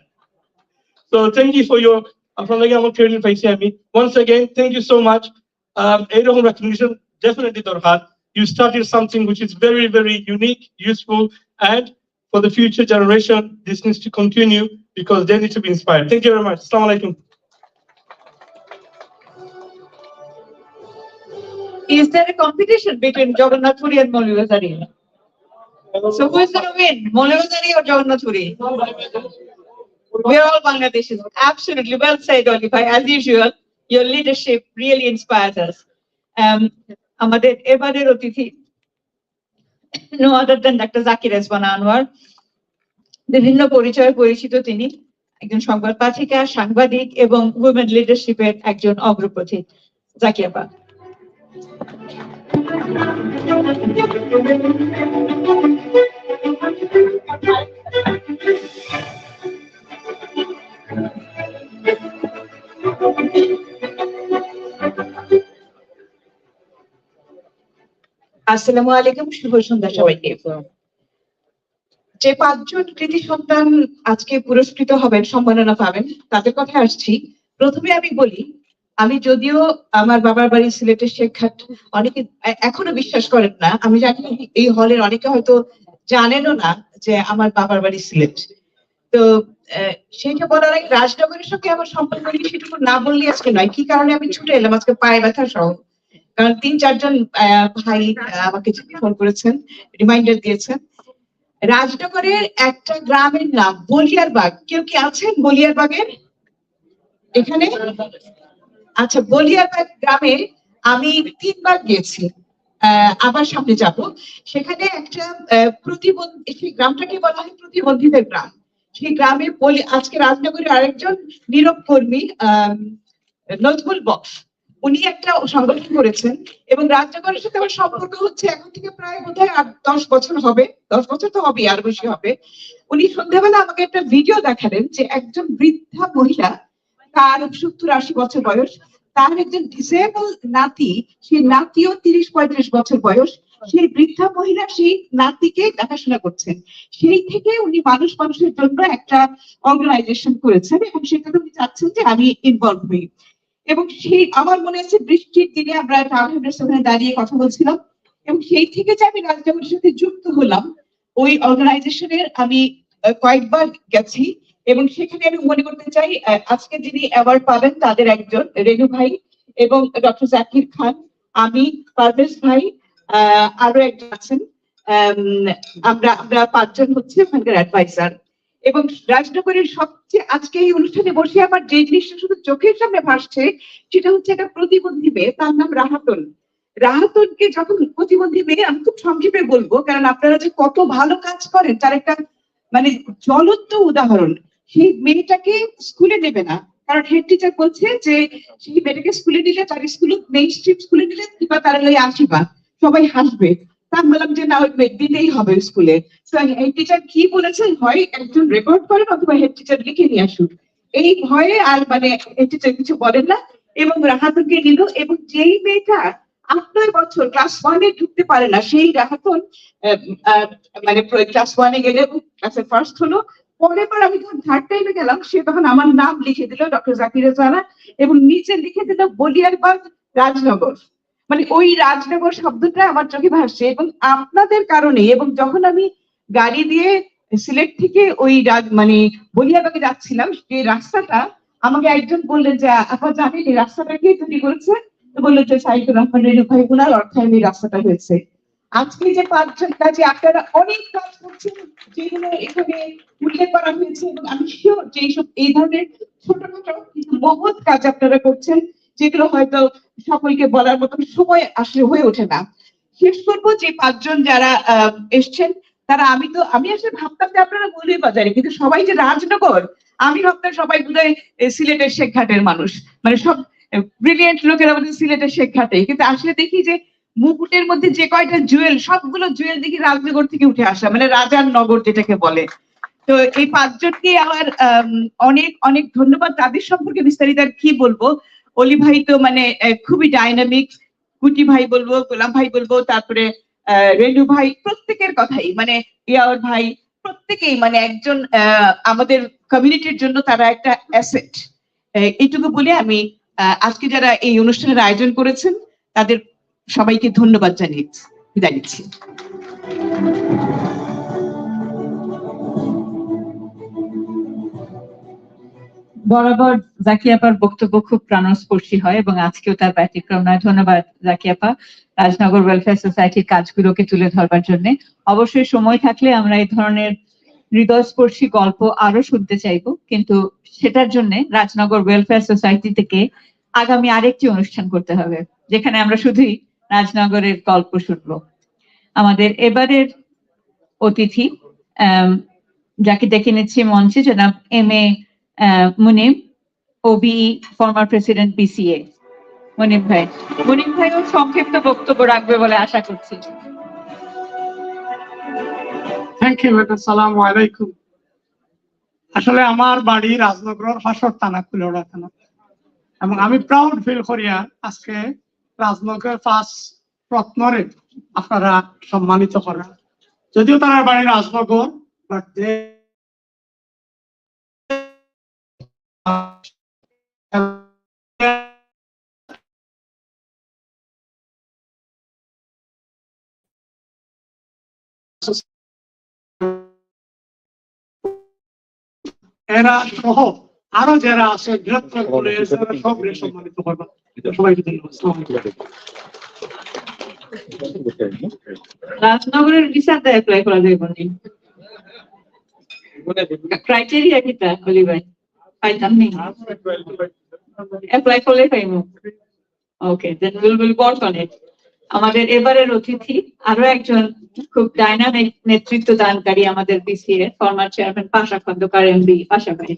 So thank you for your. Apna lagi amar credit paise ami. Once again, thank you so much. Erohom recognition definitely dorkar. You started something which is very, very unique, useful, and for the future generation, this needs to continue because they need to be inspired. Thank you very much. Assalamu alaikum. Is there a competition between Jagannathpuri and Molivazari? So who is going to win, Molivazari or Jagannathpuri? We are all Bangladeshis. Absolutely well said, Oli bhai. As usual, your leadership really inspires us. Amader ebarer otithi no other than Dr. Zakir Rizwan Anwar. বিভিন্ন পরিচয়ে পরিচিত তিনি, একজন সংবাদ পাঠিকা, সাংবাদিক এবং উইমেন লিডারশিপের একজন অগ্রপথিক। জাকির আপা। আসসালামু আলাইকুম, শুভ সন্ধ্যা সবাইকে। যে 5 জন কৃতি সন্তান আজকে পুরস্কৃত হবেন, সম্মাননা পাবেন, তাদের কথা আসছি। প্রথমে আমি বলি, আমি যদিও আমার বাবার বাড়ি সিলেটের শেখঘাট, অনেকে এখনো বিশ্বাস করেন না, আমি জানি এই হলের অনেকে হয়তো জানেনও না যে আমার বাবার বাড়ি সিলেট। তো সেইটা বলার আগে রাজনগরের সঙ্গে আমার সম্পর্ক নিয়ে সেটুকু না বললে আজকে নয়। কি কারণে আমি ছুটে এলাম আজকে পায়ে ব্যথা সহ, কারণ 3-4 জন ভাই আমাকে ফোন করেছেন, রিমাইন্ডার দিয়েছেন। রাজনগরের একটা গ্রামের নাম বলিয়ারবাগ। কেউ কি আছেন বলিয়ারবাগের এখানে? আচ্ছা, বলিয়ারবাগ গ্রামে আমি 3 বার গেছি, আবার সামনে যাব। সেখানে একটা প্রতিবন্ধী, সেই গ্রামটাকে বলা হয় প্রতিবন্ধীদের গ্রাম। সেই গ্রামে আজকে রাজনগরের আরেকজন নীরব কর্মী নজরুল বক্স, উনি একটা সংগঠন করেছেন এবং রাজনগরের সাথে আমার সম্পর্ক হচ্ছে এখন থেকে প্রায় বোধহয় 8-10 বছর হবে, 10 বছর তো হবে, আর বেশি হবে। উনি সন্ধ্যাবেলা আমাকে একটা ভিডিও দেখালেন যে একজন বৃদ্ধা মহিলা, তার 70-80 বছর বয়স, তার একজন ডিসেবল নাতি, সেই নাতিও 30-35 বছর বয়স, সেই বৃদ্ধা মহিলা সেই নাতিকে দেখাশোনা করছেন। সেই থেকে উনি মানুষের জন্য একটা অর্গানাইজেশন করেছেন এবং সেখানে উনি চাচ্ছেন যে আমি ইনভলভ হই। এবং সেই আমার মনে আছে বৃষ্টির দিনে আমরা ওখানে দাঁড়িয়ে কথা বলছিলাম, এবং সেই থেকে যে আমি রাজনগরের সাথে যুক্ত হলাম, ওই অর্গানাইজেশনের আমি কয়েকবার গেছি এবং সেখানে আমি মনে করতে চাই আজকে যিনি অ্যাওয়ার্ড পাবেন তাদের একজন রেনু ভাই এবং ডক্টর জাকির খান, আমি, পারভেজ ভাই, আরো একজন আছেন, আমরা 5 জন হচ্ছে ওখানকার অ্যাডভাইজার। এবং রাজনগরের সবচেয়ে আজকে এই অনুষ্ঠানে বসে আমার যে জিনিসটা শুধু চোখের সামনে ভাসছে সেটা হচ্ছে একটা প্রতিবন্ধী মেয়ে, তার নাম রাহাতুন। রাহাতুনকে যখন প্রতিবন্ধী মেয়ে, আমি খুব সংক্ষেপে বলবো কারণ আপনারা যে কত ভালো কাজ করেন তার একটা মানে জ্বলন্ত উদাহরণ। সেই মেয়েটাকে স্কুলে নেবে না, কারণ হেড টিচার বলছে যে সেই মেয়েটাকে স্কুলে নিলে, তার স্কুল মেইন স্ট্রিম স্কুলে নিলে কিংবা তারা লই আসিবা, সবাই হাসবে। তা বললাম যে না, দিতেই হবে স্কুলে। তো হেড টিচার কি বলেছেন, হয় একজন রেকর্ড করেন অথবা হেড টিচার লিখে নিয়ে আসুন। এই ভয়ে আর মানে হেড টিচার কিছু বলেন না এবং রাহাতুনকে নিল। এবং যেই মেয়েটা 8-9 বছর ক্লাস 1-এ ঢুকতে পারে না, সেই রাহাতুন মানে ক্লাস 1-এ গেলে ক্লাসের ফার্স্ট হলো। পরের বার আমি যখন থার্ড টাইমে গেলাম, সে তখন আমার নাম লিখে দিল ডক্টর জাকির জানা এবং নিচে লিখে দিল বলিয়ারবাগ রাজনগর। মানে ওই রাজনগর শব্দটা আমার চোখে ভাসছে এবং আপনাদের কারণে। এবং যখন আমি গাড়ি দিয়ে সিলেট থেকে ওই মানে বলিয়ারবাগে যাচ্ছিলাম, সেই রাস্তাটা আমাকে একজন বললেন যে আপা জানেন এই রাস্তাটা কে তৈরি করেছে? তো বললো যে সাইদুর রহমান রেনু ভাই, ওনার অর্থায়নে এই রাস্তাটা হয়েছে। আজকে যে 5 জন কাজে আপনারা অনেক কাজ করছেন যেগুলো এখানে উল্লেখ করা হয়েছে, এবং আমি শিওর যে এইসব এই ধরনের ছোটখাটো কিন্তু মহৎ কাজ আপনারা করছেন, যেগুলো হয়তো সকলকে বলার মতন সময় আসলে হয়ে ওঠে না। শেষ করবো যে 5 জন যারা এসছেন তারা, আমি আসলে ভাবতাম যে আপনারা মৌলভীবাজারে, কিন্তু সবাই যে রাজনগর, আমি ভাবতাম সবাই বোধহয় সিলেটের শেখঘাটের মানুষ, মানে সব ব্রিলিয়েন্ট লোকের আমাদের সিলেটের শেখঘাটে। কিন্তু আসলে দেখি যে মুকুটের মধ্যে যে কয়টা জুয়েল, সবগুলো জুয়েল দেখি রাজনগর থেকে উঠে আসা, মানে রাজার নগর যেটাকে বলে। তো এই 5 জনকে আমার অনেক অনেক ধন্যবাদ। তাদের সম্পর্কে বিস্তারিত আর কি বলবো। অলি ভাই তো মানে খুবই ডাইনামিক, কুটি ভাই বলবো, গোলাম ভাই বলবো, তারপরে রেনু ভাই, প্রত্যেকের কথাই মানে ইয়ার ভাই, প্রত্যেকেই মানে একজন আমাদের কমিউনিটির জন্য তারা একটা অ্যাসেট। এইটুকু বলে আমি আজকে যারা এই অনুষ্ঠানের আয়োজন করেছেন তাদের সবাইকে ধন্যবাদ জানিয়ে বিদায় নিচ্ছি। বরাবর জাকি আপার বক্তব্য খুব প্রাণস্পর্শী হয় এবং আজকেও তার ব্যতিক্রম নয়। ধন্যবাদ জাকি আপা, রাজনগর ওয়েলফেয়ার সোসাইটির কাজগুলোকে তুলে ধরবার জন্য। অবশ্যই সময় থাকলে আমরা এই ধরনের হৃদয়স্পর্শী গল্প আরো শুনতে চাইবো, কিন্তু সেটার জন্য রাজনগর ওয়েলফেয়ার সোসাইটি থেকে আগামী আরেকটি অনুষ্ঠান করতে হবে, যেখানে আমরা শুধুই রাজনগরের গল্প শুনবো। আমাদের এবারের অতিথি যাকে ডেকে নিচ্ছি মঞ্চে, জনাব M A. Munim, OBE, former president BCA। Munim ভাইও সংক্ষিপ্ত বক্তব্য রাখবে বলে আশা করছি। থ্যাংক ইউ ম্যাডাম, আসসালামু আলাইকুম। আসলে আমার বাড়ি রাজনগরের হাসর থানা, কুলেওড়া থানা, এবং আমি প্রাউড ফিল করিয়া আজকে রাজনগর 5 রত্নরে আপনারা সম্মানিত করা। যদিও তার বাড়ি রাজনগর, বাট এরা সহ আরো যারা আছে বৃহত্তর করে সবরে সম্মানিত করবা। সবাইকে ধন্যবাদ। রাজনগরের ভিসাতে অ্যাপ্লাই করা যাবে নি? ক্রাইটেরিয়া কিটা বলি ভাই? পাইতাম নি, অ্যাপ্লাই করলে পাইবো। Okay, then will work on it. আমাদের এবারের অতিথি আরো একজন খুব ডাইনামিক নেতৃত্ব দানকারী, আমাদের BCA former chairman Pasha Khandakar MB। Pasha ভাই।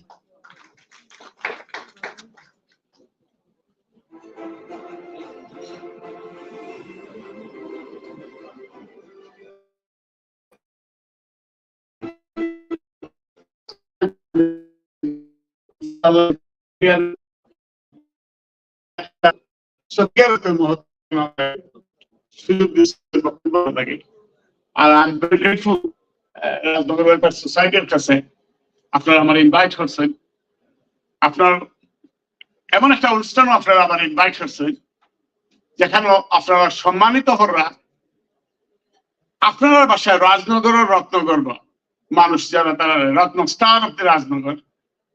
আর I am very grateful Rajnagar welfare সোসাইটির কাছে আপনারা আমার ইনভাইট করছেন। আপনার এমন একটা অনুষ্ঠান আপনারা আমার ইনভাইট করছেন যেখানে আপনারা সম্মানিত হররা আপনার বাসায় রাজনগরের রত্নগর্ব মানুষ যারা তারা রত্ন star of the Rajnagar,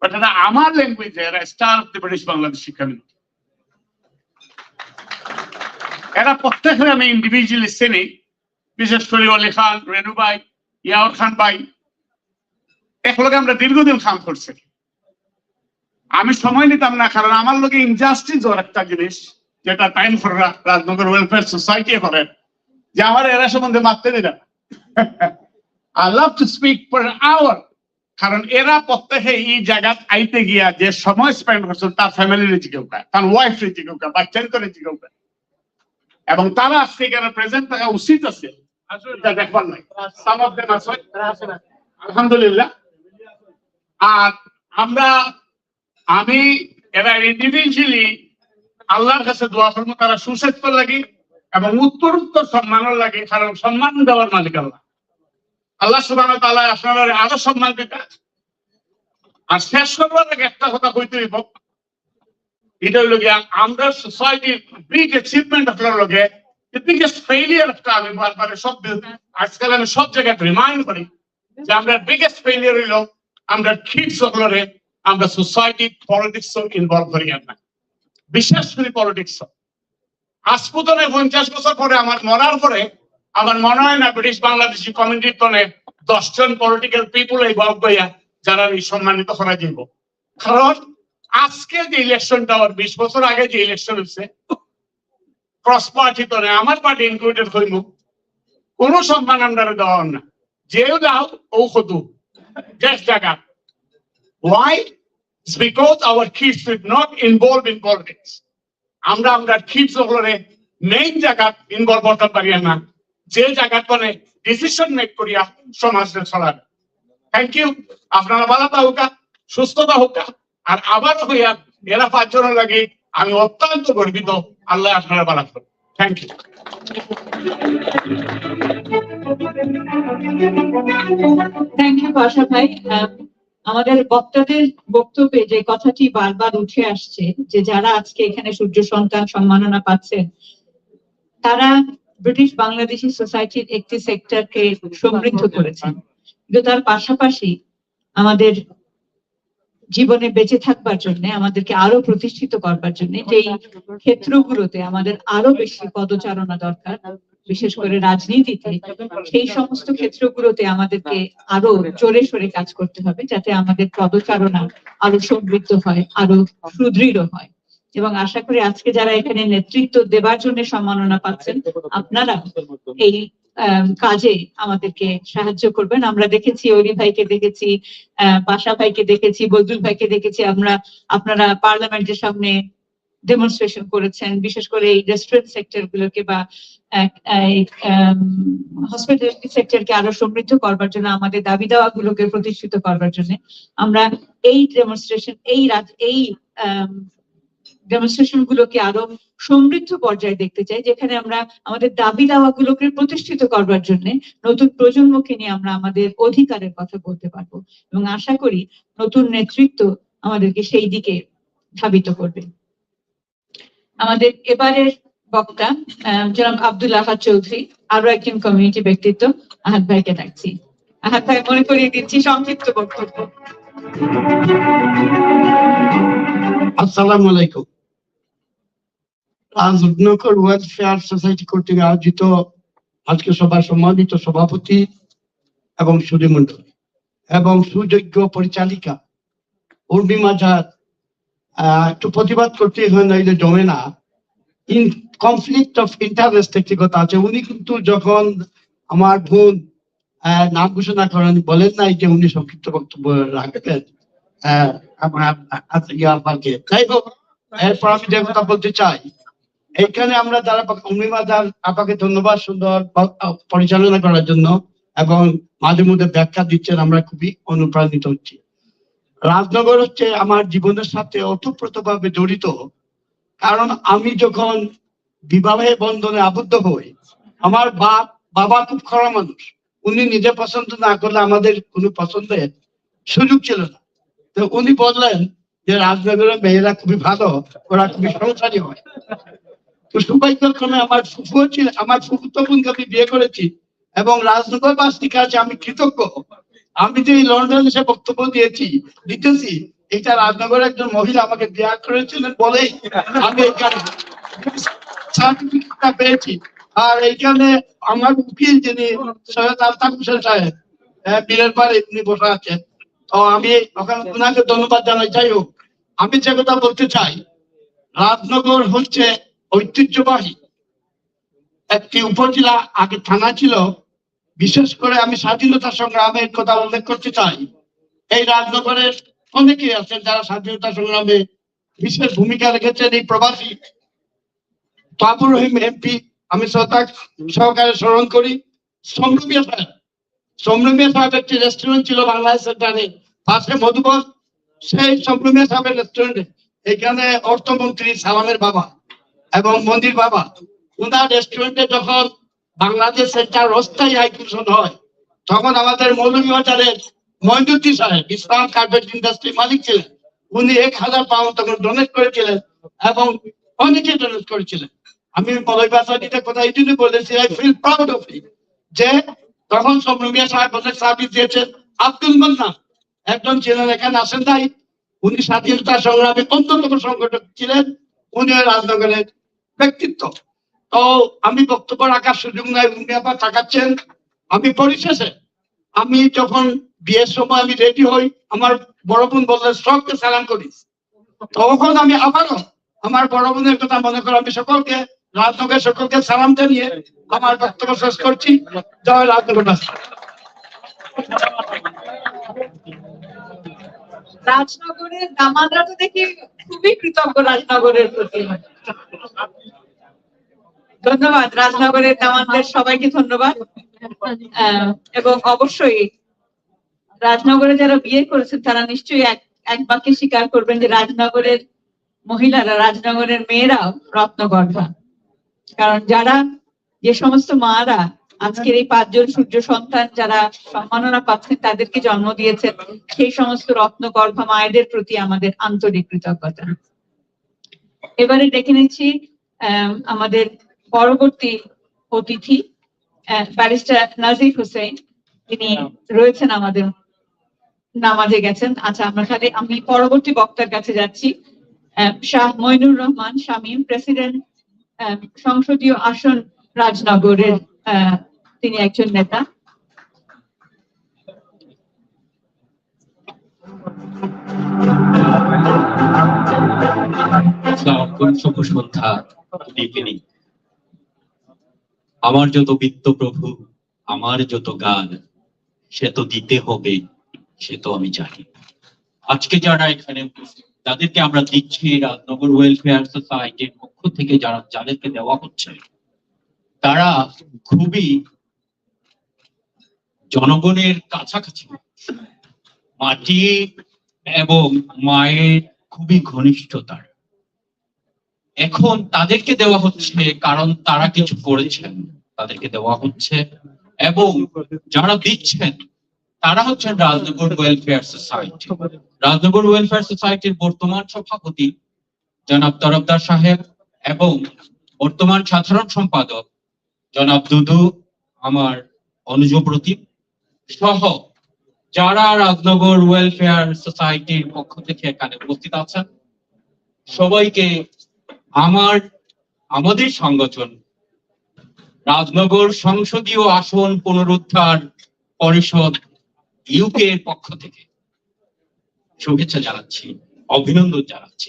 but এটা আমার ল্যাঙ্গুয়েজে এরা star of the British Bangladesh শিক্ষা মিল। এরা প্রত্যেকের আমি ইন্ডিভিজুয়ালি চিনি, বিশেষ করে অলি খান, রেনু ভাই, ইয়াউর খান ভাই, একলগে আমরা দীর্ঘদিন কাম করছি। আমি সময় নিতাম না, কারণ আমার লোকে ইনজাস্টিস ওর একটা জিনিস যেটা time for Rajnagar welfare society করে যে আমার এরা সম্বন্ধে মারতে দিলাম। I love to speak for an hour, কারণ এরা প্রত্যেকে এই জায়গা আইতে গিয়া যে সময় স্পেন্ড করছে তার ফ্যামিলির জিজ্ঞেস করে, তার ওয়াইফ জিজ্ঞেস করে, বাচ্চার করে জিজ্ঞেস করে, এবং তারা আজকে এখানে প্রেজেন্ট থাকা উচিত আছে দেখবার নাই। আলহামদুলিল্লাহ। আর আমি এরা ইন্ডিভিজুয়ালি আল্লাহর কাছে দোয়া করবো তারা সুস্বাস্থ্য লাগে এবং উত্তর সম্মানের লাগে, কারণ সম্মান দেওয়ার মালিক আল্লাহ। আল্লাহ সুবহানাহু ওয়া তাআলা আপনারা আরো সম্মান দিতে। আর শেষ করবার আগে একটা কথা কইতে হইব, এটা হইল গিয়া আমরা সোসাইটির বিগ অ্যাচিভমেন্ট আপনার লগে বিগেস্ট ফেইলিয়ার একটা আমি বারবার আজকাল আমি সব জায়গায় রিমাইন্ড করি যে আমরা বিগেস্ট ফেইলিয়ার হইল আমরা কিডস সকলরে আমরা সোসাইটি পলিটিক্স ইনভলভ করি না, বিশেষ করে পলিটিক্স। আজ পর্যন্ত 50 বছর পরে আমার মরার পরে আমার মনে হয় না ব্রিটিশ বাংলাদেশি কমিউনিটির তনে 10 জন পলিটিক্যাল পিপুল এই বক বইয়া যারা এই সম্মানিত করা যাইব। কারণ আজকে যে ইলেকশনটা 20 বছর আগে যে ইলেকশন হচ্ছে ক্রস পার্টি তনে আমার পার্টি ইনক্লুডেড হইব, কোনো সম্মান আমরা দেওয়া না, যেও দাও ও কতু জাস্ট জায়গা। Why? It's because our kids did not involve in politics. আমরা kids সকলরে মেইন জায়গা ইনভলভ করতে পারি না, যে জায়গা মানে ডিসিশন মেক করিয়া সমাজের চলার। Thank you. আপনারা ভালো থাকুকা, সুস্থতা হোকা। আর আবার হইয়া এরা 5 জনের লাগে আমি অত্যন্ত গর্বিত। আল্লাহ আপনারা ভালো থাকুন। Thank you. Thank you Pasha ভাই। আমাদের বক্তাদের বক্তব্যে যে কথাটি বারবার উঠে আসছে যে যারা আজকে এখানে সূর্য সন্তান সম্মাননা পাচ্ছেন তারা ব্রিটিশ বাংলাদেশি সোসাইটির একটি সেক্টরকে সমৃদ্ধ করেছেন, কিন্তু তার পাশাপাশি আমাদের জীবনে বেঁচে থাকবার জন্য, আমাদেরকে আরো প্রতিষ্ঠিত করবার জন্য যেই ক্ষেত্রগুলোতে আমাদের আরো বেশি পদচারণা দরকার, বিশেষ করে রাজনীতিতে, সেই সমস্ত ক্ষেত্রগুলোতে আমাদেরকে আরো জোরে সোরে কাজ করতে হবে যাতে আমাদের পদচারণা আরো সমৃদ্ধ হয়, আরো সুদৃঢ় হয়। এবং আশা করি আজকে যারা এখানে নেতৃত্ব দেবার জন্য সম্মাননা পাচ্ছেন আপনারা এই কাজে আমাদেরকে সাহায্য করবেন। আমরা দেখেছি অলি ভাইকে দেখেছি, পাশা ভাইকে দেখেছি, বদরুল ভাইকে দেখেছি, আপনারা পার্লামেন্টের সামনে ডেমনস্ট্রেশন করেছেন, বিশেষ করে এই রেস্টুরেন্ট সেক্টর গুলোকে বা হসপিটালিটি সেক্টরকে আরো সমৃদ্ধ করবার জন্য, আমাদের দাবি দাওয়া গুলোকে প্রতিষ্ঠিত করবার জন্য আমরা এই ডেমনস্ট্রেশন ডেমনস্ট্রেশন গুলোকে আরো সমৃদ্ধ পর্যায়ে দেখতে চাই, যেখানে আমরা আমাদের দাবি দাওয়া গুলোকে প্রতিষ্ঠিত করবার জন্য নতুন প্রজন্মকে নিয়ে আমরা আমাদের অধিকারের কথা বলতে পারবো। এবং আশা করি নতুন নেতৃত্ব আমাদেরকে সেই দিকে ধাবিত করবে। আমাদের এবারের বক্তা জনাব আব্দুল আহাদ চৌধুরী, আরো একজন কমিউনিটি ব্যক্তিত্ব। আহাদ ভাইকে ডাকছি। আহাদ ভাই মনে করিয়ে দিচ্ছি সংক্ষিপ্ত বক্তব্য। আসসালামু আলাইকুম। রাজনগর ওয়েলফেয়ার সোসাইটি কর্তৃক আয়োজিত আজকে সভার সম্মানিত সভাপতি এবং সুধীমণ্ডলী এবং সুযোগ্য পরিচালিকা উর্মিমা জাহাদ, একটু প্রতিবাদ করতে হয় নাইলে জমে না। ইন কনফ্লিক্ট অফ ইন্টারেস্ট একটি কথা আছে। উনি কিন্তু যখন আমার বোন নাম ঘোষণা করেন বলেন নাই যে উনি সংক্ষিপ্ত বক্তব্য রাখবেন। যাই হোক, এরপর আমি যে কথা বলতে চাই, এইখানে আমরা যারা উর্মিমা জাহাদ আপাকে ধন্যবাদ সুন্দর পরিচালনা করার জন্য এবং মাঝে মধ্যে ব্যাখ্যা দিচ্ছেন, আমরা খুবই অনুপ্রাণিত হচ্ছি। রাজনগর হচ্ছে আমার জীবনের সাথে ওতপ্রোতভাবে জড়িত, কারণ আমি যখন বিবাহের বন্ধনে আবদ্ধ হই, আমার বাবা খুব খরা মানুষ, উনি নিজে পছন্দ না করলে আমাদের কোনো পছন্দের সুযোগ ছিল না। তো উনি বললেন যে রাজনগরের মেয়েরা খুবই ভালো, ওরা খুবই সংসারী হয়। তো সৌভাগ্যক্রমে আমার ফুফুও ছিল, আমার ফুফুতো বোনকে আমি বিয়ে করেছি এবং রাজনগরবাসীর কাছে আমি কৃতজ্ঞ। আমি যে লন্ডন এসে বক্তব্য দিতেছি, এটা রাজনগরের একজন মহিলা আমাকে দেয়া করেছিলেন বলেই আমি এখানে সার্টিফিকেটটা পেয়েছি। আর এইখানে আমার উকিল যিনি সৈয়দ আলতাফ হোসেন সাহেব বীরের পাড়ে তিনি বসে আছেন, তো আমি ওখানে ওনাকে ধন্যবাদ জানাই। যাই হোক, আমি যে কথা বলতে চাই, রাজনগর হচ্ছে ঐতিহ্যবাহী একটি উপজেলা, আগে থানা ছিল। বিশেষ করে আমি স্বাধীনতা সংগ্রামের কথা উল্লেখ করতে চাই। এই রাজনগরের অনেকেই আছেন যারা স্বাধীনতা সংগ্রামে বিশেষ ভূমিকা রেখেছেন। এই প্রবাসী তাবুর রহিম এমপি আমি শ্রদ্ধা সহকারে স্মরণ করি। সমরুমিয়া সাহেব একটি রেস্টুরেন্ট ছিল বাংলাদেশ সেন্টারে পাশে মধুবন, সেই সমরুমিয়া সাহেবের রেস্টুরেন্টে এখানে অর্থমন্ত্রী সালামের বাবা এবং মন্দির বাবা, ওনার রেস্টুরেন্টে যখন বাংলাদেশ সেন্টার অস্থায়ী হাইকমিশন হয়, তখন আমাদের মৌলভীবাজারের মইনুদ্দিন সাহেব ইসলাম কার্পেট ইন্ডাস্ট্রি মালিক ছিলেন। উনি 1000 পাউন্ড তখন ডোনেট করেছিলেন এবং অনেকে ডোনেট করেছিলেন। আমি মৌলভীবাজারিতে কথা এই জন্য বলেছি, I feel proud of it, যে তখন সমরুমিয়া সাহেব অনেক সার্ভিস দিয়েছেন। আব্দুল মান্নান একজন ছিলেন, এখানে আসেন নাই, উনি স্বাধীনতা সংগ্রামে অন্যতম সংগঠক ছিলেন, উনি রাজনগরের ব্যক্তিত্ব। তো আমি বক্তব্য রাখার সুযোগ নাই, উনি আবার তাকাচ্ছেন। আমি পরিশেষে, আমি যখন বিয়ের সময় আমি রেডি হই, আমার বড় বোন বললেন সবকে সালাম করিস, তখন আমি আবারও আমার বড় বোনের কথা মনে করে আমি সকলকে রাজনগরের সকলকে সালাম জানিয়ে আমার বক্তব্য শেষ করছি। জয় রাজনগর। রাজনগরের দামানরা তো দেখি খুবই কৃতজ্ঞ রাজনগরের প্রতি। ধন্যবাদ রাজনগরের দামানদের সবাইকে ধন্যবাদ। এবং অবশ্যই রাজনগরে যারা বিয়ে করেছেন তারা নিশ্চয়ই এক বাক্যে স্বীকার করবেন যে রাজনগরের মহিলারা, রাজনগরের মেয়েরাও রত্নগর্ভা। কারণ যারা, যে সমস্ত মারা আজকের এই 5 জন সূর্য সন্তান যারা সম্মাননা পাচ্ছেন, তাদেরকে জন্ম দিয়েছেন, সেই সমস্ত রত্নগর্ভা মায়েদের প্রতি আমাদের আন্তরিক কৃতজ্ঞতা। এবারে ডেকে নিচ্ছি আমাদের পরবর্তী অতিথি ব্যারিস্টার নাজির হোসেন, তিনি রয়েছেন আমাদের, নামাজে গেছেন। আচ্ছা, আমি পরবর্তী বক্তার কাছে যাচ্ছি। শাহ মইনুর রহমান শামীম, প্রেসিডেন্ট সংসদীয় আসন রাজনগরের, তিনি একজন নেতা। আমার যত বিত্ত প্রভু, আমার যত গান, সে তো দিতে হবে, সে তো আমি জানি। আজকে যারা এখানে, যাদেরকে আমরা দিচ্ছি রাজনগর ওয়েলফেয়ার সোসাইটির পক্ষ থেকে, যাদেরকে দেওয়া হচ্ছে, তারা খুবই জনগণের কাছাকাছি, মাটি এবং মায়ের খুবই ঘনিষ্ঠতার। এখন তাদেরকে দেওয়া হচ্ছে কারণ তারা কিছু করেছেন, তাদেরকে দেওয়া হচ্ছে। এবং যারা দিচ্ছেন তারা হচ্ছেন Rajnagar welfare society. Rajnagar welfare সোসাইটির বর্তমান সভাপতি জনাব তরফদার সাহেব এবং বর্তমান সাধারণ সম্পাদক জনাব দুদু, আমার অনুজ প্রতীক সহ যারা রাজনগর ওয়েলফেয়ার সোসাইটির পক্ষ থেকে এখানে উপস্থিত আছেন, সবাইকে আমাদের সংগঠন রাজনগর সংসদীয় আসন পুনরুদ্ধার পরিষদ ইউকে এর পক্ষ থেকে শুভেচ্ছা জানাচ্ছি, অভিনন্দন জানাচ্ছি।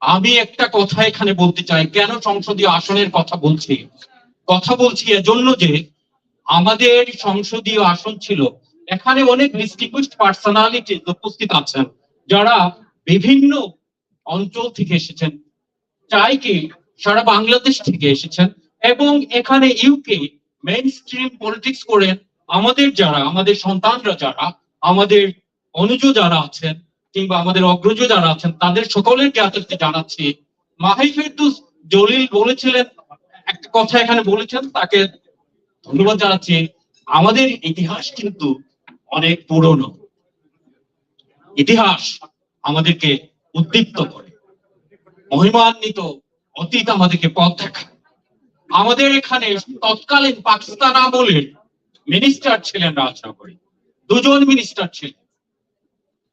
আমি একটা কথা এখানে বলতে চাই, কেন সংসদীয় আসনের কথা বলছি এজন্য যে আমাদের সংসদীয় আসন ছিল, এখানে অনেক ডিস্টিংগুইশড পার্সোনালিটি উপস্থিত আছেন যারা বিভিন্ন অঞ্চল থেকে এসেছেন, চাই কি সারা বাংলাদেশ থেকে এসেছেন, এবং এখানে ইউকে মেইন স্ট্রিম পলিটিক্স করেন। আমাদের সন্তানরা যারা, আমাদের অনুজ যারা আছেন কিংবা আমাদের অগ্রজ যারা আছেন, তাদের সকলের জ্ঞাতকে জানাচ্ছি মাহি ফেরদৌস জলিল বলেছিলেন, একটা কথা এখানে বলেছেন, তাকে ধন্যবাদ জানাচ্ছি। আমাদের ইতিহাস কিন্তু অনেক পুরনো। ইতিহাস আমাদেরকে উদ্দীপ্ত করে, মহিমান্বিত অতীত আমাদেরকে পথ দেখায়। আমাদের এখানে তৎকালীন পাকিস্তান আমলের মিনিস্টার ছিলেন রাজনগরে, 2 জন মিনিস্টার ছিলেন।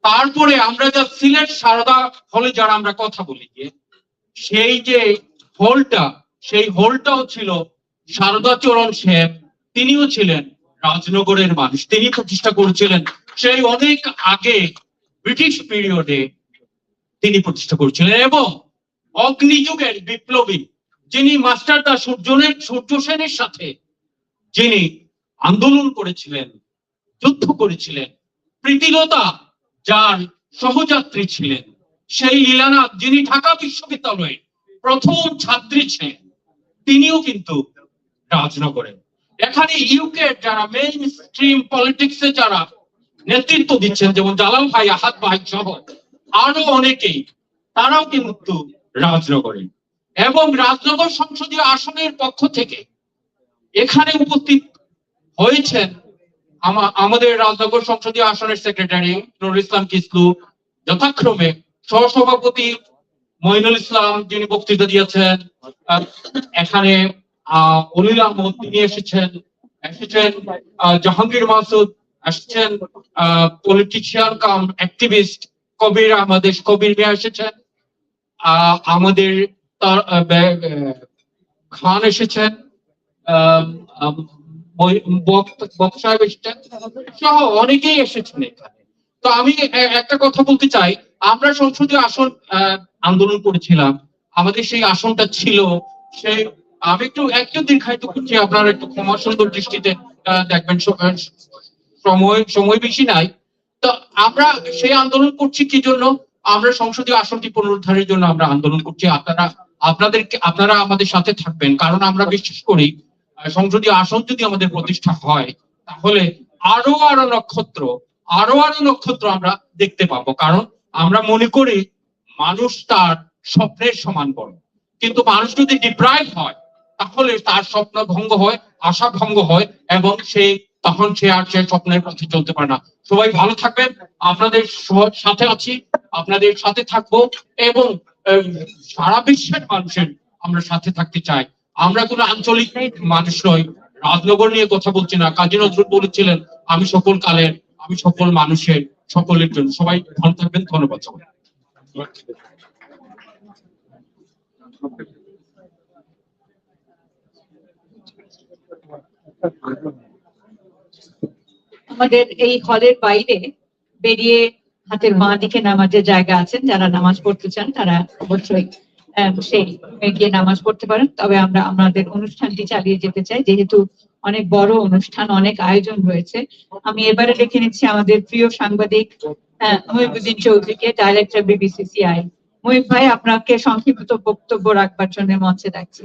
তারপরে আমরা যা সিলেট সারদা হলে যারা আমরা কথা বলি, সেই যে হলটা, সেই হলটাও ছিল সারদা চরণ সাহেব, তিনিও ছিলেন রাজনগরের মানুষ, তিনি প্রতিষ্ঠা করেছিলেন। সেই অনেক আগে ব্রিটিশ পিরিয়ডে তিনি প্রতিষ্ঠা করেছিলেন। এবং অগ্নিযুগের বিপ্লবী যিনি মাস্টারদা সূর্য সেনের সাথে যিনি আন্দোলন করেছিলেন, যুদ্ধ করেছিলেন, প্রীতিলতা যার সহযাত্রী ছিলেন, সেই লীলানাথ যিনি ঢাকা বিশ্ববিদ্যালয়ে প্রথম ছাত্রী ছিলেন, তিনিও কিন্তু রাজনগরের। এখানে ইউকে যারা মেইন স্ট্রিম পলিটিক্সে যারা নেতৃত্ব দিচ্ছেন, যেমন জালাল ভাই, আহাদ ভাই সহ আরো অনেকেই, তারাও কিন্তু রাজনগরের। এবং রাজনগর সংসদীয় আসনের পক্ষ থেকে এখানে উপস্থিত হয়েছেন আমাদের রাজনগর সংসদীয় আসনের সেক্রেটারি নুরুল ইসলাম কিসলু, যথাক্রমে সহসভাপতি মঈনুল ইসলাম যিনি বক্তৃতা দিয়েছেন, এখানে অলিল আহমদ তিনি এসেছেন, জাহাঙ্গীর মাসুদ আসছেন, পলিটিশিয়ান কাম অ্যাক্টিভিস্ট কবির আমাদের কবির মিয়া এসেছেন, আমাদের খান এসেছেন, বক সাহেব এসেছেন, সহ অনেকেই এসেছেন এখানে। তো আমি একটা কথা বলতে চাই, আমরা সংসদীয় আসন আন্দোলন করেছিলাম, আমাদের সেই আসনটা ছিল সেই, আমি একটু দীর্ঘায়িত করছি, আপনারা একটু ক্ষমা সুন্দর দৃষ্টিতে দেখবেন, সময় বেশি নাই। তো আমরা সেই আন্দোলন করছি কি জন্য? আমরা সংসদীয় আসনটি পুনরুদ্ধারের জন্য আমরা আন্দোলন করছি। আপনারা আমাদের সাথে থাকবেন, কারণ আমরা বিশ্বাস করি সংসদীয় আসন যদি আমাদের প্রতিষ্ঠা হয়, তাহলে আরো নক্ষত্র আমরা দেখতে পাবো। কারণ আমরা মনে করি মানুষ তার স্বপ্নের সমান বড়, কিন্তু মানুষ যদি ডিপ্রাইভ হয়, তাহলে তার স্বপ্ন ভঙ্গ হয়, আশা ভঙ্গ হয়, এবং তখন সে আর সে স্বপ্নের পথে চলতে পারে না। সবাই ভালো থাকবেন, আপনাদের সাথে আছি, আপনাদের সাথে থাকবো, এবং সারা বিশ্বের মানুষের আমরা সাথে থাকতে চাই। আমরা কোনো আঞ্চলিক মানুষ নই, রাজনগর নিয়ে কথা বলছি না। কাজী নজরুল বলেছিলেন, আমি সকল কালের, আমি সকল মানুষের, সকলের জন্য। সবাই ভালো থাকবেন, ধন্যবাদ সবাই। আমাদের এই হলের বাইরে বেরিয়ে হাতের বাঁ দিকে নামাজের জায়গা আছেন, যারা নামাজ পড়তে চান তারা অবশ্যই সেই গিয়ে নামাজ পড়তে পারেন। তবে আমরা আমাদের অনুষ্ঠানটি চালিয়ে যেতে চাই, যেহেতু অনেক বড় অনুষ্ঠান, অনেক আয়োজন রয়েছে। আমি এবারে ডেকে নিচ্ছি আমাদের প্রিয় সাংবাদিক মুহিবুদ্দিন চৌধুরীকে, ডাইরেক্টর বিবিসিসিআই। মুহিব ভাই, আপনাকে সংক্ষিপ্ত বক্তব্য রাখবার জন্য মঞ্চে ডাকছি।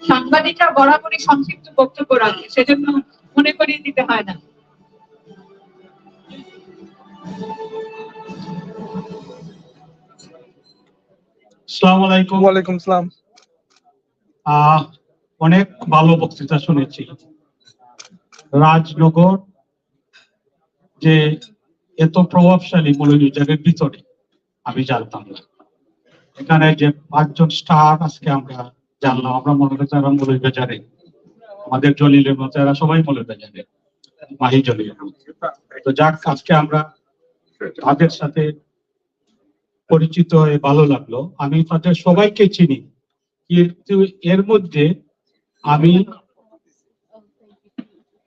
সাংবাদিকরা বরাবরই সংক্ষিপ্ত বক্তব্য রাখে, সেজন্য মনে করিয়ে দিতে হয় না। আসসালামু আলাইকুম। ওয়ালাইকুম আসসালাম। অনেক ভালো বক্তৃতা শুনেছি। রাজনগর যে এত প্রভাবশালী মৌলভীবাজারের ভিতরে আমি জানতাম না। এখানে যে 5 জন স্টার আজকে আমরা জানলাম, আমরা মৌলভীবাজারে, আমাদের জলিলের মতো এরা সবাই মৌলভীবাজারে, মাহি জলিলের মতো। তো যাক, আজকে আমরা তাদের সাথে পরিচিত হয়ে ভালো লাগলো। আমি তাদের সবাইকে চিনি, কিন্তু এর মধ্যে আমি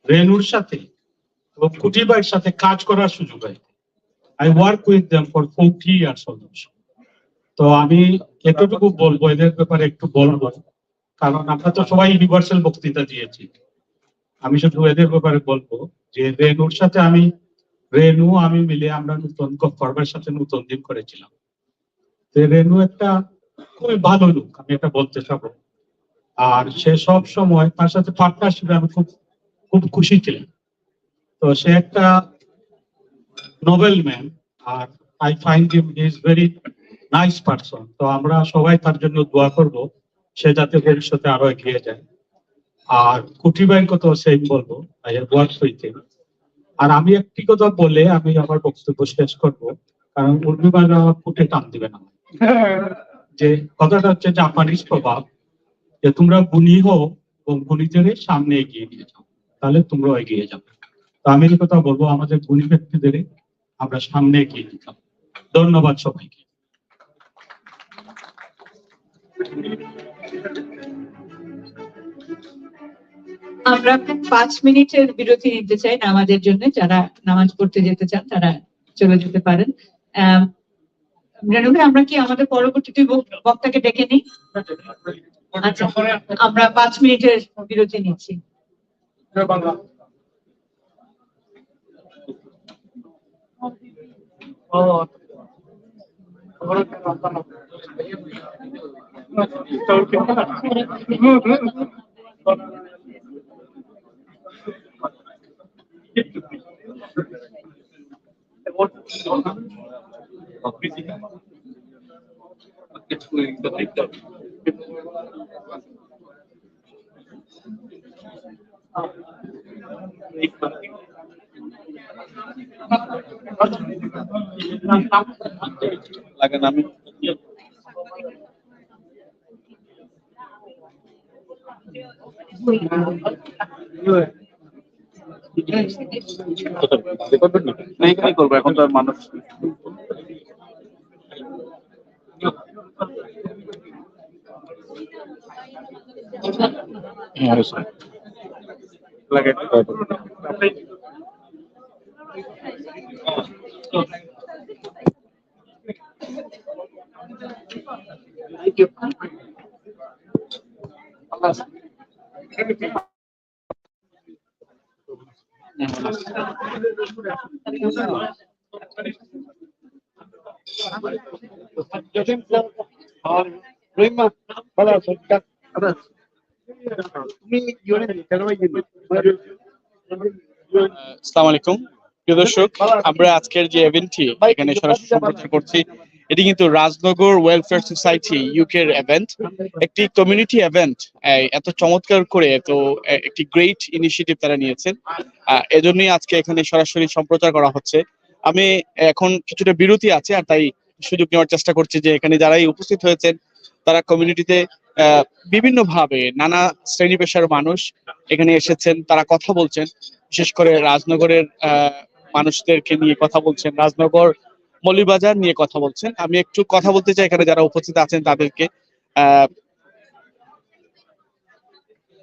রেনুর সাথে এবং কুটিবাইয়ের সাথে কাজ করার সুযোগ হয়। I work with them for 40 years almost. তো আমি এতটুকু বলবো, এদের ব্যাপারে একটু বলবো, কারণ আমরা তো সবাই ইউনিভার্সাল বক্তৃতা দিয়েছি। আমি শুধু এদের ব্যাপারে বলবো যে রেনুর সাথে আমি মিলে আমরা নতুন গফরবার সাথে নতুন দিন করেছিলাম। রেনু একটা খুবই ভালো লোক, আমি এটা বলতে চাবো। আর সে সব সময় তার সাথে পার্টনারশিপে আমি খুব খুশি ছিলাম। তো সে একটা নোবেল ম্যান, আর I find him is very nice person. তো আমরা সবাই তার জন্য দোয়া করব সে যাতে ভবিষ্যতে আরো এগিয়ে যায়। আর কুটি ব্যাংক তো সেম বলবো, I have worked with him. আর আমি একটি কথা বলে আমি আমার বক্তব্য শেষ করব, কারণ উর্মিবাজ আমার কুটে টান দিবে না। যে কথাটা হচ্ছে জাপানিজ প্রভাব, যে তোমরা গুণী হও এবং গুণীদের সামনে এগিয়ে নিয়ে যাও, তাহলে তোমরাও এগিয়ে যাবে। তো আমি এই কথা বলবো, আমাদের গুণী ব্যক্তিদের আমরা সামনে এগিয়ে নিয়ে যাবো। ধন্যবাদ সবাইকে। আমরা 5 মিনিটের বিরতি নিতে চাই নামাজের জন্য। যারা নামাজ পড়তে যেতে চান তারা চলে যেতে পারেন। রেণু ভাই, আমরা কি আমাদের পরবর্তী বক্তাকে ডেকে নিই? আচ্ছা, আমরা 5 মিনিটের বিরতি নিচ্ছি। করবো এখন তো আর মানুষ আসসালামু আলাইকুম প্রিয় দর্শক, আমরা আজকের যে ইভেন্টটি এখানে সরাসরি সম্প্রচার করছি এটি কিন্তু রাজনগর ওয়েলফেয়ার সোসাইটি ইউকে এর ইভেন্ট, একটি কমিউনিটি ইভেন্ট। এত চমৎকার করে তো একটি গ্রেট ইনিশিয়েটিভ তারা নিয়েছেন, এজন্যই আজকে এখানে সরাসরি সম্প্রচার করা হচ্ছে। আমি এখন কিছুটা বিরতি আছে আর তাই সুযোগ নেওয়ার চেষ্টা করছি যে এখানে যারাই উপস্থিত হয়েছেন তারা কমিউনিটিতে বিভিন্ন ভাবে নানা শ্রেণী পেশার মানুষ এখানে এসেছেন, তারা কথা বলছেন, বিশেষ করে রাজনগরের মানুষদেরকে নিয়ে কথা বলছেন, রাজনগর মৌলভীবাজার নিয়ে কথা বলছেন। আমি একটু কথা বলতে চাই এখানে যারা উপস্থিত আছেন তাদেরকে।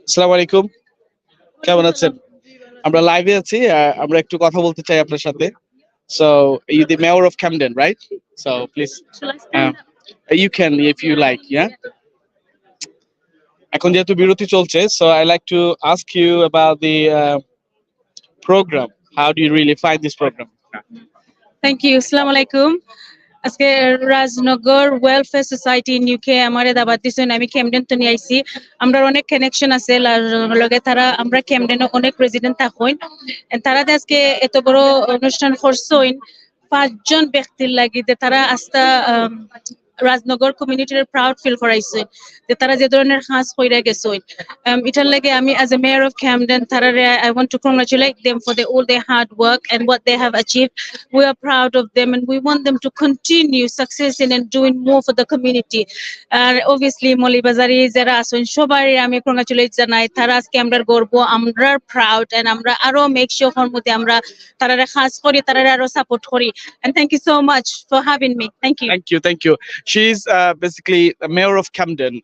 আসসালামু আলাইকুম, কেমন আছেন? আমরা লাইভে আছি, আমরা একটু কথা বলতে চাই আপনার সাথে। So you the mayor of Camden, right? So please you can if you like, yeah. এখন যেহেতু বিরতি চলছে, so I like to ask you about the program. How do you really find this program? Thank you. Assalamu alaikum. আজকে Rajnagar welfare society in UK আমারে দাবাত দিছেন। আমি ক্যামডেন তো নিয়ে আইছি। আমরা অনেক কানেকশন আছে লগে, তারা আমরা ক্যামডেনে অনেক প্রেসিডেন্ট থাকইন। তারা আজকে এত বড় অনুষ্ঠান করছইন 5 জন ব্যক্তির লাগি, তারা আস্থা রাজনগর কমিউনিটির প্রাউড ফিল করাইছে যে তারা যে ধরনের কাজ কইরা গেছে। এটার লাগে আমি as a mayor of Camden তারারে I want to congratulate them for all their hard work and what they have achieved. We are proud of them and we want them to continue successing and doing more for the community. And obviously মৌলভীবাজারে যারা আছেন সবাই আমি congratulate জানাই। তারা আজকে আমরা গর্ব, আমরা proud and আমরা আরো make sure হর মধ্যে আমরা তারারে কাজ করি, তারারে আরো সাপোর্ট করি। And thank you so much for having me. Thank you. Thank you. She is basically mayor of Camden.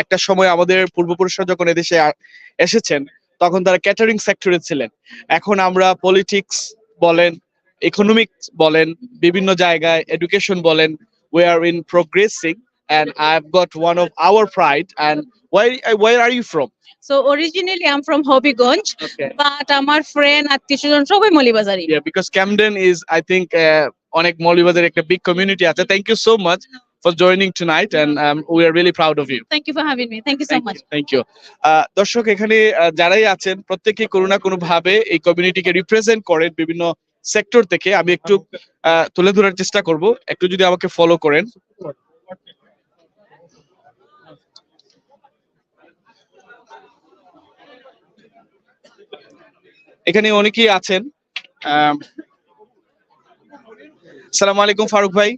একটা সময় আমাদের পূর্বপুরুষরা যখন এদেশে এসেছেন তখন তারা ক্যাটারিং সেক্টরে ছিলেন। এখন আমরা পলিটিক্স বলেন, ইকোনমিক্স বলেন, বিভিন্ন জায়গায় এডুকেশন বলেন, we are in progressing and I've got one of our pride. And where are you from? So originally I'm from Hobbyganj, Okay. but আমার friend আত্মীয়স্বজন সবাই মৌলভীবাজারি। Yeah, because Camden is, I think, অনেক মৌলভীবাজারের একটা big community আছে. Thank you so much for joining tonight and we are really proud of you. Thank you for having me. Thank you so much. Thank you. দর্শক, এখানে যারাই আছেন প্রত্যেকেই কোনো না কোনো ভাবে এই কমিউনিটিকে রিপ্রেজেন্ট করেন বিভিন্ন সেক্টর থেকে আমি একটু তুলে ধরার চেষ্টা করব, একটু যদি আমাকে ফলো করেন। এখানে অনেকেই আছেন। আসসালামু আলাইকুম ফারুক ভাই,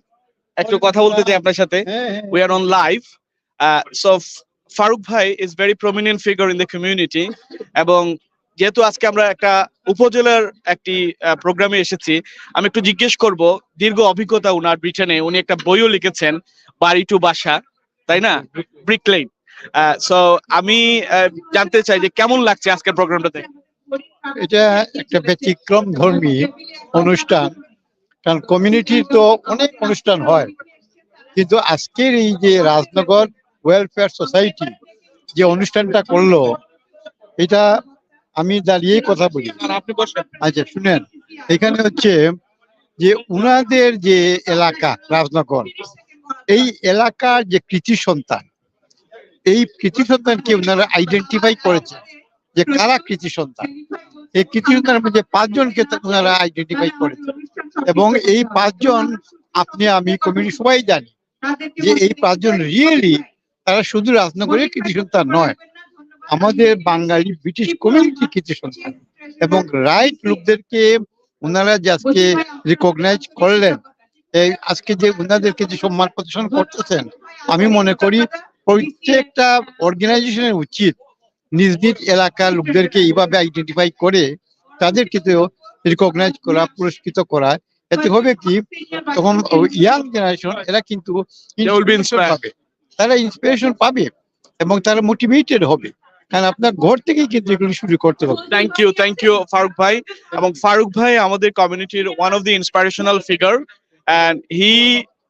একটু কথা বলতে চাই আপনার সাথে। We are on live. So Faruk ভাই is very prominent figure in the community, এবং যেহেতু আজকে আমরা একটা উপজেলার একটি প্রোগ্রামে এসেছি, আমি একটু জিজ্ঞেস করব, দীর্ঘ অভিজ্ঞতা উনার ব্রিটেনে, উনি একটা বইও লিখেছেন বাড়ি টু বাসা, তাই না, ব্রিকলেন। সো আমি জানতে চাই যে কেমন লাগছে আজকের প্রোগ্রামটাতে। এটা একটা ব্যতিক্রম ধর্মী অনুষ্ঠান, কারণ কমিউনিটির তো অনেক অনুষ্ঠান হয়, কিন্তু আজকের এই যে রাজনগর ওয়েলফেয়ার সোসাইটি যে অনুষ্ঠানটা করলো, এটা আমি দাঁড়িয়েই কথা বলি। আচ্ছা শুনেন, এখানে হচ্ছে যে উনাদের যে এলাকা রাজনগর, এই এলাকার যে কৃতি সন্তান, এই কৃতি সন্তানকে ওনারা আইডেন্টিফাই করেছে যে কারা কৃতি সন্তান। এই কৃতি সন্তানের মধ্যে 5 জনকে ওনারা আইডেন্টিফাই করেছে, এবং এই 5 জন আপনি আমি কমিউনিটি সবাই জানি যে এই 5 জন রিয়েলি তারা শুধু রাজনগরের কৃতি সন্তান নয়, আমাদের বাঙালি ব্রিটিশ কমিউনিটি কৃতি সন্তান। এবং রাইট লোকদেরকে ওনারা যে আজকে রিকগনাইজ করলেন, এই আজকে যে ওনাদেরকে যে সম্মান প্রদর্শন করতেছেন, আমি মনে করি প্রত্যেকটা অর্গানাইজেশনের উচিত নিজ নিজ এলাকার লোকদেরকে এইভাবে আইডেন্টিফাই করে তাদেরকে তো রিকগনাইজ করা, পুরস্কৃত করা। এতে হবে কি, তখন ইয়াং জেনারেশন এরা কিন্তু পাবে, তারা ইন্সপিরেশন পাবে এবং তারা মোটিভেটেড হবে, কারণ আপনার ঘর থেকেই কিন্তু এগুলো শুরু করতে হবে। থ্যাংক ইউ ফারুক ভাই। এবং ফারুক ভাই আমাদের কমিউনিটির one of the inspirational figure, and he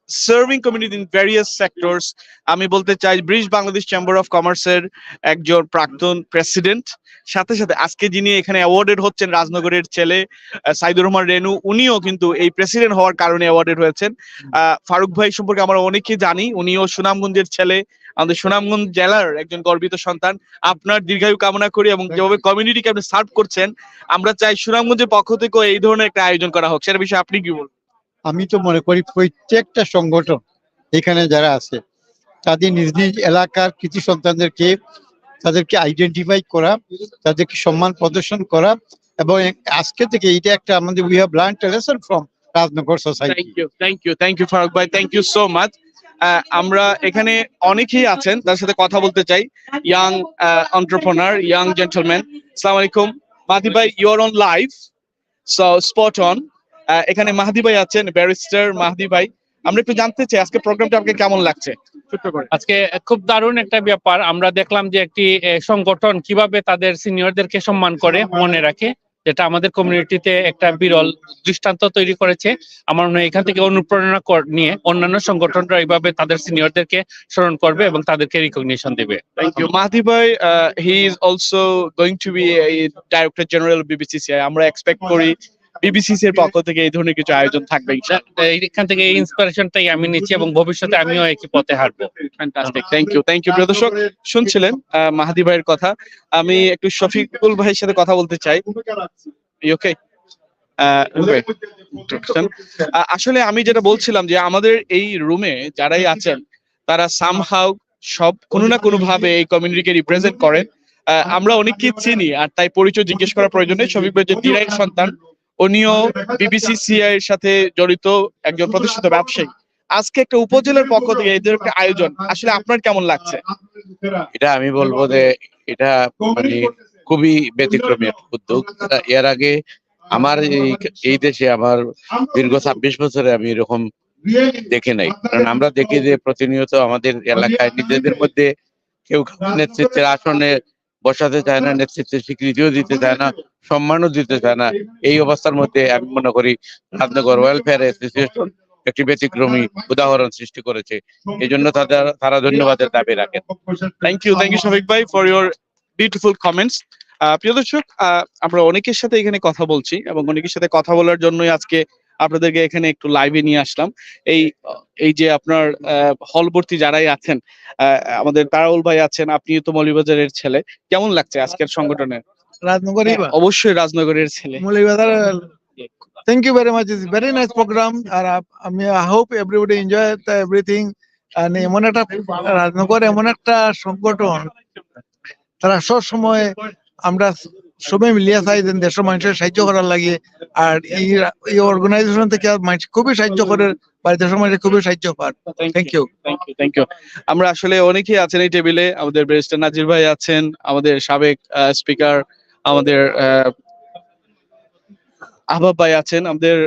serving community in various sectors. আমি বলতে চাই ব্রিটিশ বাংলাদেশ চেম্বার অফ কমার্সের একজন প্রাক্তন প্রেসিডেন্ট, সাথে সাথে আজকে যিনি এখানে অ্যাওয়ার্ডেড হচ্ছেন রাজনগরের ছেলে সাইদুর রহমান রেনু, উনিও কিন্তু এই প্রেসিডেন্ট হওয়ার কারণে অ্যাওয়ার্ডেড হয়েছেন। ফারুক ভাই সম্পর্কে আমরা অনেকেই জানি, উনিও সুনামগঞ্জের ছেলে, আমাদের সুনামগঞ্জ জেলার একজন গর্বিত সন্তান। আপনার দীর্ঘায়ু কামনা করি, এবং যেভাবে কমিউনিটিকে আপনি সার্ভ করছেন, আমরা চাই সুনামগঞ্জের পক্ষ থেকেও এই ধরনের একটা আয়োজন করা হোক। সেটা বিষয়ে আপনি কি বলবেন? আমি তো মনে করি প্রত্যেকটা সংগঠন এখানে যারা আছে তাদের নিজ নিজ এলাকার কৃতি সন্তানদেরকে তাদেরকে আইডেন্টিফাই করা, তাদেরকে সম্মান প্রদর্শন করা, এবং আজকে থেকে এটা একটা আমাদের we have learned a lesson from Rajnagar society. Thank you Faruk ভাই, থ্যাংক ইউ সো মাচ। আমরা এখানে অনেকেই আছেন, তার সাথে কথা বলতে চাই। ইয়াং এন্টারপ্রেনার, ইয়াং জেন্টলম্যান, আসসালামু আলাইকুম। মাহদি ভাই, you are on live, so spot on. এখানে মাহদি ভাই আছেন, ব্যারিস্টার মাহদি ভাই। আমরা একটু জানতে চাই আজকে প্রোগ্রামটা আপনাকে কেমন লাগছে। আজকে খুব দারুণ একটা ব্যাপার। আমরা দেখলাম যে একটি সংগঠন কিভাবে তাদের সিনিয়রদেরকে সম্মান করে, মনে রাখে, যেটা আমাদের কমিউনিটিতে একটা বিরল দৃষ্টান্ত তৈরি করেছে। আমার মনে হয় এখান থেকে অনুপ্রেরণা নিয়ে অন্যান্য সংগঠনরা এইভাবে তাদের সিনিয়রদেরকে স্মরণ করবে এবং তাদেরকে রিকগনিশন দেবে। থ্যাংক ইউ মাহদি ভাই। He is also going to be director general BBCCI. আমরা এক্সপেক্ট করি বিবিসিসি এর পক্ষ থেকে এই ধরনের কিছু আয়োজন থাকবে। এখান থেকে এই ইন্সপিরেশনটাই আমি নিচ্ছি এবং ভবিষ্যতে আমিও একই পথে হাঁটবো। ফ্যান্টাস্টিক, থ্যাংক ইউ প্রিয় দর্শক। শুনছিলেন মাহদি ভাইয়ের কথা। আমি একটু শফিকুল ভাইয়ের সাথে কথা বলতে চাই। ওকে, আসলে আমি যেটা বলছিলাম যে আমাদের এই রুমে যারাই আছেন তারা সামহাউ সব কোনো না কোনো ভাবে এই কমিউনিটিকে রিপ্রেজেন্ট করেন। আমরা অনেককে চিনি, আর তাই পরিচয় জিজ্ঞেস করার প্রয়োজন নেই। শফিক ভাই যে দিরাইয়ের সন্তান, উনিও বিবিসিসিআই এর সাথে জড়িত একজন প্রতিষ্ঠিত ব্যবসায়ী। আজকে একটা উপজেলার পক্ষ থেকে এই ধরনের একটা আয়োজন, আসলে আপনার কেমন লাগছে? এটা আমি বলবো যে এটা মানে খুবই ব্যতিক্রমী একটা উদ্যোগ। এর আগে আমার এই দেশে আমার দীর্ঘ 26 বছরে আমি এরকম দেখি নাই। কারণ আমরা দেখি যে প্রতিনিয়ত আমাদের এলাকায় নিজেদের মধ্যে কেউ নেতৃত্বের আসনে বসাতে চায় না, নেতৃত্বের স্বীকৃতিও দিতে চায় না, সম্মানও দিতে চায় না। এই অবস্থার মধ্যে আমি মনে করি রাজনগর ওয়েলফেয়ার অ্যাসোসিয়েশন একটি ব্যতিক্রমী উদাহরণ সৃষ্টি করেছে। এই জন্য তারা ধন্যবাদের দাবি রাখেন। থ্যাংক ইউ শফিক ভাই ফর ইউর বিউটিফুল কমেন্টস। প্রিয় দর্শক, আমরা অনেকের সাথে এখানে কথা বলছি এবং অনেকের সাথে কথা বলার জন্যই আজকে আপনাদেরকে এখানে একটু লাইভে নিয়ে আসলাম। এই যে আপনার হলবর্তী যারাই আছেন, আমাদের তারাউল ভাই আছেন, আপনি তো মৌলভীবাজারের ছেলে, কেমন লাগছে আজকের সংগঠনের? রাজনগরের অবশ্যই রাজনগরের ছেলে। Moulvibazar Thank you very much. It's a very nice program. I hope everybody enjoy everything. And এমন একটা রাজনগর এমন একটা সংগঠন, তারা সব সময় আমরা সবাই মিলিয়ে চাই যে দেশের মানুষের সাহায্য করার লাগে। আর এই অর্গানাইজেশন থেকে মানুষ খুবই সাহায্য করে, বা দেশের মানুষ খুবই সাহায্য পায়। Thank you. Thank you. আমরা আসলে অনেকেই আছেন এই টেবিলে। আমাদের ব্যারিস্টার নাজির ভাই আছেন, আমাদের সাবেক স্পিকার আমাদের আহবাব ভাই আছেন, আমাদের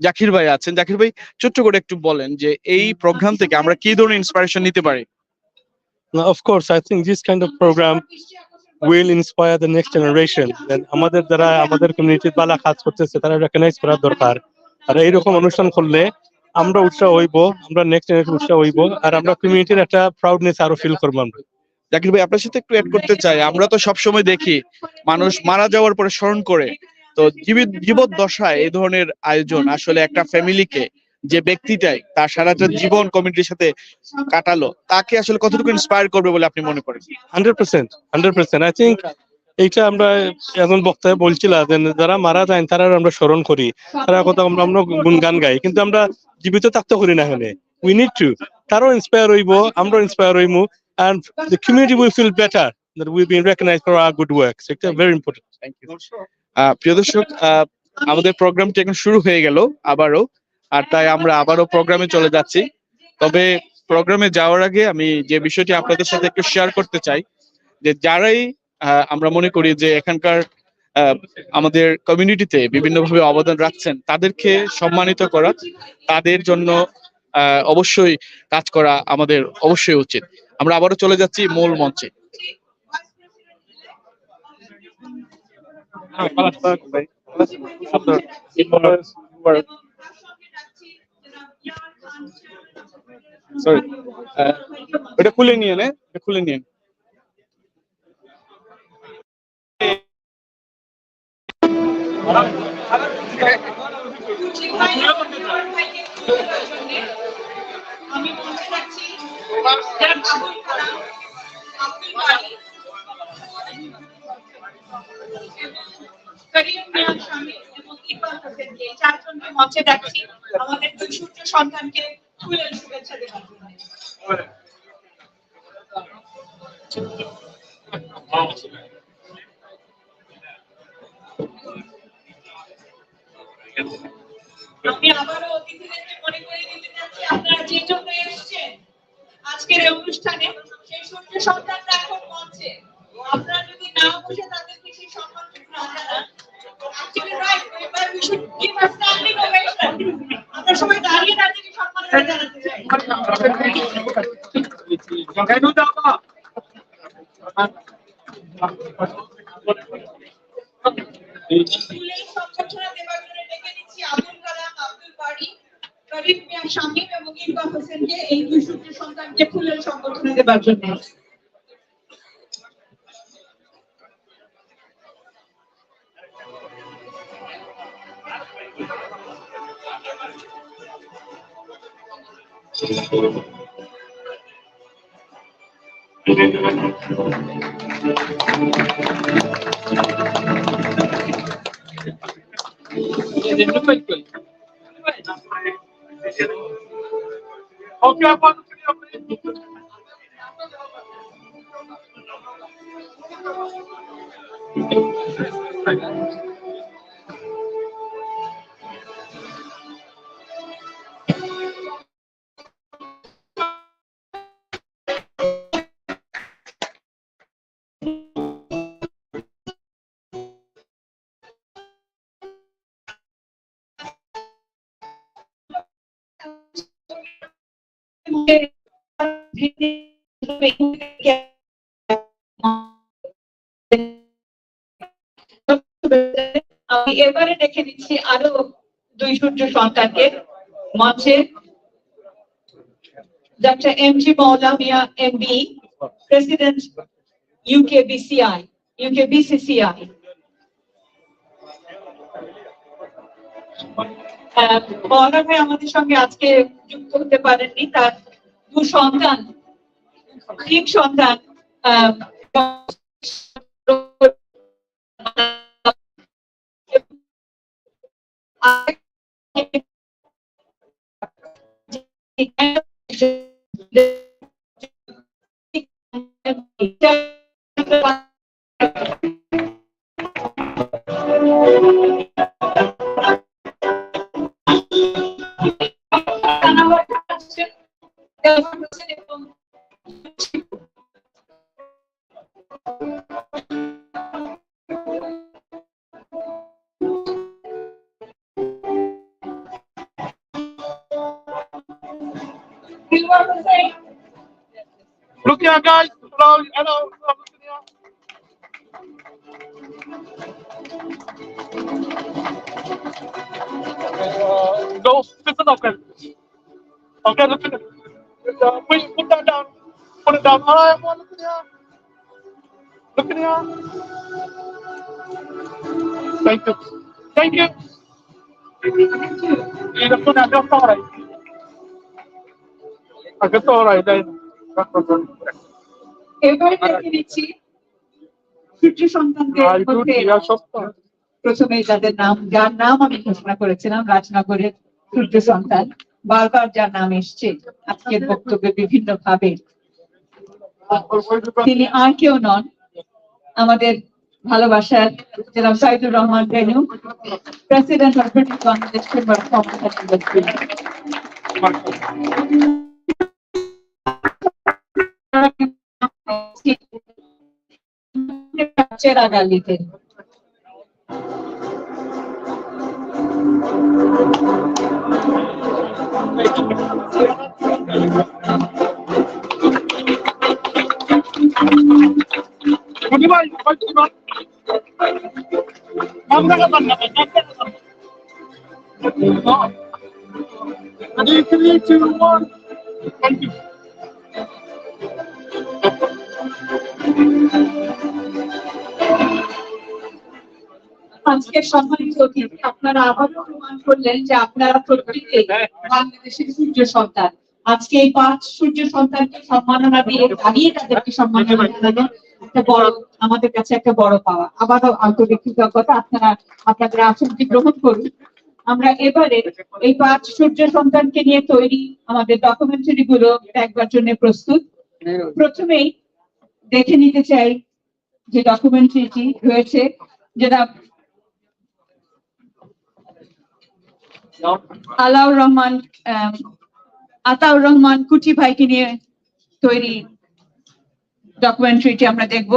জাকির ভাই আছেন। জাকির ভাই, ছোট্ট করে একটু বলেন যে এই প্রোগ্রাম থেকে আমরা কি ধরনের ইন্সপিরেশন নিতে পারি? Of course, I think this kind of program will inspire the next generation. Then আমাদের যারা আমাদের কমিউনিটির ভালো কাজ করতেছে তারা রেকগনাইজ করা দরকার। আর এইরকম অনুষ্ঠান করলে আমরা উৎসাহ হইব, আমরা নেক্সট জেনারেশন উৎসাহ হইব, আর আমরা কমিউনিটির একটা প্রাউডনেস আরো ফিল করবো আমরা। জাকির ভাই, আপনার সাথে একটু অ্যাড করতে চাই, আমরা তো সবসময় দেখি মানুষ মারা যাওয়ার পরে স্মরণ করে, তো জীবদ্দশায় এই ধরনের আয়োজন আসলে একটা ফ্যামিলিকে, যে ব্যক্তিটাই তার সারাটা জীবন কমিউনিটির সাথে কাটালো, তাকে আসলে কতটুকু ইন্সপায়ার করবে বলে আপনি মনে করেন? 100%. I think এইটা আমরা এখন বক্তায় বলছিলাম যে যারা মারা যায় তারা আমরা স্মরণ করি, তারা কথা আমরা গুণগান গাই, কিন্তু আমরা জীবিত থাকতে করি না। এখানে উই নিড টু, তারাও ইন্সপায়ার হইব, আমরাও ইন্সপায়ার হইব, and the community will feel better that we've been recognized for our good work. So it's very important. Thank you. প্রিয় দর্শক, আমাদের প্রোগ্রামটি এখন শুরু হয়ে গেল আবারও, আর তাই আমরা আবারও প্রোগ্রামে চলে যাচ্ছি। তবে প্রোগ্রামে যাওয়ার আগে আমি যে বিষয়টি আপনাদের সাথে একটু শেয়ার করতে চাই, যে যারাই আমরা মনে করি যে এখানকার আমাদের কমিউনিটিতে বিভিন্নভাবে অবদান রাখছেন, তাদেরকে সম্মানিত করা, তাদের জন্য অবশ্যই কাজ করা আমাদের অবশ্যই উচিত। আমরা আবারও চলে যাচ্ছি মূল মঞ্চে। সরি, এটা খুলে নিয়ে নে, এটা খুলে নিয়ে। আমি বলতে চাচ্ছি চারজনকে মঞ্চে ডাকছি আমাদের দুই সূর্য সন্তানকে ফুলের শুভেচ্ছা দেওয়ার জন্য। আমি আবারও অতিথিদেরকে মনে করে দিতে চাচ্ছি, আপনারা যে জন্য এসেছেন আজকের এই অনুষ্ঠানে, সেই সূর্য সন্তানরা এখন মঞ্চে। আপনারা যদি না বসে তাদেরকে সেই সম্মানটুকু না জানান, actually right, but we should give a standing ovation. আমরা সবাই দাঁড়িয়ে তাদেরকে সম্মান জানাতে চাই। ফুলের সংবর্ধনা দেওয়ার জন্য ডেকে নিচ্ছি আব্দুল কালাম, আব্দুল বাড়ি, করিম মিয়া শামীম এবং ইকবাল হোসেনকে, এই দুই সূর্য সন্তানকে ফুলের সংবর্ধনা দেওয়ার জন্য। আমি এবারে দেখে নিচ্ছি আরো দুই সূর্য সন্তানকে মঞ্চে। ডক্টর এমজি মৌলা মিয়া এমবি, প্রেসিডেন্ট UKBCCI। মৌলা ভাই আমাদের সঙ্গে আজকে যুক্ত হতে পারেননি, তার দু সন্তান, তিন সন্তান Look here, guys. Hello, hello. Go, listen up, guys. Okay, look at it. Put that down. Put it down. All right, everyone, look in here. Look in here. Thank you. Thank you. That's all right. That's all right. এবার দেখে নিচ্ছি সূর্য সন্তানদের মধ্যে প্রথমে যার নাম আমি ঘোষণা করেছিলাম, রাজনগরের সূর্য সন্তান, বারবার যার নাম এসছে আজকের বক্তব্যে বিভিন্ন ভাবে, তিনি আর কেউ নন, আমাদের ভালোবাসার জনাব Saidur Rahman Renu, president of British Bangladesh chamber of commerce. চেরাগালিতে Thank you. আজকের সম্মানিত অতিথি, আপনারা আবারও প্রমাণ করলেন যে আপনারা প্রকৃতিতে বাংলাদেশের সূর্য সন্তান। আজকে এই 5 সূর্য সন্তানকে সম্মাননা দিয়ে দাঁড়িয়ে তাদেরকে সম্মাননা জানানো একটা বড়, আমাদের কাছে একটা বড় পাওয়া। আবারও আন্তরিক কৃতজ্ঞতা, আপনারা আপনাদের আসনটি গ্রহণ করুন। আমরা এবারে এই 5 সূর্য সন্তানকে নিয়ে তৈরি আমাদের ডকুমেন্টারি গুলো দেখবার জন্য প্রস্তুত। প্রথমেই দেখে নিতে চাই যে ডকুমেন্টারিটি রয়েছে, যেটা আতাউর রহমান কুচি ভাইকে নিয়ে তৈরি ডকুমেন্টারিটি আমরা দেখব,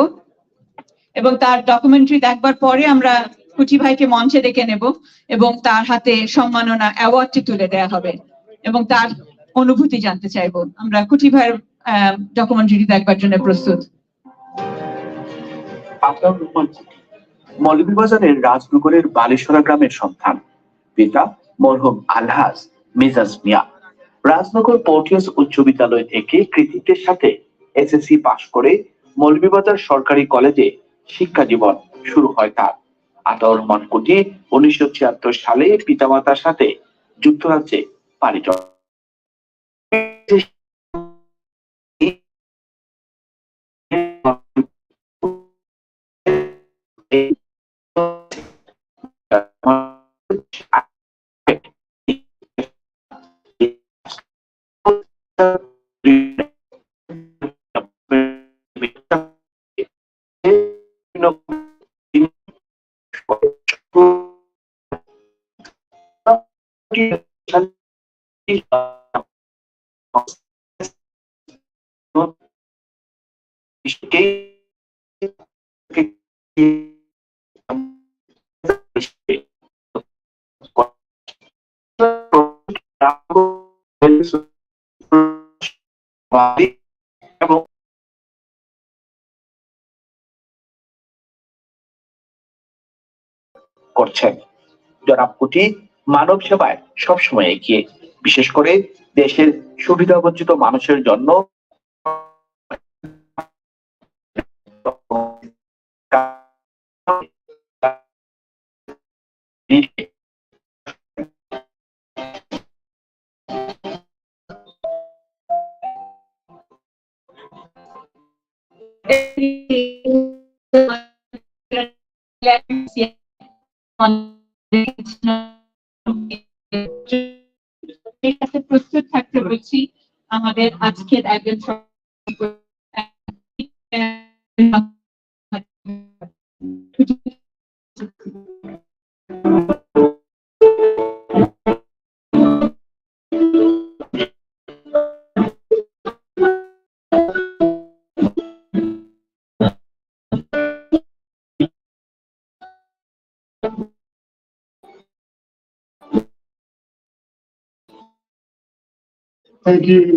এবং তার ডকুমেন্টারি দেখবার পরে আমরা কুচি ভাইকে মঞ্চে ডেকে নেব এবং তার হাতে সম্মাননা অ্যাওয়ার্ডটি তুলে দেওয়া হবে এবং তার অনুভূতি জানতে চাইবো। আমরা কুচি ভাইয়ের ডকুমেন্টারি দেখবার জন্য প্রস্তুত। আতাউর রহমান মৌলভীবাজারের রাজনগরের বালেশ্বরা গ্রামের সন্তান। পিতা মরহুম আলহাজ মিজাজ মিয়া। রাজনগর পটিয়াস উচ্চ বিদ্যালয় থেকে কৃতিত্বের সাথে এসএসসি পাশ করে মৌলভীবাজার সরকারি কলেজে শিক্ষা জীবন শুরু হয় তার। আতাউর রহমান কুটি 1976 সালে পিতামাতার সাথে যুক্তরাজ্যে পাড়ি জমান। করছেন। জনাব কুটি মানব সেবায় সবসময় এগিয়ে, বিশেষ করে দেশের সুবিধাবঞ্চিত মানুষের জন্য করেছি আমাদের আজকের একজন Thank you.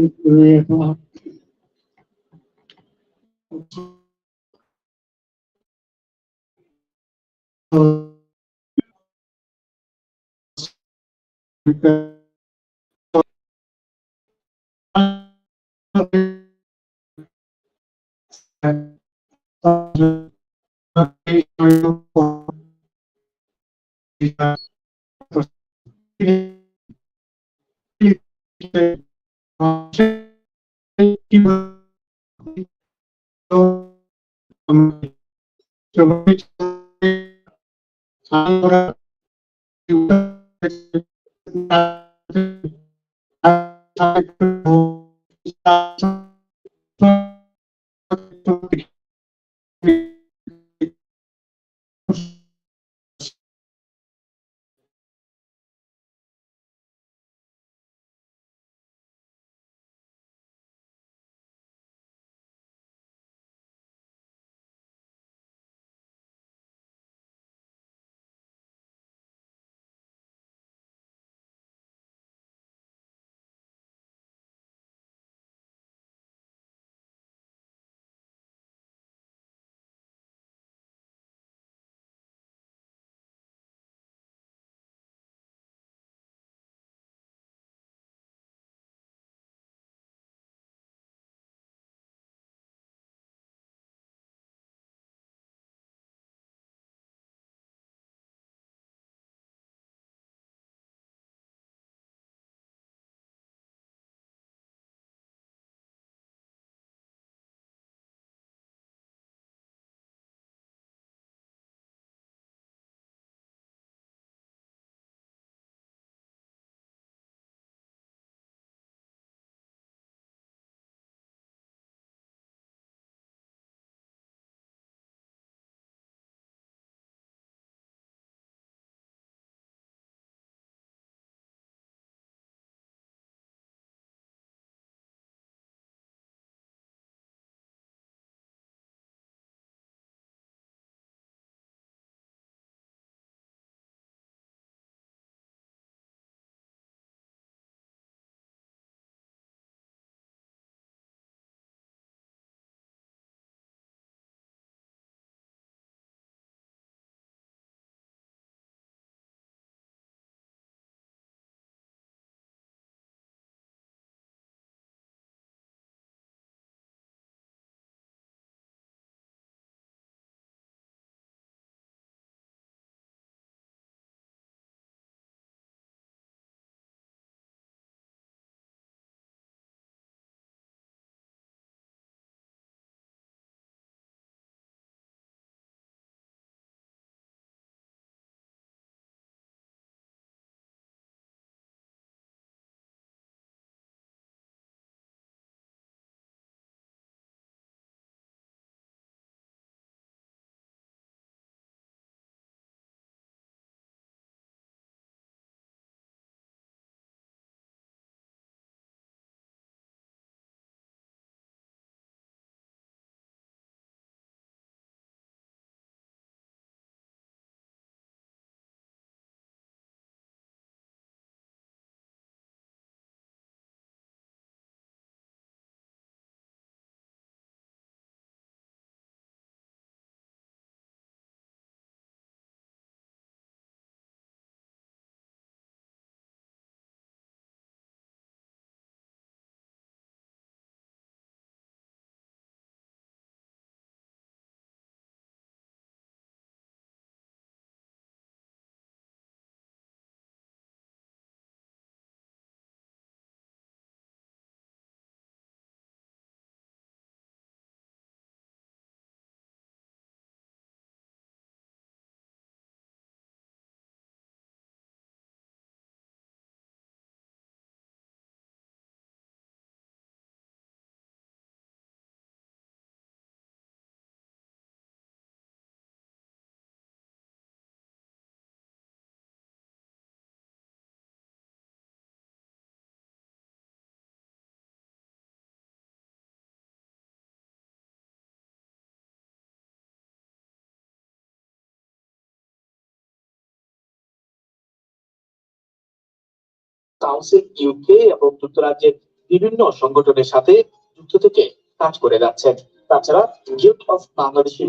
কাউন্সিল ইউকে এবং যুক্তরাজ্যের বিভিন্ন সংগঠনের সাথে যুক্ত থেকে কাজ করে যাচ্ছেন। তাছাড়া গিফট অফ বাংলাদেশি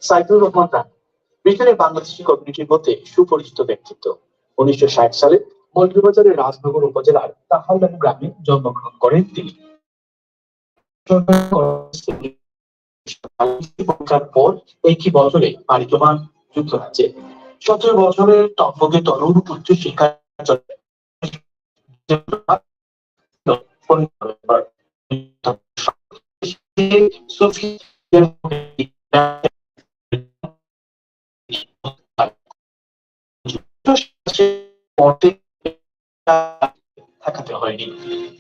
সাইদুর রহমান রানা ব্রিটেনের বাংলাদেশি কমিউনিটির মধ্যে সুপরিচিত ব্যক্তিত্ব। 1960 সালে মৌলভীবাজারের রাজনগর উপজেলার তাহাল্লাম গ্রামে জন্মগ্রহণ করেন তিনি। পর একই বছরে পাড়ি জমান যুক্তরাজ্যে। 17 বছরের টকবগে তরুণ উচ্চ শিক্ষা থাকাতে হয়নি।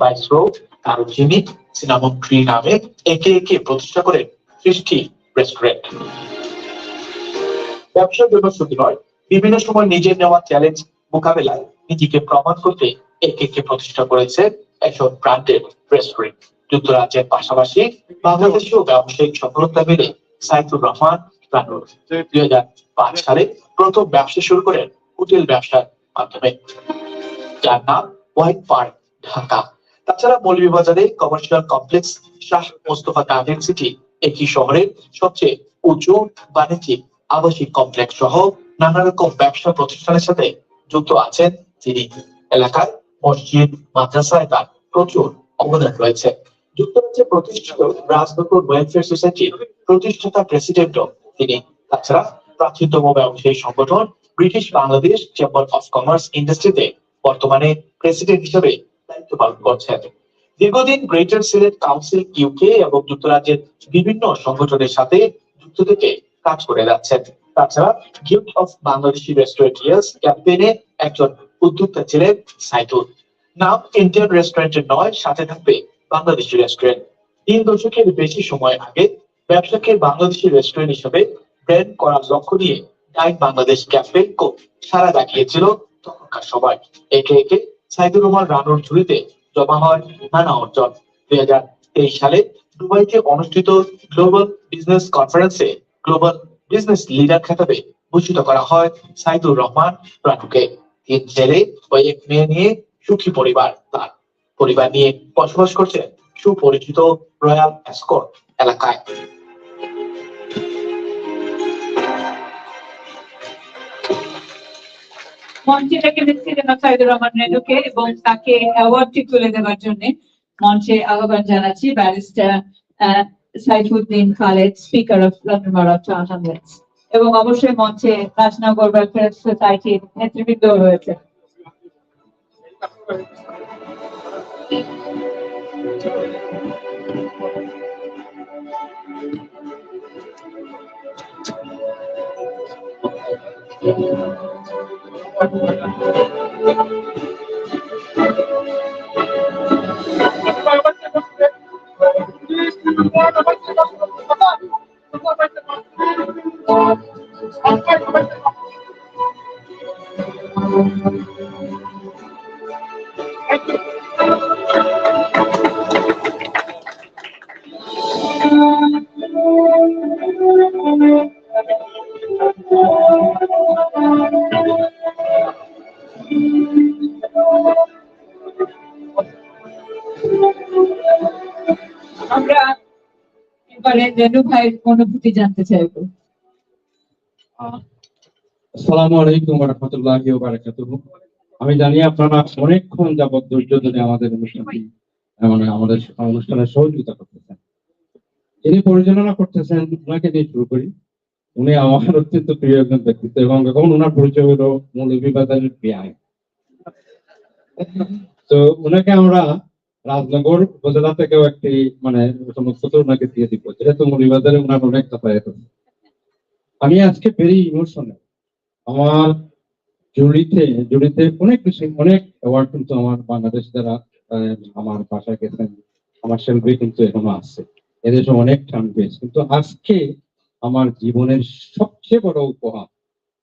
ভাইসরো কারুজিনি সিনামন ট্রি নামে একে একে প্রতিষ্ঠা করেন সৃষ্টি রেস্টুরেন্ট। ব্যবসার জন্য শুধু নয়, বিভিন্ন সময় নিজের নেওয়া চ্যালেঞ্জ মোকাবেলায় নিজেকে প্রমাণ করতে একে একে প্রতিষ্ঠা করেছে একজন ব্র্যান্ডেড রেস্টুরেন্ট। যুক্তরাজ্যের পাশাপাশি বাংলাদেশেও ব্যবসায়িক সফলতা পেলে সাইদুর রহমান রানুর 2005 সালে প্রথম ব্যবসা শুরু করেন হোটেল ব্যবসার মাধ্যমে, যার নাম হোয়াইট পার্ক ঢাকা। তাছাড়া মৌলভীবাজারে commercial complex Shah Mostafa garden city একই শহরের সবচেয়ে উঁচু বাণিজ্যিক আবাসিক কমপ্লেক্স সহ নানা রকম ব্যবসা প্রতিষ্ঠানের সাথে যুক্ত আছেন তিনি। এলাকার মসজিদ মাদ্রাসায় তার প্রচুর অবদান রয়েছে। যুক্তরাজ্যে প্রতিষ্ঠিত রাজনগর ওয়েলফেয়ার সোসাইটির প্রতিষ্ঠাতা প্রেসিডেন্টও তিনি। তাছাড়া প্রাচীনতম ব্যবসায়ী সংগঠন British Bangladesh chamber of commerce ইন্ডাস্ট্রিতে বর্তমানে প্রেসিডেন্ট হিসেবে দায়িত্ব পালন করছেন। দীর্ঘদিন গ্রেটার সিলেট কাউন্সিল ইউকে এবং যুক্তরাজ্যের বিভিন্ন সংগঠনের সাথে যুক্ত থেকে কাজ করে যাচ্ছেন। তাছাড়া গিফট অফ বাংলাদেশি রেস্টুরেন্টিয়ার্স ক্যাম্পেইনে একজন উদ্যোক্তা ছিলেন সাইদুর। নাম ইন্ডিয়ান রেস্টুরেন্টের নয়, সাথে থাকবে বাংলাদেশি রেস্টুরেন্ট। 3 দশকের বেশি সময় আগে ব্যবসাকে বাংলাদেশি রেস্টুরেন্ট হিসেবে ব্র্যান্ড করার লক্ষ্য নিয়ে ডাইন বাংলাদেশ ক্যাম্পেইন খুব সাড়া জাগিয়েছিল তখনকার সময়। একে একে সাইদুর রহমান রানুর ঝুড়িতে জমা হয় নানা অর্জন। 2023 সালে দুবাইতে অনুষ্ঠিত গ্লোবাল বিজনেস কনফারেন্সে গ্লোবাল বিজনেস লিডার খেতাবে ভূষিত করা হয় সাইদুর রহমান রানুকে। 3 ছেলে ও 1 মেয়ে নিয়ে সুখী পরিবার তার। পরিবার নিয়ে বসবাস করছেন সুপরিচিত রয়্যাল এসকর্ট এলাকায়। মঞ্চে ডেকে নিচ্ছি সাইদুর রহমান রানুকে এবং তাকে অ্যাওয়ার্ডটি তুলে দেওয়ার জন্য মঞ্চে আহ্বান জানাচ্ছি barrister Saifuddin Khaled, speaker of London bar of towns, এবং অবশ্যই মঞ্চে রাজনগর ওয়েলফেয়ার সোসাইটির নেতৃবৃন্দ রয়েছে। আমরা এবারে রেনু ভাইয়ের অনুভূতি জানতে চাইবো। আসসালামু আলাইকুম ওয়া রাহমাতুল্লাহি ওয়া বারাকাতুহু। আমি জানি আপনারা অনেকক্ষণ যাবত ধৈর্য ধরে আমাদের অনুষ্ঠানটি মানে আমাদের অনুষ্ঠানের সহযোগিতা করতেছেন। যিনি পরিচালনা করতেছেন ওনাকে দিয়ে শুরু করি। উনি আমার অত্যন্ত প্রিয় একজন ব্যক্তিত্ব এবং এখন ওনার পরিচয় হলো মৌলভীবাজারের বিআই। তো ওনাকে আমরা রাজনগর উপজেলা থেকেও একটি মানে সমস্ত ওনাকে দিয়ে দিব, যেহেতু মৌলভীবাজারে ওনার অনেক যাতায়াত। আমি আজকে ভেরি ইমোশনাল। আমার জুড়িতে অনেক বেশি অনেক অ্যাওয়ার্ড কিন্তু আমার বাংলাদেশ যারা আমার বাসায় গেছেন, আমার শিল্পী কিন্তু এখনো আসছে, এদেশে অনেক টান পেয়েছে। কিন্তু আজকে আমার জীবনের সবচেয়ে বড় উপহার,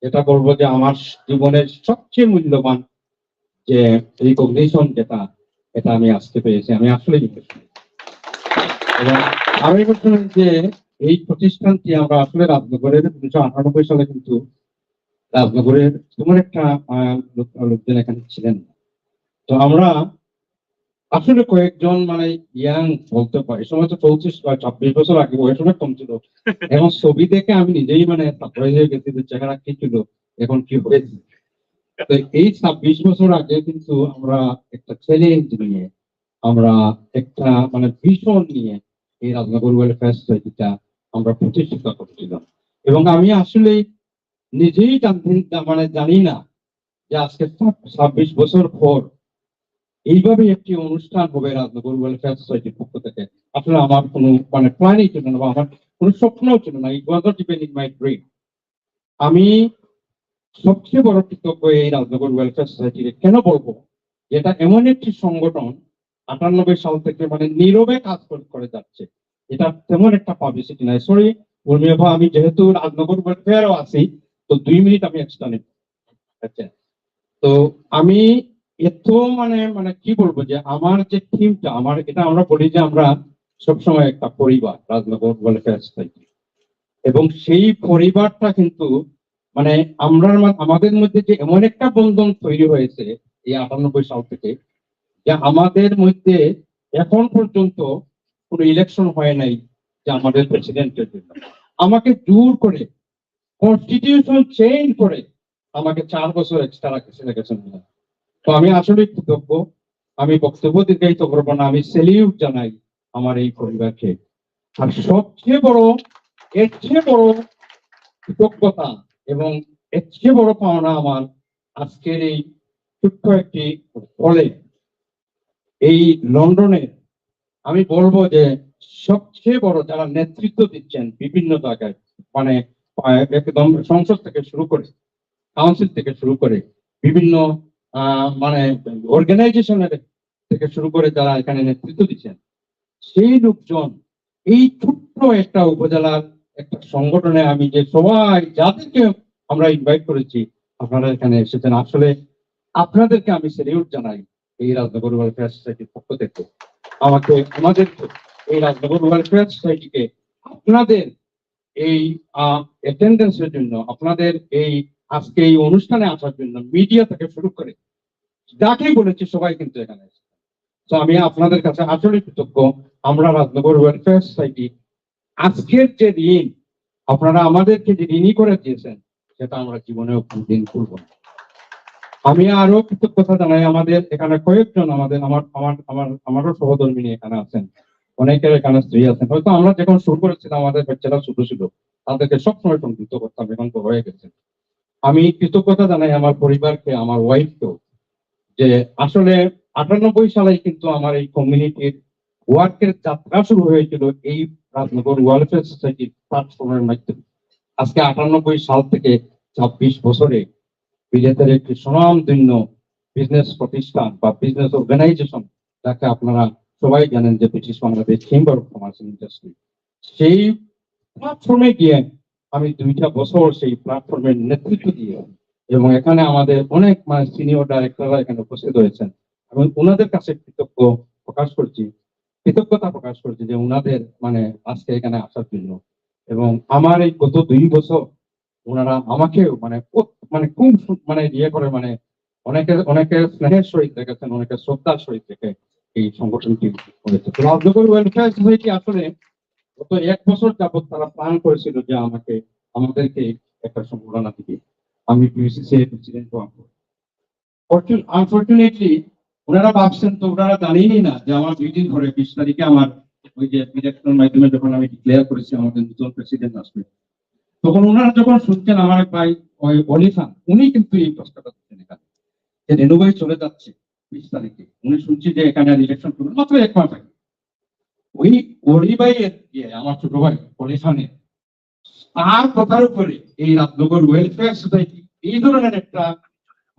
যেটা বলবো যে আমার জীবনের সবচেয়ে মূল্যবান যে রিকগনিশন যেটা এটা আমি আজকে পেয়েছি, আমি আসলে এবং আরো ইমোশনাল যে এই প্রতিষ্ঠানটি আমরা আসলে রাজনগরের 1998 সালে কিন্তু রাজনগরের তেমন একটা লোকজন এখানে ছিলেন না। তো আমরা আসলে কয়েকজন মানে ইয়াং বলতে পারি, সময় তো 24-26 বছর আগে, বয়স অনেক কম ছিল। এখন ছবি দেখে আমি নিজেই মানে সারপ্রাইজ হয়ে গেছি যে চেহারা কি ছিল, এখন কি হয়েছে। তো এই 26 বছর আগে কিন্তু আমরা একটা চ্যালেঞ্জ নিয়ে, আমরা একটা মানে ভিশন নিয়ে এই রাজনগর ওয়েলফেয়ার সোসাইটিটা আমরা প্রতিষ্ঠিত করছিলাম। এবং আমি আসলে নিজেই মানে জানি না যে আজকে 26 বছর পর এইভাবে একটি অনুষ্ঠান হবে রাজনগর ওয়েলফেয়ার সোসাইটির পক্ষ থেকে। আসলে আমার কোনো মানে প্ল্যানই ছিল না, বা আমার কোনো স্বপ্নও ছিল না। It was not even in my dream. আমি সবচেয়ে বড় কৃতজ্ঞ এই রাজনগর ওয়েলফেয়ার সোসাইটির। কেন বলবো? এটা এমন একটি সংগঠন 98 সাল থেকে মানে নীরবে কাজ করে যাচ্ছে। এটা তেমন একটা পাবলিসিটি নাই। সরি উর্মিয়া ভাই, আমি যেহেতু রাজনগর ওয়েলফেয়ারও আছি, তো 2 মিনিট আমি এক্সট্রা নেব। আচ্ছা, তো আমি এত মানে মানে কি বলবো যে আমার যে টিমটা, আমার এটা আমরা বলি যে আমরা সবসময় একটা পরিবার, রাজনগর ওয়েলফেয়ার সোসাইটি। এবং সেই পরিবারটা কিন্তু মানে আমাদের মধ্যে যে এমন একটা বন্ধন তৈরি হয়েছে এই 98 সাল থেকে, যে আমাদের মধ্যে এখন পর্যন্ত কোনো ইলেকশন হয় নাই যে আমাদের প্রেসিডেন্টের জন্য। আমাকে জোর করে কনস্টিটিউশন চেঞ্জ করে আমাকে 4 বছর এক্সট্রা রেখেছেন। তো আমি আসলে কৃতজ্ঞ। আমি বক্তব্য দীর্ঘায়িত করবো না, আমি সেলিউট জানাই আমার এই পরিবারকে। আর সবচেয়ে বড়, এর চেয়ে বড় কৃতজ্ঞতা এবং এর চেয়ে বড় পাওনা আমার আজকের এই ছোট্ট একটি হলে, এই লন্ডনে আমি বলবো যে সবচেয়ে বড় যারা নেতৃত্ব দিচ্ছেন বিভিন্ন জায়গায়, মানে একদম সংসদ থেকে শুরু করে, কাউন্সিল থেকে শুরু করে, বিভিন্ন মানে অর্গানাইজেশনের থেকে শুরু করে যারা এখানে নেতৃত্ব দিচ্ছেন, সেই লোকজন এই ছোট্ট একটা উপজেলার একটা সংগঠনে আমি যে সবাই যাদেরকে আমরা ইনভাইট করেছি আপনারা এখানে এসেছেন, আসলে আপনাদেরকে আমি সেলিউট জানাই এই রাজনগর ওয়েলফেয়ার সোসাইটির পক্ষ থেকে। আমাদের এই রাজনগর ওয়েলফেয়ার সোসাইটিকে আপনাদের এই অ্যাটেন্ডেন্সের জন্য, আপনাদের এই আজকে এই অনুষ্ঠানে আসার জন্য মিডিয়া থেকে শুরু করে যাকেই বলেছি সবাই কিন্তু এখানে এসেছে। তো আমি আপনাদের কাছে আসলে কৃতজ্ঞ। আমরা রাজনগর ওয়েলফেয়ার সোসাইটি আজকের যে ঋণ আপনারা আমাদেরকে যে ঋণী করে দিয়েছেন, সেটা আমরা জীবনেও কোনদিন ভুলব না। আমি আরো কৃতজ্ঞতা জানাই আমাদের এখানে কয়েকজন আমারও সহধর্মিনী এখানে আছেন, অনেকের এখানে স্ত্রী আছেন। হয়তো আমরা যখন শুরু করেছিলাম আমাদের বাচ্চারা ছোট ছিল, তাদেরকে সবসময় সংযুক্ত করতাম, এখন তো হয়ে গেছে। আমি কৃতজ্ঞতা জানাই আমার পরিবারকে, আমার ওয়াইফকেও, যে আসলে 98 সালে কিন্তু আমার এই কমিউনিটির ওয়ার্কের যাত্রা শুরু হয়েছিল এই রাজনগর ওয়েলফেয়ার সোসাইটির প্ল্যাটফর্মের মাধ্যমে। আজকে 98 সাল থেকে 26 বছরে বিলেতের একটি সুনামধন্য বিজনেস প্রতিষ্ঠান বা বিজনেস অর্গানাইজেশন, যাকে আপনারা সবাই জানেন যে British Bangladesh chamber of commerce and industry, সেই প্ল্যাটফর্মে গিয়ে আমি 2টা বছর সেই প্ল্যাটফর্মের নেতৃত্ব দিয়ে, এবং এখানে আমাদের অনেক মানে সিনিয়র ডাইরেক্টররা এখানে উপস্থিত হয়েছেন, এবং ওনাদের কাছে কৃতজ্ঞতা প্রকাশ করছি যে ওনাদের মানে আজকে এখানে আসার জন্য। এবং আমার এই গত 2 বছর ওনারা আমাকেও মানে খুব মানে ইয়ে করে, মানে অনেকে স্নেহের সহিত দেখেছেন, অনেকে শ্রদ্ধার সহিত দেখে এই সংগঠনটি হয়েছে। তো রাজনগর ওয়েলফেয়ার সোসাইটি আসলে গত 1 বছর যাবৎ তারা প্ল্যান করেছিল যে আমাদেরকে একটা সম্ভাবনা দিবে। আমি পিউসিসি প্রেসিডেন্ট হব। আনফরচুনেটলি ওনারা ভাবছেন, তো ওনারা জানেনই না যে আমার 2 দিন ধরে 20 তারিখে আমার ওই যে ইলেকশনের মাধ্যমে যখন আমি ডিক্লেয়ার করেছি আমাদের নতুন প্রেসিডেন্ট আসবে, তখন ওনারা যখন শুনছেন আমার ভাই ওই অলি খান, উনি কিন্তু এই প্রস্তাবটা দিচ্ছেন এখানে যে রেনু ভাই চলে যাচ্ছে 20 তারিখে, উনি শুনছি যে এখানে ইলেকশন করবেন মাত্র 1 মাস আগে। ওই অলি ভাইয়ের আমার ছোট ভাই অলি খানের তার কথার উপরে এই রাজনগর ওয়েলফেয়ার সোসাইটি এই ধরনের একটা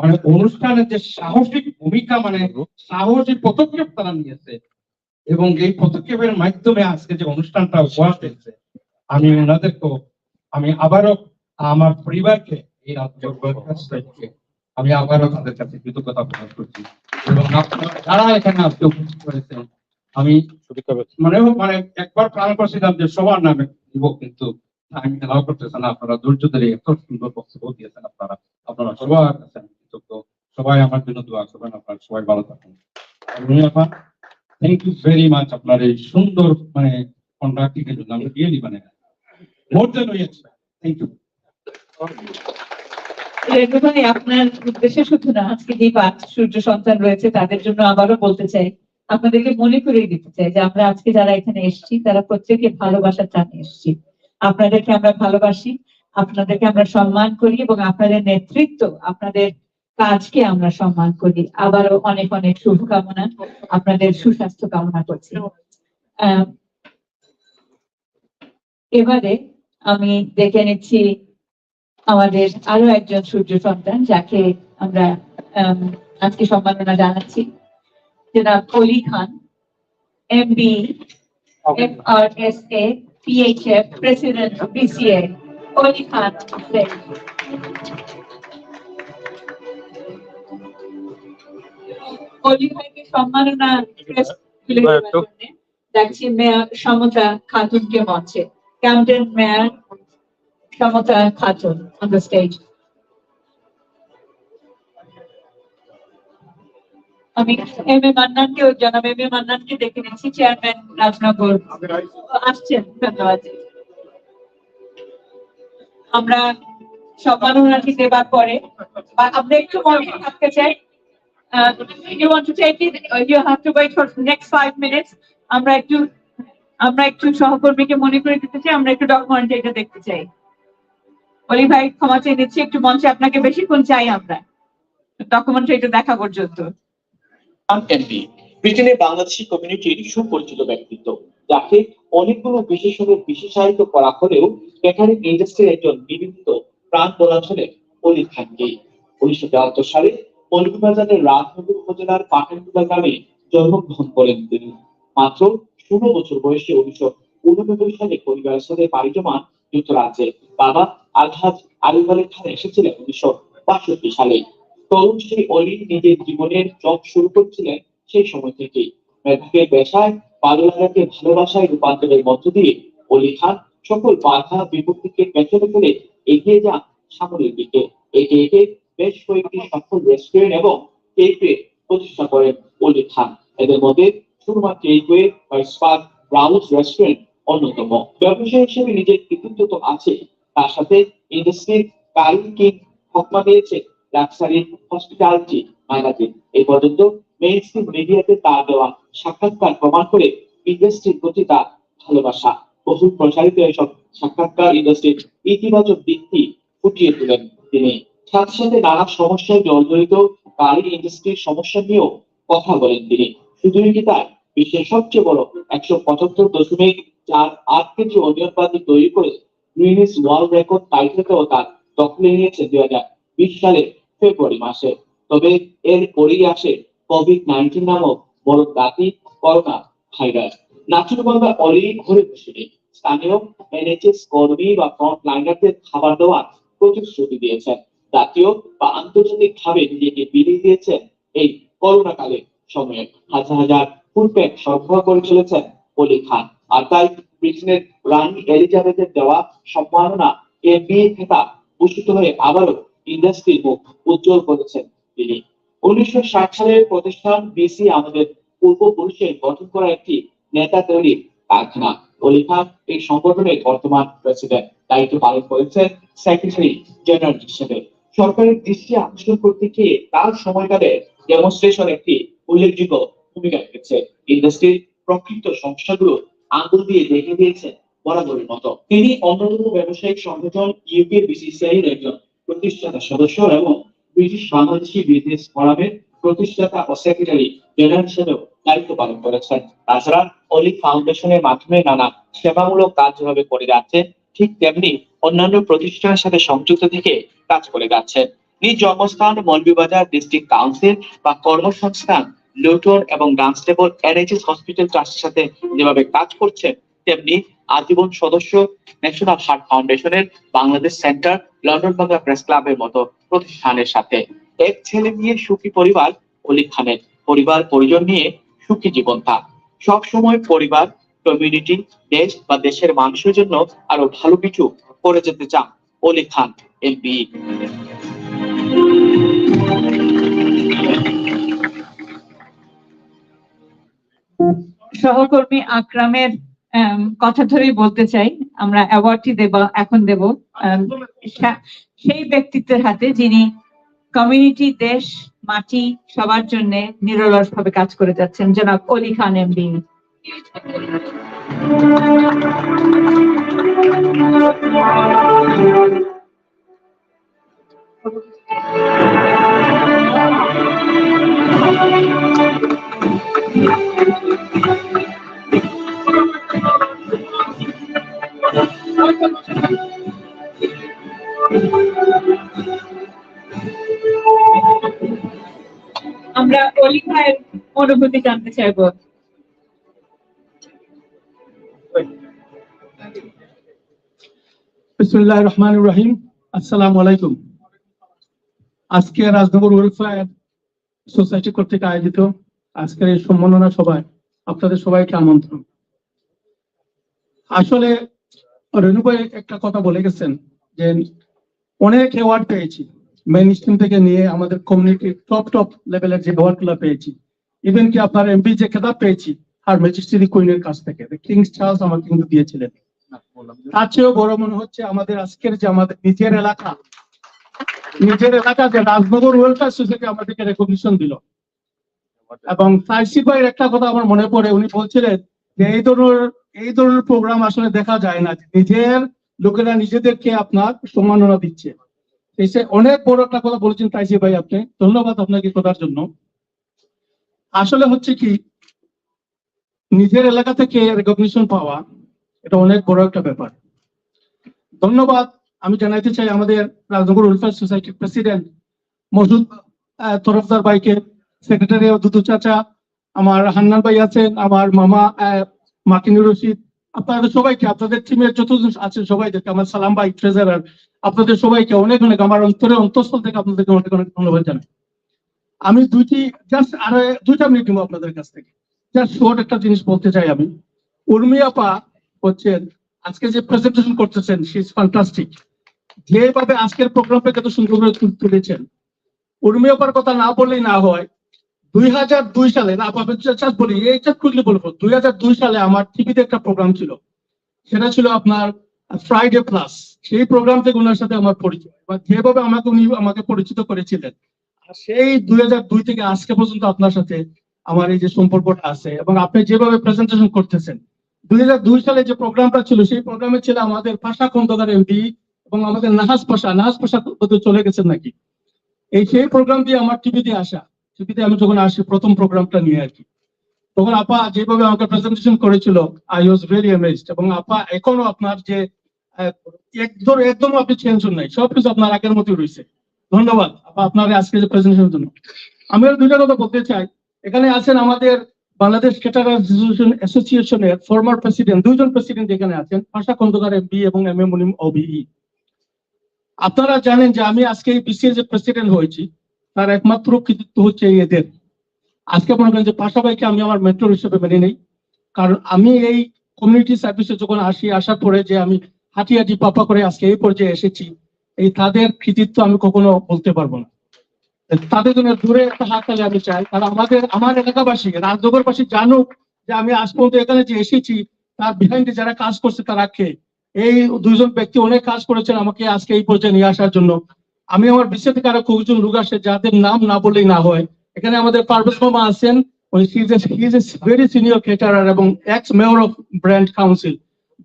মানে অনুষ্ঠানের যে সাহসিক ভূমিকা, মানে সাহসিক পদক্ষেপ তারা নিয়েছে, এবং এই পদক্ষেপের মাধ্যমে আজকে যে অনুষ্ঠানটা উপহার পেয়েছে, আমি ওনাদেরকেও, আমি আবারও আমার পরিবারকে এই রাজনগর ওয়েলফেয়ার সোসাইটিকে আমি আবারও তাদের কাছে কৃতজ্ঞতা প্রকাশ করছি এবং আপনারা যারা এখানে আজকে উপস্থিত হয়েছেন, আমি মানে একবার প্ল্যান করছিলাম যে সবার নামে দিব, কিন্তু টাইম এলাও করতেছে না। আপনারা ধৈর্য ধরে এত সুন্দর বক্তব্য দিয়েছেন, আপনারা সবার কাছে আমি কৃতজ্ঞ। সবাই আমার জন্য দোয়া করবেন, আপনারা সবাই ভালো থাকুন। থ্যাংক ইউ ভেরি মাচ আপনার এই সুন্দর মানে কন্ট্রাক্টিং এর জন্য। আমি রিয়েলি মানে more than we expect. Thank you. Renu ভাই, আপনার উদ্দেশ্যে শুধু না, আজকে যে 5 সূর্য সন্তান রয়েছে তাদের জন্য আবারও বলতে চাই, আপনাদেরকে মনে করিয়ে দিতে চাই যে আমরা আজকে যারা এখানে এসেছি তারা প্রত্যেকে ভালোবাসার টানে এসেছি। আপনাদেরকে আমরা ভালোবাসি, আপনাদেরকে আমরা সম্মান করি এবং আপনাদের নেতৃত্ব, আপনাদের কাজকে আমরা সম্মান করি। আবারও অনেক অনেক শুভকামনা, আপনাদের সুস্বাস্থ্য কামনা করছি। এবারে আমি ডেকে নিচ্ছি আমাদের আরো একজন সূর্য সন্তান, যাকে আমরা আজকে সম্মাননা জানাচ্ছি, জনাব অলি খান, MBE, FRSA, PHF, President of BCA, অলি খান। অলি ভাইকে সম্মাননা তুলে দেওয়ার জন্য ডাকছি মেয়র সমতা খাতুনকে মঞ্চে। ক্যাম্পটেন mayor Samata Khatun on the stage. আমি এম এ মান্নানকে, জনাব এম এ মান্নানকে ডেকে নিচ্ছি, চেয়ারম্যান রাজনগর আসছেন। ধন্যবাদ। আমরা সম্মাননাটি দেবার পরে আমরা একটু মনে থাকতে চাই। You want to take it? You have to wait for the next 5 minutes. আমরা একটু সহকর্মীকে মনে করে দিতে চাই, আমরা একটু ডকুমেন্ট এটা দেখতে চাই। অলি ভাই ক্ষমা চেয়ে নিচ্ছি, একটু মঞ্চে আপনাকে বেশিক্ষণ চাই আমরা ডকুমেন্ট এটা দেখা পর্যন্ত। ব্রিটেনের বাংলাদেশি কমিউনিটির সুপরিচিত ব্যক্তিত্ব, যাকে অনেকগুলো বিশেষণের বিশেষায়িত করা হলেও ক্যাটারিং ইন্ডাস্ট্রির একজন নিবেদিত প্রাণ বলা চলে অলি খানকে। 1973 সালে মৌলভীবাজারের রাজনগর উপজেলার পাঠানকুলা গ্রামে জন্মগ্রহণ করেন তিনি। মাত্র 16 বছর বয়সে 1989 সালে পরিবারের সাথে পাড়ি জমান যুক্তরাজ্যে। বাবা আলহাজ আলী আলী খান এসেছিলেন 1962 সালে। তরুণ সেই অলি নিজের জীবনের জব শুরু করেছিলেন সেই সময় থেকেই। মেধাকে পেশায়, ভালো লাগাকে ভালোবাসায় রূপান্তরের মধ্য দিয়ে অলি খান সকল বাধা বিপত্তিকে পেছনে ফেলে এগিয়ে যান সামনের দিকে। একে একে বেশ কয়েকটি সফল রেস্টুরেন্ট এবং কেকওয়ে প্রতিষ্ঠা করেন অলি খান। এদের মধ্যে সুরমা কেকওয়ে বা স্পার্ক ব্রাউন্স রেস্টুরেন্ট অন্যতম। ব্যবসায়ী হিসেবে নিজের কৃতিত্ব তো আছে, তার সাথে ইন্ডাস্ট্রির কারিং কিং তকমা দিয়েছে লাক্সারি হসপিটালিটি ম্যাগাজিন। এই পর্যন্ত মেইনস্ট্রিম মিডিয়াতে তার দেওয়া সাক্ষাৎকার প্রমাণ করে ইন্ডাস্ট্রির প্রতি তার ভালোবাসা। বহু প্রচারিত এসব সাক্ষাৎকার ইন্ডাস্ট্রির ইতিবাচক দিকটি ফুটিয়ে তোলেন তিনি। সাথে সাথে নানা সমস্যায় জর্জরিত গাড়ি ইন্ডাস্ট্রির সমস্যা নিয়েও কথা বলেন তিনি। শুধুই কি তাই, বিশ্বের সবচেয়ে বড় 175.48 কেজি অনিয়নবাদী তৈরি করে গিনেস ওয়ার্ল্ড রেকর্ড টাইটেলটাও তার দখলে নিয়েছে 2020 সালের ফেব্রুয়ারি মাসে। তবে এর পরেই আসে কোভিড-19 নামক বড় ব্যাধি, করোনা ভাইরাস। নাচুরবান্ধা অলি ঘরে বসে নেই, স্থানীয় NHS কর্মী বা ফ্রন্ট লাইনারদের খাবার দেওয়ার প্রতিশ্রুতি দিয়েছেন। জাতীয় বা আন্তর্জাতিক ভাবে নিজেকে বিলিয়ে দিয়েছেন এই করোনা কালে সময়ে। হাজার হাজার ফুড প্যাক সরবরাহ করে চলেছেন অলি খান। আর তাই ব্রিটেনের রানী এলিজাবেথের দেওয়া সম্মাননা MBE খেতাব ভূষিত হয়ে আবারও ইন্ডাস্ট্রির মুখ উজ্জ্বল করেছেন তিনি। 1960 সালের প্রতিষ্ঠান BC আমাদের পূর্বপুরুষের গঠন করা একটি নেতা তৈরির কারখানা। অলি খান এই সংগঠনের বর্তমান প্রেসিডেন্ট, দায়িত্ব পালন করেছেন সেক্রেটারি জেনারেল হিসেবে। সরকারের দৃষ্টি আকর্ষণ করতে গিয়ে তার সময়কালে ডেমনস্ট্রেশন একটি উল্লেখযোগ্য ভূমিকা রেখেছে। ইন্ডাস্ট্রির প্রকৃত সমস্যাগুলো আঙুল দিয়ে দেখে দিয়েছেন বরাবরের মতো। তিনি অন্যান্য ব্যবসায়িক সংগঠন UK BCCI এর একজন প্রতিষ্ঠাতা সদস্য এবং ব্রিটিশ বাংলাদেশি বিজনেস ফোরামের প্রতিষ্ঠাতা ও সেক্রেটারি জেনারেল হিসেবেও দায়িত্ব পালন করেছেন। তাছাড়া অলি ফাউন্ডেশনের মাধ্যমে নানা সেবামূলক কাজ যেভাবে করে যাচ্ছে, ঠিক তেমনি অন্যান্য প্রতিষ্ঠানের সাথে সংযুক্ত থেকে কাজ করে যাচ্ছে। নিজ জন্মস্থান মৌলভীবাজার ডিস্ট্রিক্ট কাউন্সিল বা কর্মসংস্থান লুটন এবং ডান্সটেবল NHS হসপিটাল ট্রাস্টের সাথে যেভাবে কাজ করছে, তেমনি আজীবন সদস্য, ন্যাশনাল হার্ট ফাউন্ডেশনের Bangladesh centre, London Bangla press ক্লাবের মতো প্রতিষ্ঠানের সাথে। এক ছেলে নিয়ে সুখী পরিবার অলি খানের, পরিবার পরিজন নিয়ে সুখী জীবন তার। সবসময় পরিবার, কমিউনিটি, দেশ বা দেশের মানুষের জন্য আরো ভালো কিছু করে যেতে চান অলি খান এমপি। সহকর্মী আকরামের কথা ধরেই বলতে চাই, আমরা অ্যাওয়ার্ডটি এখন দেব সেই ব্যক্তিত্বের হাতে যিনি কমিউনিটি, দেশ, মাটি সবার জন্য নিরলস ভাবে কাজ করে যাচ্ছেন, জনাব অলি খান এমপি। আমরা অলি ভাইয়ের অনুভূতি জানতে চাইব। বিসমিল্লাহির রহমানির রহিম। আসসালামু আলাইকুম। আজকে রাজনগর ওয়েলফেয়ার সোসাইটি কর্তৃক আয়োজিত আজকের এই সম্মাননা সভায় আপনাদের সবাইকে আমন্ত্রণ। আসলে রেণু ভাই একটা কথা বলে গেছেন যে অনেক অ্যাওয়ার্ড পেয়েছি, মেইন স্ট্রিম থেকে নিয়ে আমাদের কমিউনিটির টপ লেভেলের যে অ্যাওয়ার্ড গুলো পেয়েছি, ইভেন কি আপনার এমপি যে খেতাব পেয়েছি আর ম্যাজিস্ট্রি কুইনের কাছ থেকে, কিংস চার্লস আমাকে কিন্তু দিয়েছিলেন। তার চেয়েও বড় মনে হচ্ছে আমাদের আজকের যে আমাদের নিজের এলাকা যে রাজনগর ওয়েলফেয়ার সোসাইটি আমাদেরকে রেকগনিশন দিল। এবং সাইসির ভাইয়ের একটা কথা আমার মনে পড়ে, উনি বলছিলেন যে এই ধরনের প্রোগ্রাম আসলে দেখা যায় না, নিজের লোকেরা নিজেদেরকে আপনার সম্মাননা দিচ্ছে। অনেক বড় একটা কথা বলেছেন তাইসি ভাই, আপনি ধন্যবাদ আপনাকে কথার জন্য। আসলে হচ্ছে কি, নিজের এলাকা থেকে রেকগনিশন পাওয়া এটা অনেক বড় একটা ব্যাপার। ধন্যবাদ আমি জানাইতে চাই আমাদের রাজনগর ওয়েলফেয়ার সোসাইটির প্রেসিডেন্ট মসুদ তরফদার ভাইকে, সেক্রেটারি দুদু চাচা, আমার হান্নান ভাই আছেন, আমার মামা মাকিনুর রশিদ, আপনাদের সবাইকে, আপনাদের টিমের যতজন আছেন সবাইকে আমার সালাম ভাই ট্রেজারার, আপনাদের সবাইকে অনেক অনেক আমার অন্তঃস্থল থেকে আপনাদেরকে অনেক অনেক ধন্যবাদ জানাই। আমি দুইটা মিনিট নেবো আপনাদের কাছ থেকে, জাস্ট শর্ট একটা জিনিস বলতে চাই। আমি উর্মি আপা হচ্ছেন আজকে যে প্রেজেন্টেশন করতেছেন, শি ইজ ফ্যান্টাস্টিক। যেভাবে আজকের প্রোগ্রামটাকে এত সুন্দর করে তুলেছেন, উর্মি আপার কথা না বললেই না হয়। 2002 সালে না বলি, এই কুইকলি বলবো, 2002 সালে আমার টিভিতে একটা প্রোগ্রাম ছিল, সেটা ছিল আপনার ফ্রাইডে প্লাস। সেই প্রোগ্রাম থেকে ওনার সাথে আমার পরিচয়, বা যেভাবে উনি আমাকে পরিচিত করেছিলেন, সেই 2002 থেকে আজকে পর্যন্ত আপনার সাথে আমার এই যে সম্পর্কটা আছে, এবং আপনি যেভাবে প্রেজেন্টেশন করতেছেন। 2002 সালে যে প্রোগ্রামটা ছিল, সেই প্রোগ্রামে ছিল আমাদের পাশা খন্দকার এমপি এবং আমাদের নাহাজ পাশা চলে গেছেন নাকি, সেই প্রোগ্রাম দিয়ে আমার টিভিতে আসা। টিভিতে আমি যখন আসি প্রথম প্রোগ্রামটা নিয়ে আর কি, তখন আপা যেভাবে আমাকে প্রেজেন্টেশন করেছিল, আই ওয়াজ ভেরি অ্যামেজড। এবং আপা এখনো আপনার যে একদম আপনি চেঞ্জ হন নাই, সবকিছু আপনার আগের মতোই রয়েছে। ধন্যবাদ আপা আপনার আজকে যে প্রেজেন্টেশনের জন্য। আমি আর দুইটা কথা বলতে চাই। এখানে আছেন আমাদের বাংলাদেশ ক্যাটারার অ্যাসোসিয়েশনের ফর্মার প্রেসিডেন্ট, দুইজন প্রেসিডেন্ট এখানে আছেন, পাশা খন্দকার এমপি এবং এম এ মুনিম ওবিই। আপনারা জানেন যে আমি আজকে এই বিসিএস যে প্রেসিডেন্ট হয়েছি, তার একমাত্র কৃতিত্ব হচ্ছে এদের। আজকে মনে করেন যে পাশাপাশি আমি আমার মেন্টর হিসেবে মেনে নেই, কারণ আমি এই কমিউনিটি সার্ভিসে যখন আসার পরে যে আমি হাঁটি পাপা করে আজকে এই পর্যায়ে এসেছি, এই তাদের কৃতিত্ব আমি কখনো বলতে পারবো না। তাদের জন্য দূরে একটা হাত তালে আমি চাই, কারণ আমার এলাকাবাসী, রাজনগরবাসী জানুক যে আমি আজ পর্যন্ত এখানে যে এসেছি, তার বিহাইন্ডে যারা কাজ করছে তারা কে। এই দুইজন ব্যক্তি অনেক কাজ করেছেন আমাকে আজকে এই পর্যায়ে নিয়ে আসার জন্য। আমি আমার বিশ্বের থেকে আরো কয়েকজন লোক আসে যাদের নাম না বললেই না হয়। এখানে আমাদের পারভেজ মামা আছেন, ভেরি সিনিয়র ক্যাটারার এবং x mayor of brand council.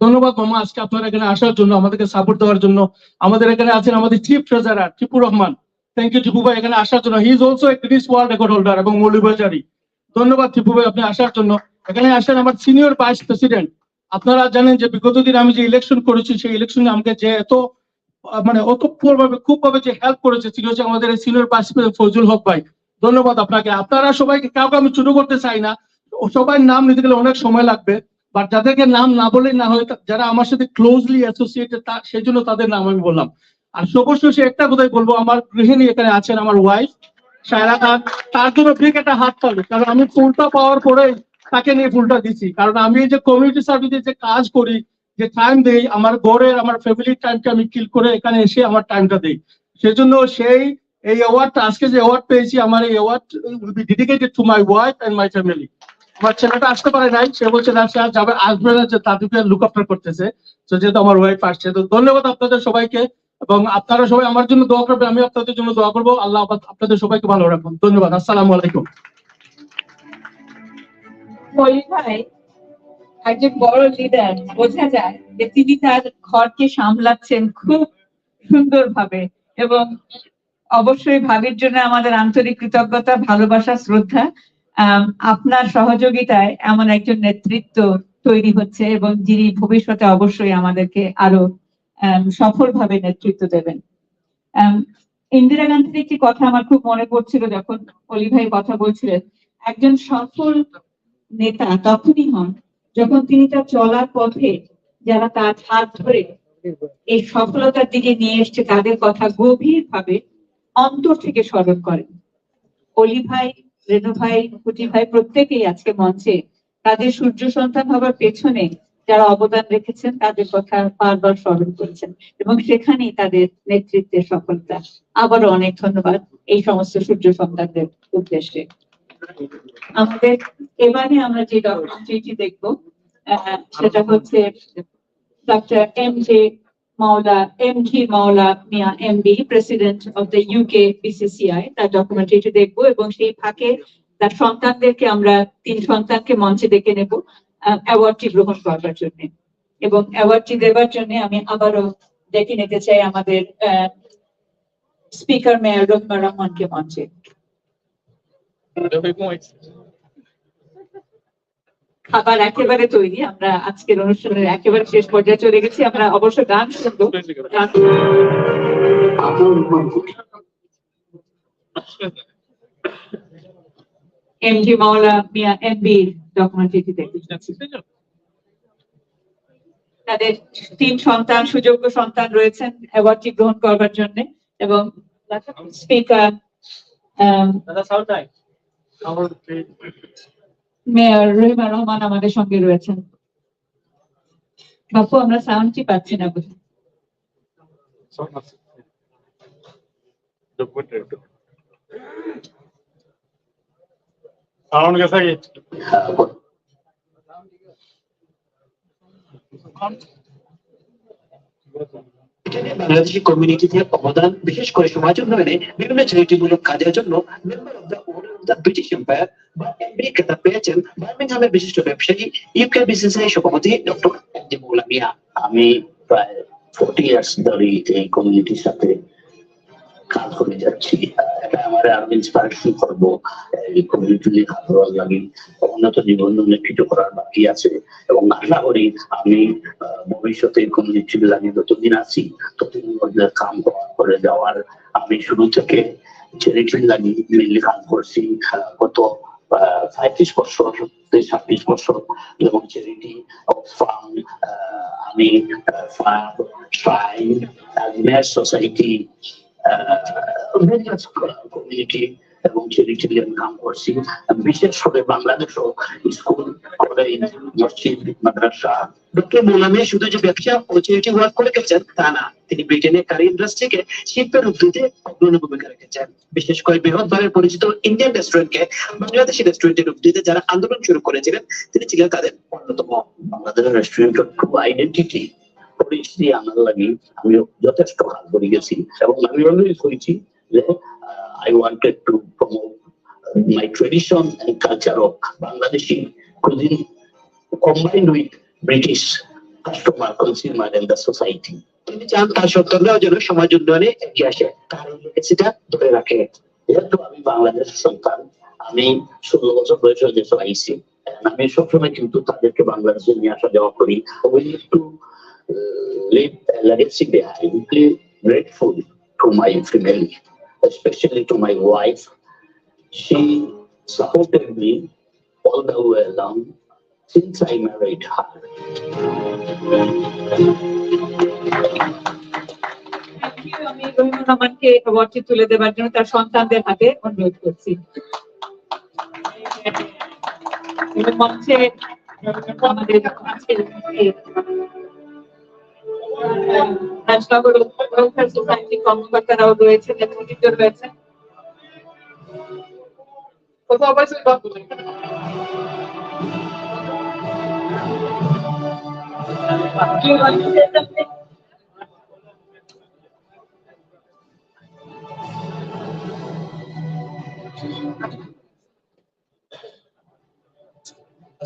ধন্যবাদ মামা আজকে আপনারা এখানে আসার জন্য, আমাদেরকে সাপোর্ট দেওয়ার জন্য। আমাদের এখানে আছেন আমাদের chief treasurer Tipu Rahman, thank you Tipu ভাই এখানে আসার জন্য। He is also a Guinness world record holder এবং মৌলভীবাজারি। ধন্যবাদ টিপু ভাই আপনি আসার জন্য। এখানে আসেন আমার সিনিয়র ভাইস প্রেসিডেন্ট। আপনারা জানেন যে বিগত দিন আমি যে ইলেকশন করেছি, সেই ইলেকশনে আমাকে যে খুবভাবে যে হেল্প করেছে তিনি হচ্ছে আমাদের সিনিয়র ভাইস প্রেসিডেন্ট ফজলুল হক ভাই। ধন্যবাদ আপনাকে। আপনারা সবাইকে, কাউকে আমি ছোট করতে চাই না, সবাই নাম নিতে গেলে অনেক সময় লাগবে, বাট যাদেরকে নাম না বলে না হয়, যারা আমার সাথে ক্লোজলি অ্যাসোসিয়েটেড সেই জন্য তাদের নাম আমি বললাম। আর সর্বশেষে একটা কথাই বলবো, আমার গৃহিণী এখানে আছেন, আমার ওয়াইফ সায়রা খান, তার জন্য ঠিক একটা হাত তালি, কারণ আমি ফুলটা পাওয়ার পরে তাকে নিয়ে ফুলটা দিচ্ছি। কারণ আমি এই যে কমিউনিটি সার্ভিসে যে কাজ করি, যে টাইম দেই, আমার ঘরের আমার ফ্যামিলির টাইমটা আমি কিল করে এখানে এসে আমার টাইমটা দেই। সেজন্য সেই এই অ্যাওয়ার্ডটা, আজকে যে অ্যাওয়ার্ড পেয়েছি, আমার এই award will be dedicated to my wife and my family. আমার ছেলেটা আসতে পারে নাই, সে বলছে না সে যাবে, আসবে না, যে তাদেরকে লুক আফটার করতেছে। তো যেহেতু আমার ওয়াইফ আসছে, তো ধন্যবাদ আপনাদের সবাইকে, এবং আপনারা সবাই আমার জন্য দোয়া করবেন, আমি আপনাদের জন্য দোয়া করবো। আল্লাহ আপনাদের সবাইকে ভালো রাখুন। ধন্যবাদ। আসসালামু আলাইকুম। অলি ভাই একজন বড় লিডার, বোঝা যায় যে তিনি তার ঘরকে সামলাচ্ছেন খুব সুন্দরভাবে, এবং অবশ্যই ভাবির জন্য আমাদের আন্তরিক কৃতজ্ঞতা, ভালোবাসা, শ্রদ্ধা। আপনার সহযোগিতায় এমন একজন নেতৃত্ব তৈরি হচ্ছে, এবং যিনি ভবিষ্যতে অবশ্যই আমাদেরকে আরো সফলভাবে নেতৃত্ব দেবেন। ইন্দিরা গান্ধীর একটি কথা আমার খুব মনে পড়ছিল যখন অলি ভাই কথা বলছিলেন। একজন সফল নেতা তখনই হন যখন তিনি তার চলার পথে যারা তার হাত ধরে এই সফলতার দিকে নিয়ে এসছে তাদের কথা গভীরভাবে অন্তর থেকে স্মরণ করেন। অলি ভাই, রেনু ভাই, কুটি ভাই প্রত্যেকেই আজকে মঞ্চে তাদের সূর্য সন্তান হবার পেছনে যারা অবদান রেখেছেন তাদের কথা বারবার স্মরণ করেছেন, এবং সেখানেই তাদের নেতৃত্বের সফলতা। আবারও অনেক ধন্যবাদ এই সমস্ত সূর্য সন্তানদের উদ্দেশ্যে। আমাদের এবারে আমরা যে ডকুমেন্টারিটি দেখবো সেটা হচ্ছে doctor MG Maula Mia MBE, president of the UK BCCI, তার ডকুমেন্টারিটি দেখবো, এবং সেই ফাঁকে তার সন্তানদেরকে আমরা 3 সন্তানকে মঞ্চে ডেকে নেব অ্যাওয়ার্ডটি গ্রহণ করবার জন্য। এবং অ্যাওয়ার্ডটি দেওয়ার জন্য আমি আবারও ডেকে নিতে চাই আমাদের স্পিকার মেয়র রহিমা রহমানকে মঞ্চে। খাবার একেবারে তৈরি, আমরা আজকের অনুষ্ঠানের একেবারে শেষ পর্যায়ে চলে গেছি। আমরা অবশ্য গান শুনবো। এমজি মাওলা মিয়া এমবি ডকুমেন্টারিটি দেখতে তাদের 3 সন্তান, সুযোগ্য সন্তান রয়েছেন অ্যাওয়ার্ডটি গ্রহণ করবার জন্য, এবং স্পিকার মেয়র রহিমা রহমান আমাদের সঙ্গে রয়েছেন। বাপু, আমরা সাউন্ডটি পাচ্ছি না বুঝি। বাংলাদেশি কমিউনিটিতে অবদান, বিশেষ করে সমাজ উন্নয়নে বিভিন্ন চ্যারিটিমূলক কাজের জন্য member of the order of the British empire বা এমবি খেতাব পেয়েছেন বার্মিংহামের বিশিষ্ট ব্যবসায়ী ইউকে বিসিসিআই সভাপতি ডক্টর এমজি মাওলা মিয়া। আমি প্রায় 40 ইয়ার্স ধরে এই কমিউনিটির সাথে কাজ করে যাচ্ছি। এটা আমার আরো ইন্সপিরেশন করবো এই কমিউনিটি কাজ করার লাগে, উন্নত জীবন অনেক কিছু করার বাকি আছে, এবং আশা করি আমি ভবিষ্যতে কমিউনিটি লাগে যতদিন আছি ততদিন কাম করে যাওয়ার। আমি শুরু থেকে চ্যারিটি লাগি মেনলি কাজ করছি গত 35 বছর 26 বছর, এবং চ্যারিটি অক্সফাম, আমি সোসাইটি, কমিউনিটি এবং চ্যারিটি কাম করছি। বিশেষ করে বাংলাদেশও স্কুল, কলেজ, মসজিদ, মাদ্রাসা। ডক্টর মাওলা মিয়া শুধু যে ব্যবসা ও চ্যারিটি ওয়ার্ক করে গেছেন তা না, তিনি ব্রিটেনের কারি ইন্ডাস্ট্রিকে শিল্পের উদ্যোগে অগ্রণী ভূমিকা রেখেছেন। বিশেষ করে বৃহৎভাবে পরিচিত ইন্ডিয়ান রেস্টুরেন্টকে বাংলাদেশি রেস্টুরেন্টের উদ্যোগে যারা আন্দোলন শুরু করেছিলেন তিনি ছিলেন তাদের অন্যতম। বাংলাদেশের রেস্টুরেন্টের খুব আইডেন্টিটি পরিস্থিতি আনার লাগে আমি যথেষ্ট কাজ করে গেছি, এবং আমি অলওয়েজ করেছি যে I wanted to promote my tradition and culture of Bangladeshi cuisine combined with British customer, consumer and the society. তিনি চান তার সন্তানরাও যেন সমাজ উন্নয়নে এগিয়ে আসে, তার লেগেসিটা ধরে রাখে। যেহেতু আমি বাংলাদেশের সন্তান, আমি 16 বছর বয়সে দেশে আইছি, আমি সবসময় কিন্তু তাদেরকে বাংলাদেশে নিয়ে আসা যাওয়া করি। We need to leave a legacy behind. I'm grateful to my family, especially to my wife. She supported me all the way along. since I married her. আমি রহিমুর রহমানকে অ্যাওয়ার্ডটি তুলে দেওয়ার জন্য তার সন্তানদের হাতে অনুরোধ করছি। এবং মঞ্চে আমাদের আজকের রাজনগর ওয়েলফেয়ার সোসাইটি কর্মকর্তারাও রয়েছেন, নেতৃত্ব রয়েছেন।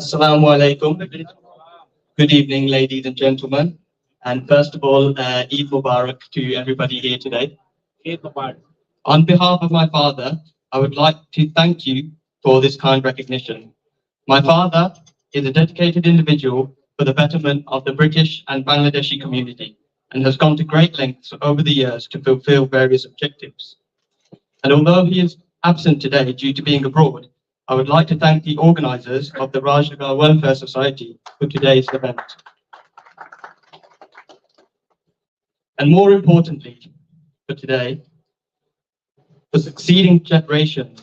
Assalamu alaikum. Good evening, ladies and gentlemen. And first of all, Eid Mubarak to everybody here today. Eid Mubarak. On behalf of my father, I would like to thank you for this kind recognition. My father is a dedicated individual for the betterment of the British and Bangladeshi community and has gone to great lengths over the years to fulfill various objectives. And although he is absent today due to being abroad, I would like to thank the organisers of the Rajnagar Welfare Society for today's event. And more importantly, for today, for succeeding generations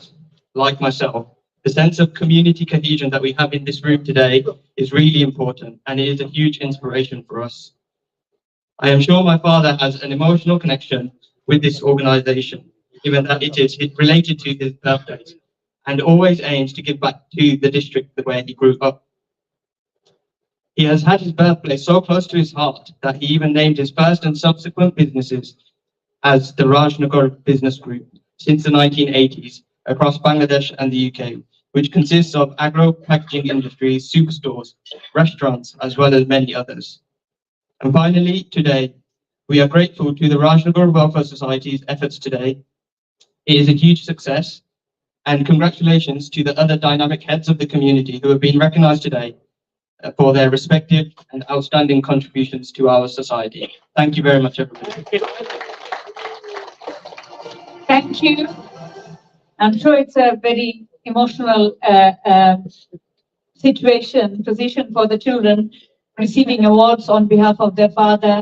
like myself, the sense of community cohesion that we have in this room today is really important, and it is a huge inspiration for us. I am sure my father has an emotional connection with this organisation, given that it is related to his birthday, and always aims to give back to the district where he grew up. He has had his birthplace so close to his heart that he even named his first and subsequent businesses as the Rajnagar Business Group since the 1980s across Bangladesh and the UK, which consists of agro-packaging industries, superstores, restaurants, as well as many others. And finally, today, we are grateful to the Rajnagar Welfare Society's efforts today. It is a huge success, and congratulations to the other dynamic heads of the community who have been recognized today for their respective and outstanding contributions to our society. Thank you very much, everybody. Thank you. I'm sure it's a very emotional position for the children receiving awards on behalf of their father,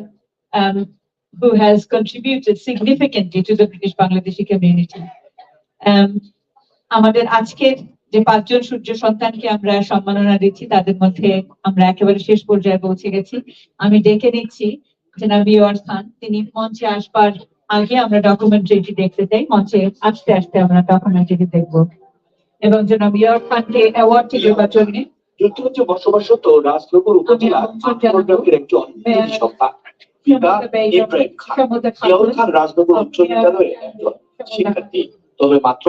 who has contributed significantly to the British Bangladeshi community. আমাদের আজকের যে পাঁচজন সূর্য সন্তানকে আমরা সম্মাননা দিচ্ছি, তাদের মধ্যে আমরা একেবারে শেষ পর্যায়ে পৌঁছে গেছি। আমি ডেকে নিচ্ছি জনাব ইয়ার খান, তিনি মঞ্চে আসবার আগে আমরা ডকুমেন্টারিটি দেখতে চাই। মঞ্চে আসতে আসতে আমরা ডকুমেন্টারি দেখব এবং জনাব ইয়ার খানকে অ্যাওয়ার্ডটি দেওয়ার জন্য যুক্তরাজ্যে বসবাসরত রাজনগর উপজেলার আটগ্রামের একজন সন্তান পিতা ইব্রাহিম খান। ইয়াউর খান রাজনগর উচ্চ বিদ্যালয়ের একজন শিক্ষার্থী, তবে মাত্র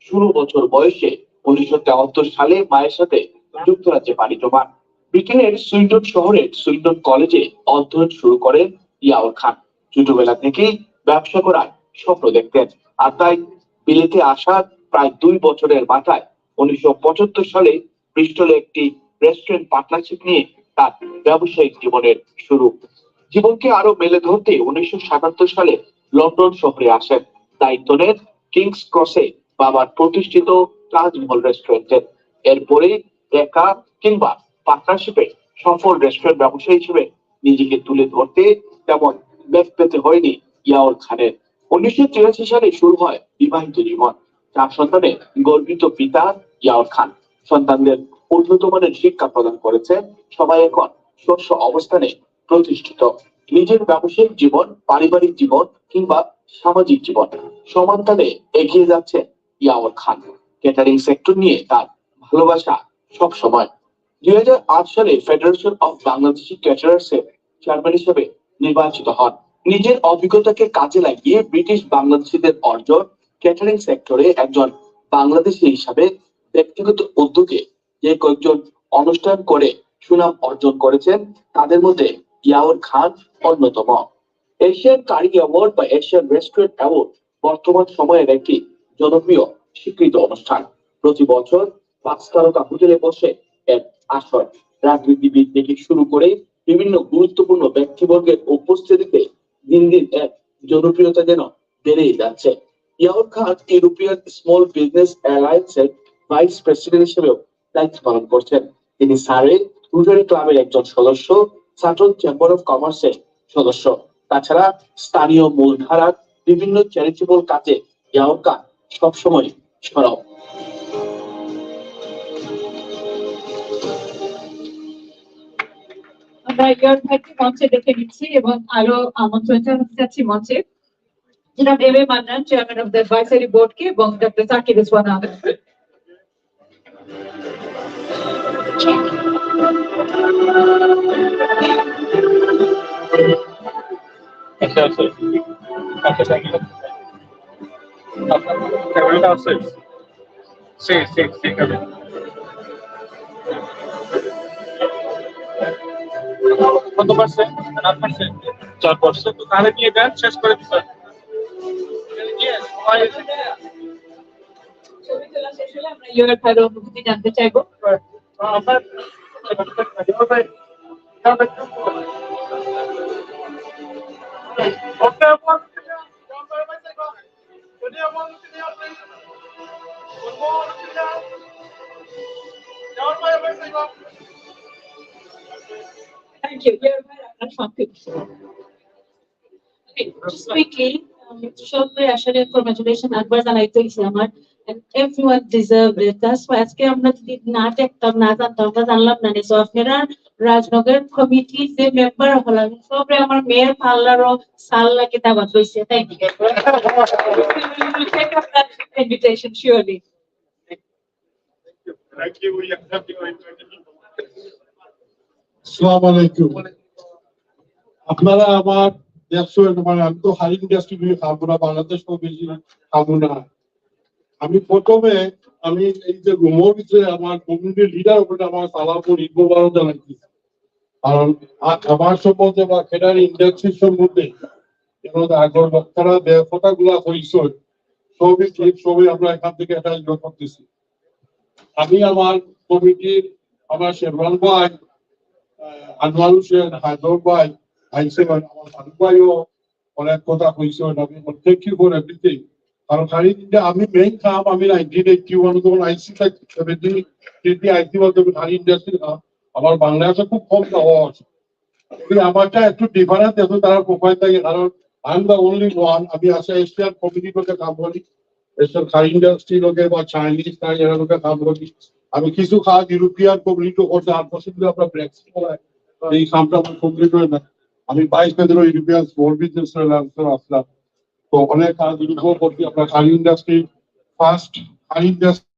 16 বছর বয়সে 1973 সালে মায়ের সাথে যুক্তরাজ্যে পাড়ি জমান। ব্রিটেনের সুইন্ডন শহরের সুইন্ডন কলেজে অধ্যয়ন শুরু করেন ইয়াউর খান। ছোটবেলা থেকেই ব্যবসা করার স্বপ্ন দেখতেন, আর তাই বিলেতে আসার প্রায় 2 বছরের মাথায় 1975 সালে ব্রিস্টলে একটি রেস্টুরেন্ট পার্টনারশিপ নিয়ে তার ব্যবসায়িক জীবনের শুরু। জীবনকে আরো মেলে ধরতে 1977 সালে লন্ডন শহরে আসেন। দায়িত্ব নেন কিংস ক্রসে বাবার প্রতিষ্ঠিত তাজমহল রেস্টুরেন্টের। এরপরে একা কিংবা পার্টনারশিপে সফল রেস্টুরেন্ট ব্যবসায়ী হিসেবে নিজেকে তুলে ধরতে তেমন বেগ পেতে হয়নি ইয়াউর খানের। 1983 সালে শুরু হয় বিবাহিত জীবন। 4 সন্তানের গর্বিত পিতা ইয়াউর খান সন্তানদের উন্নত মানের শিক্ষা প্রদান করেছেন। সবাই এখন শস্য অবস্থানে প্রতিষ্ঠিত। নিজের ব্যবসায়িক জীবন, পারিবারিক জীবন কিংবা সামাজিক জীবন সমান তালে এগিয়ে যাচ্ছে ইয়াউর খান। ক্যাটারিং সেক্টর নিয়ে তার ভালোবাসা সব সময়। 2008 সালে ফেডারেশন অফ বাংলাদেশি ক্যাটারার্স এর চেয়ারম্যান হিসেবে নির্বাচিত হন। নিজের অভিজ্ঞতাকে কাজে লাগিয়ে ব্রিটিশ বাংলাদেশিদের অর্জন ক্যাটারিং সেক্টরে একজন বাংলাদেশি হিসাবে ব্যক্তিগত উদ্যোগে যে কয়েকজন অনুষ্ঠান করে সুনাম অর্জন করেছেন, তাদের মধ্যে ইয়াউর খান অন্যতম। এশিয়ান কারি অ্যাওয়ার্ড বা এশিয়ান রেস্টুরেন্ট অ্যাওয়ার্ড বর্তমান সময়ের একটি জনপ্রিয় স্বীকৃত অনুষ্ঠান। প্রতি বছর 5 তারকা হোটেলে বসে এর আসর। রাজনীতিবিদ থেকে শুরু করে বিভিন্ন গুরুত্বপূর্ণ ব্যক্তিবর্গের উপস্থিতিতে দিন দিন এর জনপ্রিয়তা যেন বেড়েই যাচ্ছে। Yawar Khan European small business অ্যালায়েন্সের ভাইস প্রেসিডেন্ট হিসেবেও দায়িত্ব পালন করছেন। তিনি সারে রোটারি ক্লাবের একজন সদস্য, সাটন চেম্বার অফ কমার্সের সদস্য। তাছাড়া স্থানীয় মূলধারার বিভিন্ন চ্যারিটেবল কাজে ইয়াওকা সবসময় সরব। আমরা ইয়ার ভাইকে মঞ্চে দেখে নিচ্ছি এবং আরো আমন্ত্রণ জানাতে চাচ্ছি মঞ্চে জনাব M A Mannan, chairman of the advisory বোর্ডকে, এবং ডক্টর জাকির উসমান আহমেদ। কত পার্সেন্ট? 4%। তাহলে কি এটা শেষ করে দিতে? আমরা ইয়ার ভাইয়ের অনুভূতি জানতে চাইবো। Thank you. ইয়ার ভাই, আপনার সংক্ষিপ্ত। Just quickly, shortly, আসলে congratulations একবার জানাইতে হইছে আমার, and everyone deserved it. That's why আজকে আমরা যদি না দেখতাম, না জানতাম, আমরা জানলাম না। So আপনারা রাজনগর কমিটি যে মেম্বার হলাম, সবরে আমার মেয়ের পার্লারও সাল্লাকে দাওয়াত হইছে। Thank you. We will take up that invitation surely. Thank you. We accept your invitation. আসসালামু আলাইকুম। আপনারা আমার দেখছেন, মানে আমি তো হারি ইন্ডাস্ট্রি নিয়ে খাবো না, বাংলাদেশ বেশি খাবো না। আমি প্রথমে এই যে রুমের ভিতরে আমার কমিউনিটির লিডার উপরে আমার সালাম ইকবাল জানাচ্ছি, কারণ আমার সম্বন্ধে বা খেলার ইন্ডাস্ট্রির সম্বন্ধে আগের বক্তারা যে কথাগুলা হয়েছে সবই ঠিক, সবই আমরা এখান থেকে অ্যাটাচ করতেছি। আমি আমার কমিটির আমার শেরওয়ান ভাই, আনোয়ার হোসেন, হায়দর ভাই, আমার ফারুক ভাইও অনেক কথা হয়েছে। আমি থ্যাংক ইউ ফর এভরিথিং। কারণ আমি মেইন কাম আমি 1981 যখন আইসি আইসি হারি ইন্ডাস্ট্রি কাম আমার বাংলাদেশে খুব কম খাওয়া আছে। আমারটা একটু ডিফারেন্স আছে তারা প্রোফাইল থাকে, কারণ I am the only one. আমি আসে এশিয়ান কমিউনিটির লোকে কাম করি, এশিয়ান খারি ইন্ডাস্ট্রি লোকে বা চাইনিজ তাই এরা লোকে কাম করি। আমি কিছু কাজ ইউরোপিয়ান কমিউনিটি করতে আনফর্চুনেটলি আপনার ব্রেক্সিট করায় এই কামটা আমার কমপ্লিট হয় না। আমি 22 পেদের ইউরোপিয়ান স্মল বিজনেস আসলাম, তো অনেক কাজ করতে আপনার খারি ইন্ডাস্ট্রি ফার্স্ট খারি ইন্ডাস্ট্রি